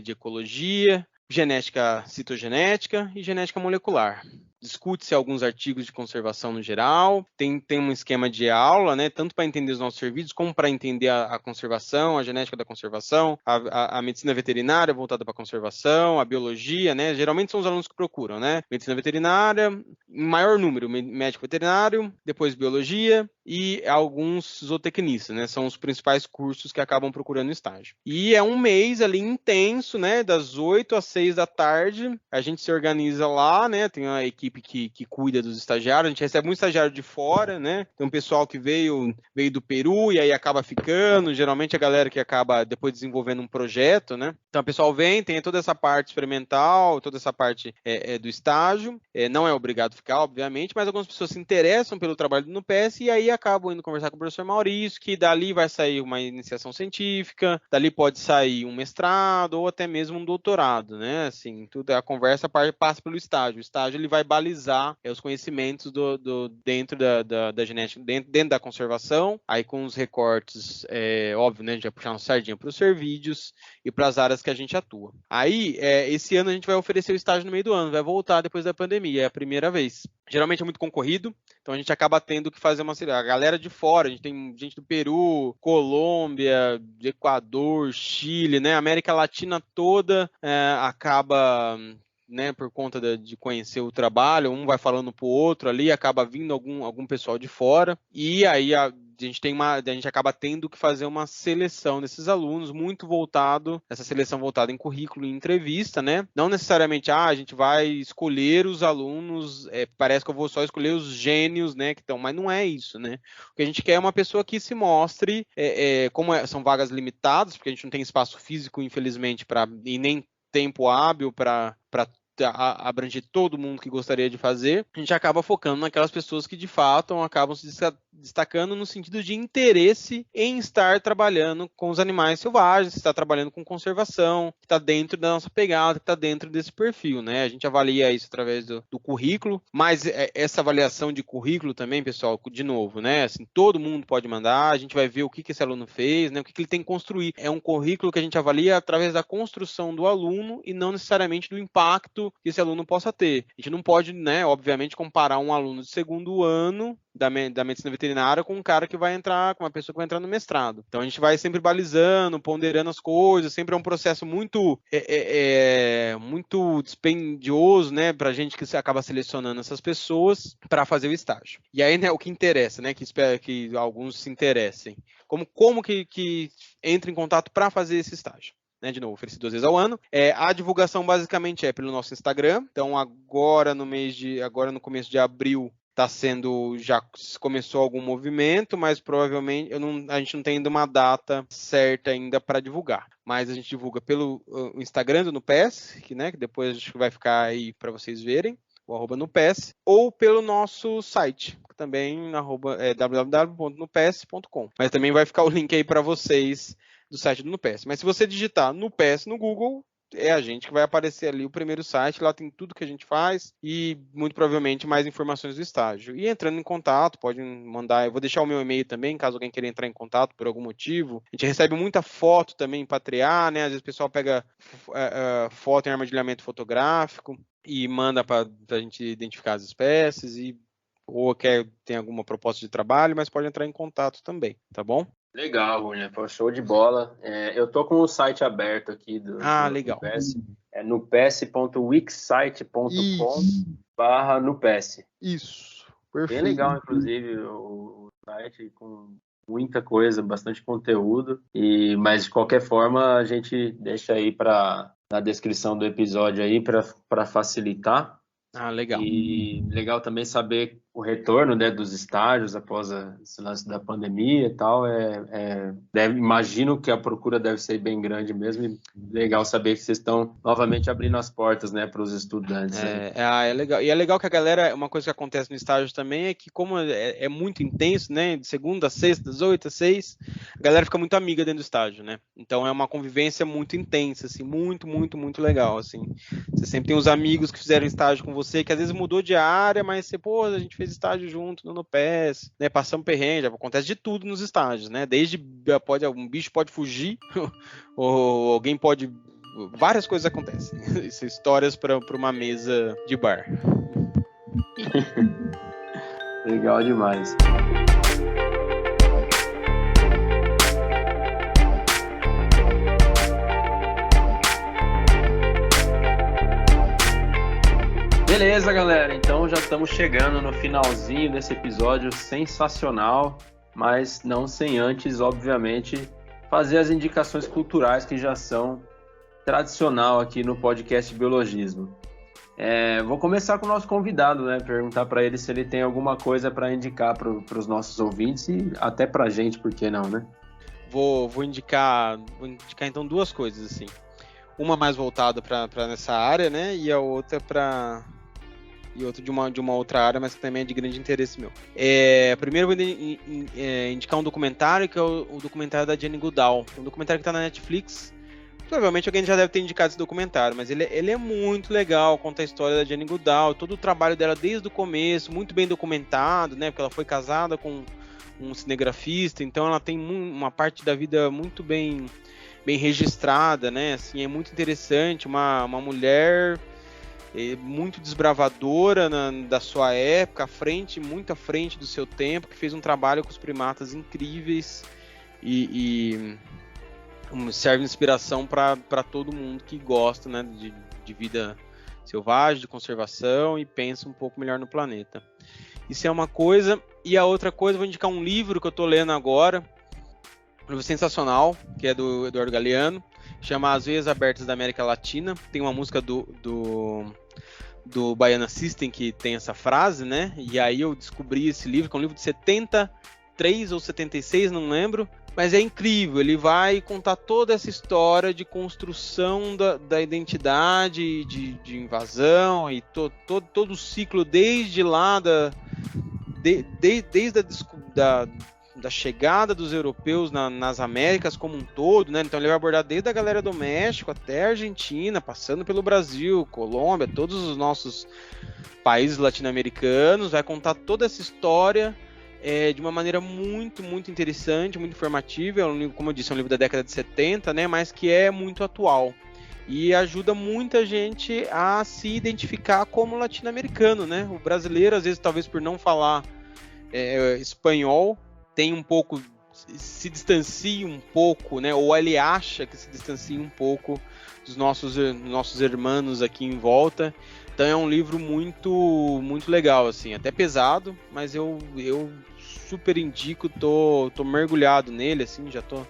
de ecologia, genética citogenética e genética molecular. discute-se alguns artigos de conservação no geral, tem um esquema de aula, né, tanto para entender os nossos serviços, como para entender a conservação, a genética da conservação, a medicina veterinária voltada para a conservação, a biologia, né, geralmente são os alunos que procuram, né, medicina veterinária, em maior número, médico veterinário, depois biologia e alguns zootecnistas, né, são os principais cursos que acabam procurando estágio. E é um mês ali intenso, né, das 8 às 6 da tarde, a gente se organiza lá, né, tem uma equipe que cuida dos estagiários, a gente recebe um estagiário de fora, né, tem um pessoal que veio do Peru e aí acaba ficando, geralmente a galera que acaba depois desenvolvendo um projeto, né, então o pessoal vem, tem toda essa parte experimental, toda essa parte do estágio, não é obrigado a ficar, obviamente, mas algumas pessoas se interessam pelo trabalho do NUPES e aí acabam indo conversar com o professor Maurício, que dali vai sair uma iniciação científica, dali pode sair um mestrado ou até mesmo um doutorado, né, assim, tudo, a conversa passa pelo estágio, o estágio ele vai balizar os conhecimentos dentro da genética, dentro da conservação, aí com os recortes, óbvio, né, a gente vai puxar uma sardinha para os servídeos e para as áreas que a gente atua. Aí, esse ano a gente vai oferecer o estágio no meio do ano, vai voltar depois da pandemia, é a primeira vez. Geralmente é muito concorrido, então a gente acaba tendo que fazer a galera de fora, a gente tem gente do Peru, Colômbia, Equador, Chile, né, América Latina toda acaba, né, por conta de conhecer o trabalho, um vai falando pro outro ali, acaba vindo algum pessoal de fora, e aí a gente acaba tendo que fazer uma seleção desses alunos, essa seleção voltada em currículo e entrevista, né? Não necessariamente, a gente vai escolher os alunos, parece que eu vou só escolher os gênios, né, que estão, mas não é isso, né? O que a gente quer é uma pessoa que se mostre, são vagas limitadas, porque a gente não tem espaço físico, infelizmente, e nem tempo hábil para abranger todo mundo que gostaria de fazer, a gente acaba focando naquelas pessoas que de fato acabam se destacando no sentido de interesse em estar trabalhando com os animais selvagens, estar trabalhando com conservação, que está dentro da nossa pegada, que está dentro desse perfil, né? A gente avalia isso através do currículo, mas essa avaliação de currículo também, pessoal, de novo, né? Assim, todo mundo pode mandar, a gente vai ver o que esse aluno fez, né? O que ele tem que construir. É um currículo que a gente avalia através da construção do aluno e não necessariamente do impacto que esse aluno possa ter. A gente não pode, né, obviamente, comparar um aluno de segundo ano da medicina veterinária com um cara que vai entrar, com uma pessoa que vai entrar no mestrado. Então a gente vai sempre balizando, ponderando as coisas, sempre é um processo muito muito dispendioso, né, pra gente que acaba selecionando essas pessoas para fazer o estágio. E aí, né, o que interessa, né, que espera que alguns se interessem. Como que entra em contato para fazer esse estágio? Né, de novo, oferecido 2 vezes ao ano. A divulgação basicamente é pelo nosso Instagram. Então agora no começo de abril já começou algum movimento, mas provavelmente a gente não tem ainda uma data certa ainda para divulgar. Mas a gente divulga pelo Instagram do NUPES, que depois a gente vai ficar aí para vocês verem, o @NUPES, ou pelo nosso site, também www.nupes.com. Mas também vai ficar o link aí para vocês do site do NUPES. Mas se você digitar NUPES no Google, é a gente que vai aparecer ali o primeiro site, lá tem tudo que a gente faz e muito provavelmente mais informações do estágio. E entrando em contato, pode mandar, eu vou deixar o meu e-mail também, caso alguém queira entrar em contato por algum motivo. A gente recebe muita foto também para triar, né? Às vezes o pessoal pega foto em armadilhamento fotográfico e manda para a gente identificar as espécies ou tem alguma proposta de trabalho, mas pode entrar em contato também, tá bom? Legal, William. Show de bola. Eu tô com o site aberto aqui do legal. NUPES. É nupes.wixsite.com/NUPES. Isso. Perfeito. Bem legal, inclusive, o site com muita coisa, bastante conteúdo. Mas, de qualquer forma, a gente deixa aí na descrição do episódio aí para facilitar. Legal. E legal também saber o retorno, né, dos estágios após esse lance da pandemia e tal. Imagino que a procura deve ser bem grande mesmo. E legal saber que vocês estão novamente abrindo as portas, né, para os estudantes. É legal. E é legal que a galera, uma coisa que acontece no estágio também é que, como é muito intenso, né, de segunda a sexta, das 8 às 6, a galera fica muito amiga dentro do estágio, né? Então é uma convivência muito intensa, assim, muito, muito, muito legal, assim. Você sempre tem os amigos que fizeram estágio com você, que às vezes mudou de área, mas a gente fez estágio junto no NUPES, né? Passamos perrengue, acontece de tudo nos estágios, né? Desde um bicho pode fugir, ou alguém pode... Várias coisas acontecem. Histórias para uma mesa de bar. Legal demais. Beleza, galera. Então já estamos chegando no finalzinho desse episódio sensacional, mas não sem antes, obviamente, fazer as indicações culturais que já são tradicional aqui no podcast Biologismo. Vou começar com o nosso convidado, né? Perguntar para ele se ele tem alguma coisa para indicar para os nossos ouvintes e até para a gente, por que não, né? Vou indicar então duas coisas, assim. Uma mais voltada para nessa área, né? E a outra de uma outra área, mas que também é de grande interesse meu. Primeiro eu vou indicar um documentário, que é o documentário da Jane Goodall. Um documentário que está na Netflix. Provavelmente alguém já deve ter indicado esse documentário, mas ele é muito legal, conta a história da Jane Goodall, todo o trabalho dela desde o começo, muito bem documentado, né? Porque ela foi casada com um cinegrafista, então ela tem uma parte da vida muito bem registrada, né? Assim, é muito interessante, uma mulher muito desbravadora da sua época, muito à frente do seu tempo, que fez um trabalho com os primatas incríveis e serve de inspiração para todo mundo que gosta, né, de vida selvagem, de conservação e pensa um pouco melhor no planeta. Isso é uma coisa. E a outra coisa, vou indicar um livro que eu estou lendo agora, um livro sensacional, que é do Eduardo Galeano, chama As Veias Abertas da América Latina. Tem uma música do Baiana System que tem essa frase, né? E aí eu descobri esse livro, que é um livro de 73 ou 76, não lembro, mas é incrível. Ele vai contar toda essa história de construção da identidade, de invasão e todo o ciclo desde lá desde da chegada dos europeus nas Américas como um todo, né? Então ele vai abordar desde a galera do México até a Argentina, passando pelo Brasil, Colômbia, todos os nossos países latino-americanos, vai contar toda essa história de uma maneira muito, muito interessante, muito informativa. É um livro, como eu disse, é um livro da década de 70, né? Mas que é muito atual e ajuda muita gente a se identificar como latino-americano, né? O brasileiro, às vezes, talvez por não falar espanhol, tem um pouco, se distancia um pouco, né? Ou ele acha que se distancia um pouco dos nossos irmãos aqui em volta. Então é um livro muito, muito legal, assim, até pesado, mas eu super indico, tô mergulhado nele, assim, já tô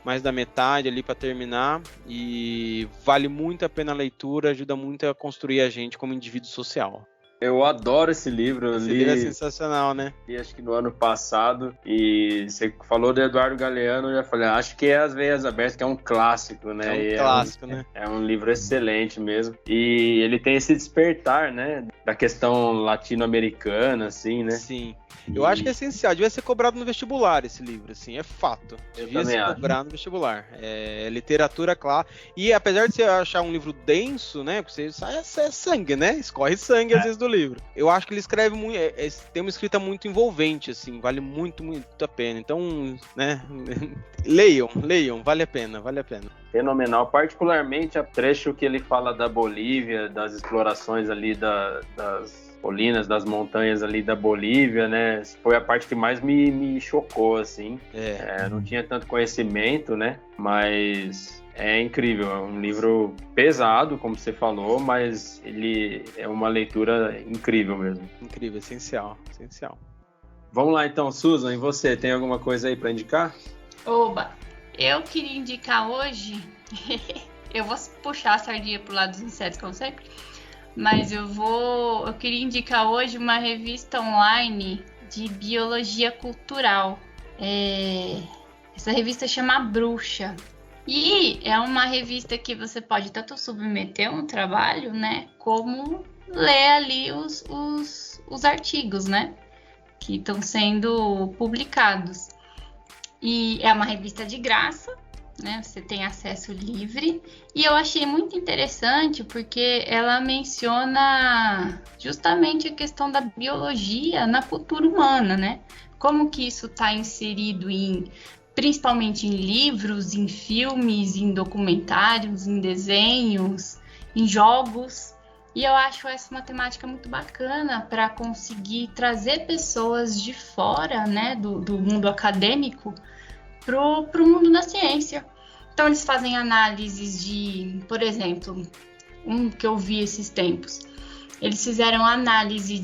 mais da metade ali para terminar e vale muito a pena a leitura, ajuda muito a construir a gente como indivíduo social. Eu adoro esse livro. Esse livro é sensacional, né? Li acho que no ano passado, e você falou do Eduardo Galeano, eu já falei, acho que é As Veias Abertas, que é um clássico, né? É um clássico, né? É um livro excelente mesmo. E ele tem esse despertar, né? Da questão latino-americana, assim, né? Sim. Eu acho que é essencial, devia ser cobrado no vestibular esse livro, assim, é fato. Devia ser cobrado no vestibular. É literatura clara. E apesar de você achar um livro denso, né? Porque é sangue, né? Escorre sangue às vezes do livro. Eu acho que ele escreve muito. Tem uma escrita muito envolvente, assim, vale muito, muito a pena. Então, né? Leiam, vale a pena. Fenomenal, particularmente a trecho que ele fala da Bolívia, das explorações ali das colinas, das montanhas ali da Bolívia, né? Foi a parte que mais me chocou, assim. Não tinha tanto conhecimento, né? Mas é incrível, é um livro pesado, como você falou, mas ele é uma leitura incrível mesmo. Incrível, essencial. Vamos lá então, Susan, e você, tem alguma coisa aí para indicar? Oba, eu queria indicar hoje, eu vou puxar a sardinha pro lado dos insetos, como sempre, mas eu queria indicar hoje uma revista online de biologia cultural. Essa revista chama Bruxa. E é uma revista que você pode tanto submeter um trabalho, né, como ler ali os artigos, né, que estão sendo publicados. E é uma revista de graça, né, você tem acesso livre. E eu achei muito interessante porque ela menciona justamente a questão da biologia na cultura humana, né? Como que isso está inserido principalmente em livros, em filmes, em documentários, em desenhos, em jogos. E eu acho essa uma temática muito bacana para conseguir trazer pessoas de fora, né, do mundo acadêmico pro mundo da ciência. Então eles fazem análises de, por exemplo, um que eu vi esses tempos, eles fizeram análise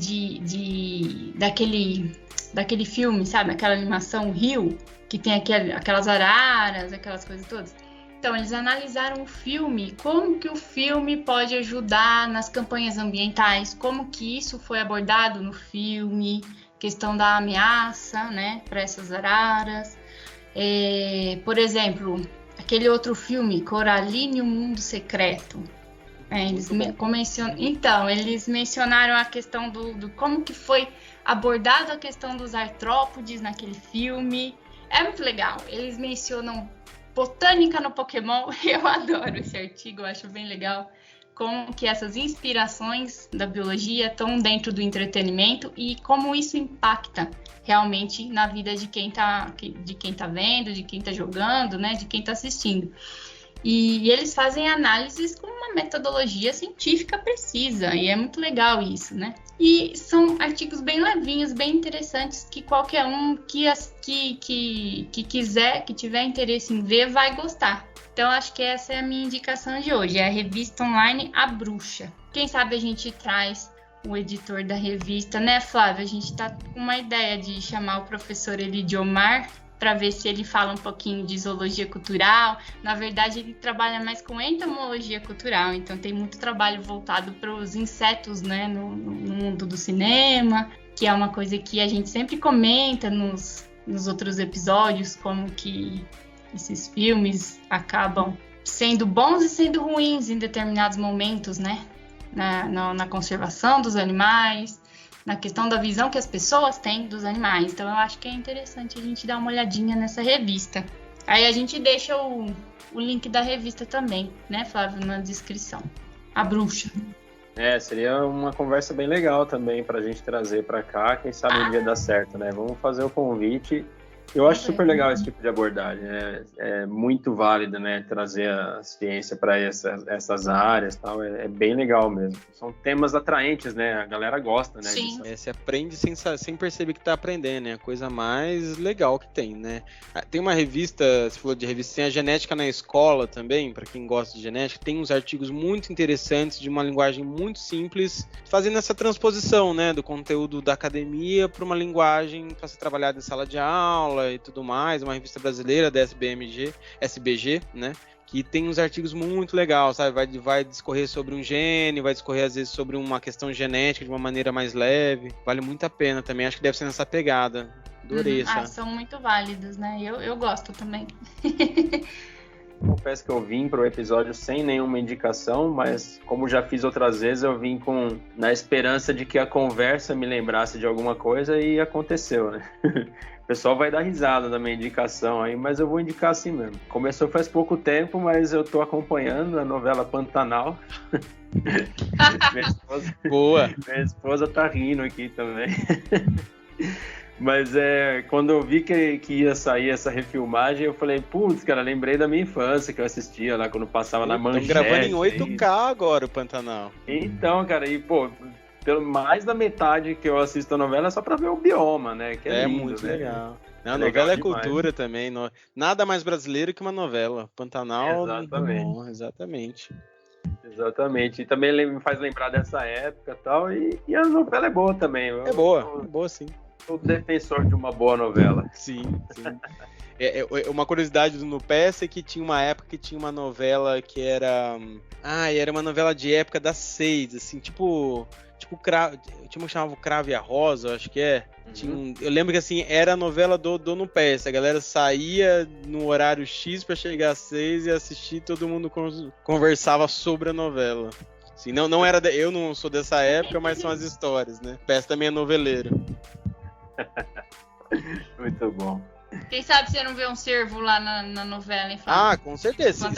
daquele filme, sabe, aquela animação Rio, que tem aquelas araras, aquelas coisas todas. Então, eles analisaram o filme, como que o filme pode ajudar nas campanhas ambientais, como que isso foi abordado no filme, questão da ameaça, né, para essas araras. Por exemplo, aquele outro filme, Coraline e o Mundo Secreto. Eles mencionaram a questão do como que foi abordada a questão dos artrópodes naquele filme. É muito legal. Eles mencionam botânica no Pokémon. Eu adoro esse artigo, eu acho bem legal como que essas inspirações da biologia estão dentro do entretenimento e como isso impacta realmente na vida de quem tá vendo, de quem tá jogando, né, de quem tá assistindo. E eles fazem análises com uma metodologia científica precisa, e é muito legal isso, né? E são artigos bem levinhos, bem interessantes, que qualquer um que quiser, que tiver interesse em ver, vai gostar. Então, acho que essa é a minha indicação de hoje, é a revista online A Bruxa. Quem sabe a gente traz o editor da revista, né, Flávia? A gente tá com uma ideia de chamar o professor Elidiomar para ver se ele fala um pouquinho de zoologia cultural. Na verdade, ele trabalha mais com entomologia cultural, então tem muito trabalho voltado para os insetos, né, no mundo do cinema, que é uma coisa que a gente sempre comenta nos outros episódios, como que esses filmes acabam sendo bons e sendo ruins em determinados momentos, né, na conservação dos animais, na questão da visão que as pessoas têm dos animais. Então eu acho que é interessante a gente dar uma olhadinha nessa revista. Aí a gente deixa o link da revista também, né, Flávio, na descrição. A Bruxa. Seria uma conversa bem legal também pra gente trazer pra cá, quem sabe um dia dá certo, né? Vamos fazer o convite. Eu acho super legal esse tipo de abordagem, né? É muito válido, né? Trazer a ciência para essas áreas, tal. É bem legal mesmo. São temas atraentes, né? A galera gosta, né? Sim. Você aprende sem perceber que tá aprendendo, né? A coisa mais legal que tem, né? Tem uma revista, você falou de revista, tem a Genética na Escola também, para quem gosta de genética. Tem uns artigos muito interessantes, de uma linguagem muito simples, fazendo essa transposição, né? Do conteúdo da academia para uma linguagem para ser trabalhada em sala de aula e tudo mais, uma revista brasileira da SBG, né, que tem uns artigos muito legais, sabe, vai discorrer sobre um gene, vai discorrer às vezes sobre uma questão genética de uma maneira mais leve, vale muito a pena também, acho que deve ser nessa pegada, adorei essa. São muito válidos, né, eu gosto também. Confesso que eu vim para o episódio sem nenhuma indicação, mas como já fiz outras vezes, eu vim na esperança de que a conversa me lembrasse de alguma coisa e aconteceu, né? O pessoal vai dar risada da minha indicação aí, mas eu vou indicar assim mesmo. Começou faz pouco tempo, mas eu tô acompanhando a novela Pantanal. Minha esposa tá rindo aqui também. Mas quando eu vi que ia sair essa refilmagem, eu falei, putz, cara, lembrei da minha infância que eu assistia lá quando passava na Manchete. Estão gravando em 8K agora o Pantanal. Então, cara, e pô, pelo mais da metade que eu assisto a novela é só pra ver o bioma, né? Que é lindo, muito né? legal. A novela é cultura também. Nada mais brasileiro que uma novela. Pantanal. Exatamente. Exatamente. E também me faz lembrar dessa época e tal. E a novela é boa também. É boa sim. Sou defensor de uma boa novela. Sim. Uma curiosidade do NuPES é que tinha uma época que tinha uma novela que era... era uma novela de época das 6, assim, tipo tinha uma que chamava o Cravo e a Rosa, eu acho que é. Eu lembro que assim, era a novela do NuPES, a galera saía no horário X pra chegar às 6 e assistir, todo mundo conversava sobre a novela. Assim, não era eu não sou dessa época, mas são as histórias, né? PES também é noveleiro. Muito bom. Quem sabe você não vê um cervo lá na novela, hein? Com certeza.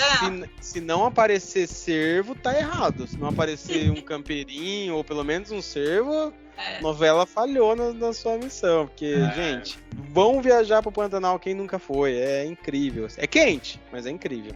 Se não aparecer cervo, tá errado. Se não aparecer um campeirinho, ou pelo menos um cervo, a novela falhou na sua missão. Porque, gente, vão viajar pro Pantanal quem nunca foi. É incrível. É quente, mas é incrível.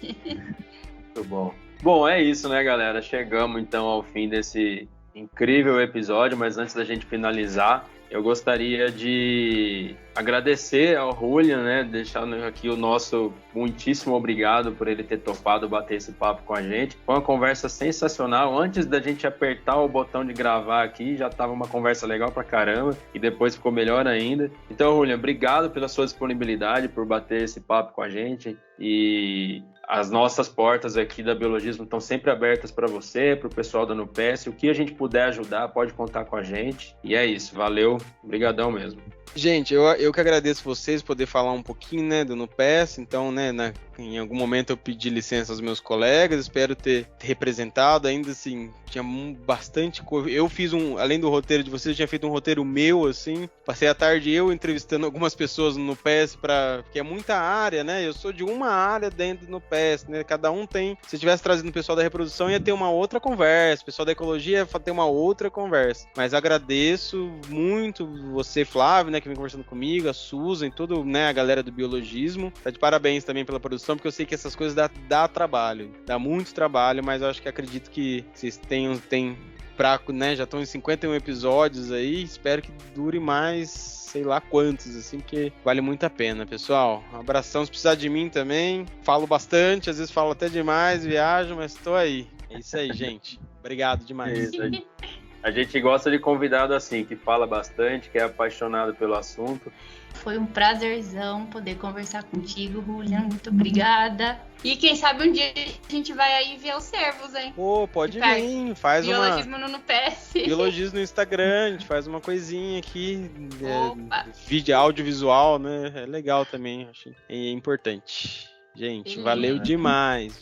Muito bom. Bom, é isso, né, galera? Chegamos então ao fim desse incrível episódio, mas antes da gente finalizar, eu gostaria de agradecer ao Julian, né, deixando aqui o nosso muitíssimo obrigado por ele ter topado bater esse papo com a gente. Foi uma conversa sensacional. Antes da gente apertar o botão de gravar aqui, já estava uma conversa legal pra caramba e depois ficou melhor ainda. Então, Julian, obrigado pela sua disponibilidade, por bater esse papo com a gente, e as nossas portas aqui da Biologismo estão sempre abertas para você, para o pessoal da NUPES. O que a gente puder ajudar, pode contar com a gente. E é isso, valeu, obrigadão mesmo. Gente, eu que agradeço vocês poder falar um pouquinho, né, do NUPES. Então, né, em algum momento eu pedi licença aos meus colegas, espero ter representado. Ainda assim, tinha bastante coisa. Eu fiz além do roteiro de vocês, eu tinha feito um roteiro meu, assim. Passei a tarde eu entrevistando algumas pessoas no NUPES, porque é muita área, né? Eu sou de uma área dentro do NUPES, né? Cada um tem. Se eu tivesse trazido o pessoal da reprodução, ia ter uma outra conversa. O pessoal da ecologia ia ter uma outra conversa. Mas agradeço muito você, Flávio, né, que vem conversando comigo, a Susan, toda, né, a galera do biologismo. Tá de parabéns também pela produção, porque eu sei que essas coisas dá trabalho, dá muito trabalho, mas eu acho que acredito que vocês têm né, já estão em 51 episódios aí, espero que dure mais, sei lá quantos, assim, porque vale muito a pena, pessoal. Um abração, se precisar de mim também, falo bastante, às vezes falo até demais, viajo, mas tô aí. É isso aí, gente. Obrigado demais. A gente gosta de convidado assim, que fala bastante, que é apaixonado pelo assunto. Foi um prazerzão poder conversar contigo, Julian. Muito obrigada. E quem sabe um dia a gente vai aí ver os servos, hein? Pô, pode vir, faz Biologismo no NUPES. Biologismo no Instagram, a gente faz uma coisinha aqui, vídeo, audiovisual, né? É legal também, acho. É importante. Gente, valeu demais.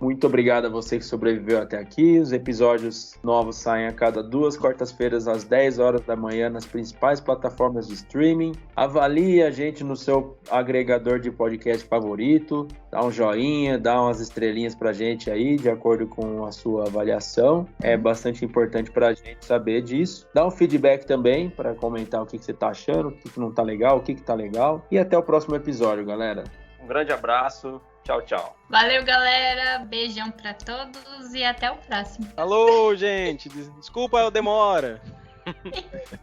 Muito obrigado a você que sobreviveu até aqui. Os episódios novos saem a cada 2 quartas-feiras às 10 horas da manhã nas principais plataformas de streaming. Avalie a gente no seu agregador de podcast favorito. Dá um joinha, dá umas estrelinhas pra gente aí, de acordo com a sua avaliação. É bastante importante pra gente saber disso. Dá um feedback também para comentar o que você tá achando, o que não tá legal, o que tá legal. E até o próximo episódio, galera. Um grande abraço. Tchau, tchau. Valeu, galera. Beijão pra todos e até o próximo. Alô, gente. Desculpa a demora.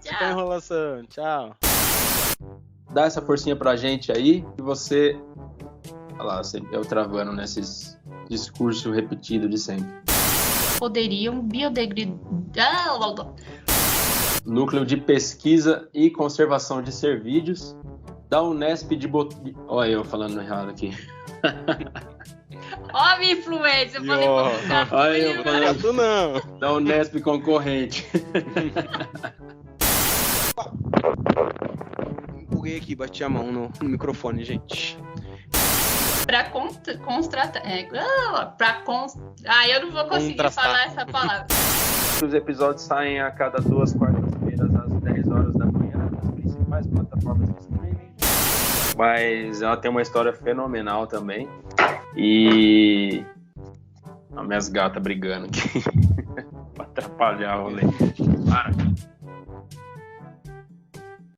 Tchau. Enrolação. Tchau. Dá essa forcinha pra gente aí e você... Olha lá, eu travando nesses discursos repetidos de sempre. Poderiam biodegradar... Núcleo de Pesquisa e Conservação de Cervídeos da Unesp de Olha eu falando errado aqui. Ó, minha influência, eu falei pra ficar. Olha eu falando não. Da Unesp concorrente. Empurrei aqui, bati a mão no microfone, gente. Eu não vou conseguir falar essa palavra. Os episódios saem a cada 2 quartas-feiras às 10 horas da manhã nas principais plataformas de streaming. Mas ela tem uma história fenomenal também. E... As minhas gatas brigando aqui. Pra atrapalhar o rolê. Para.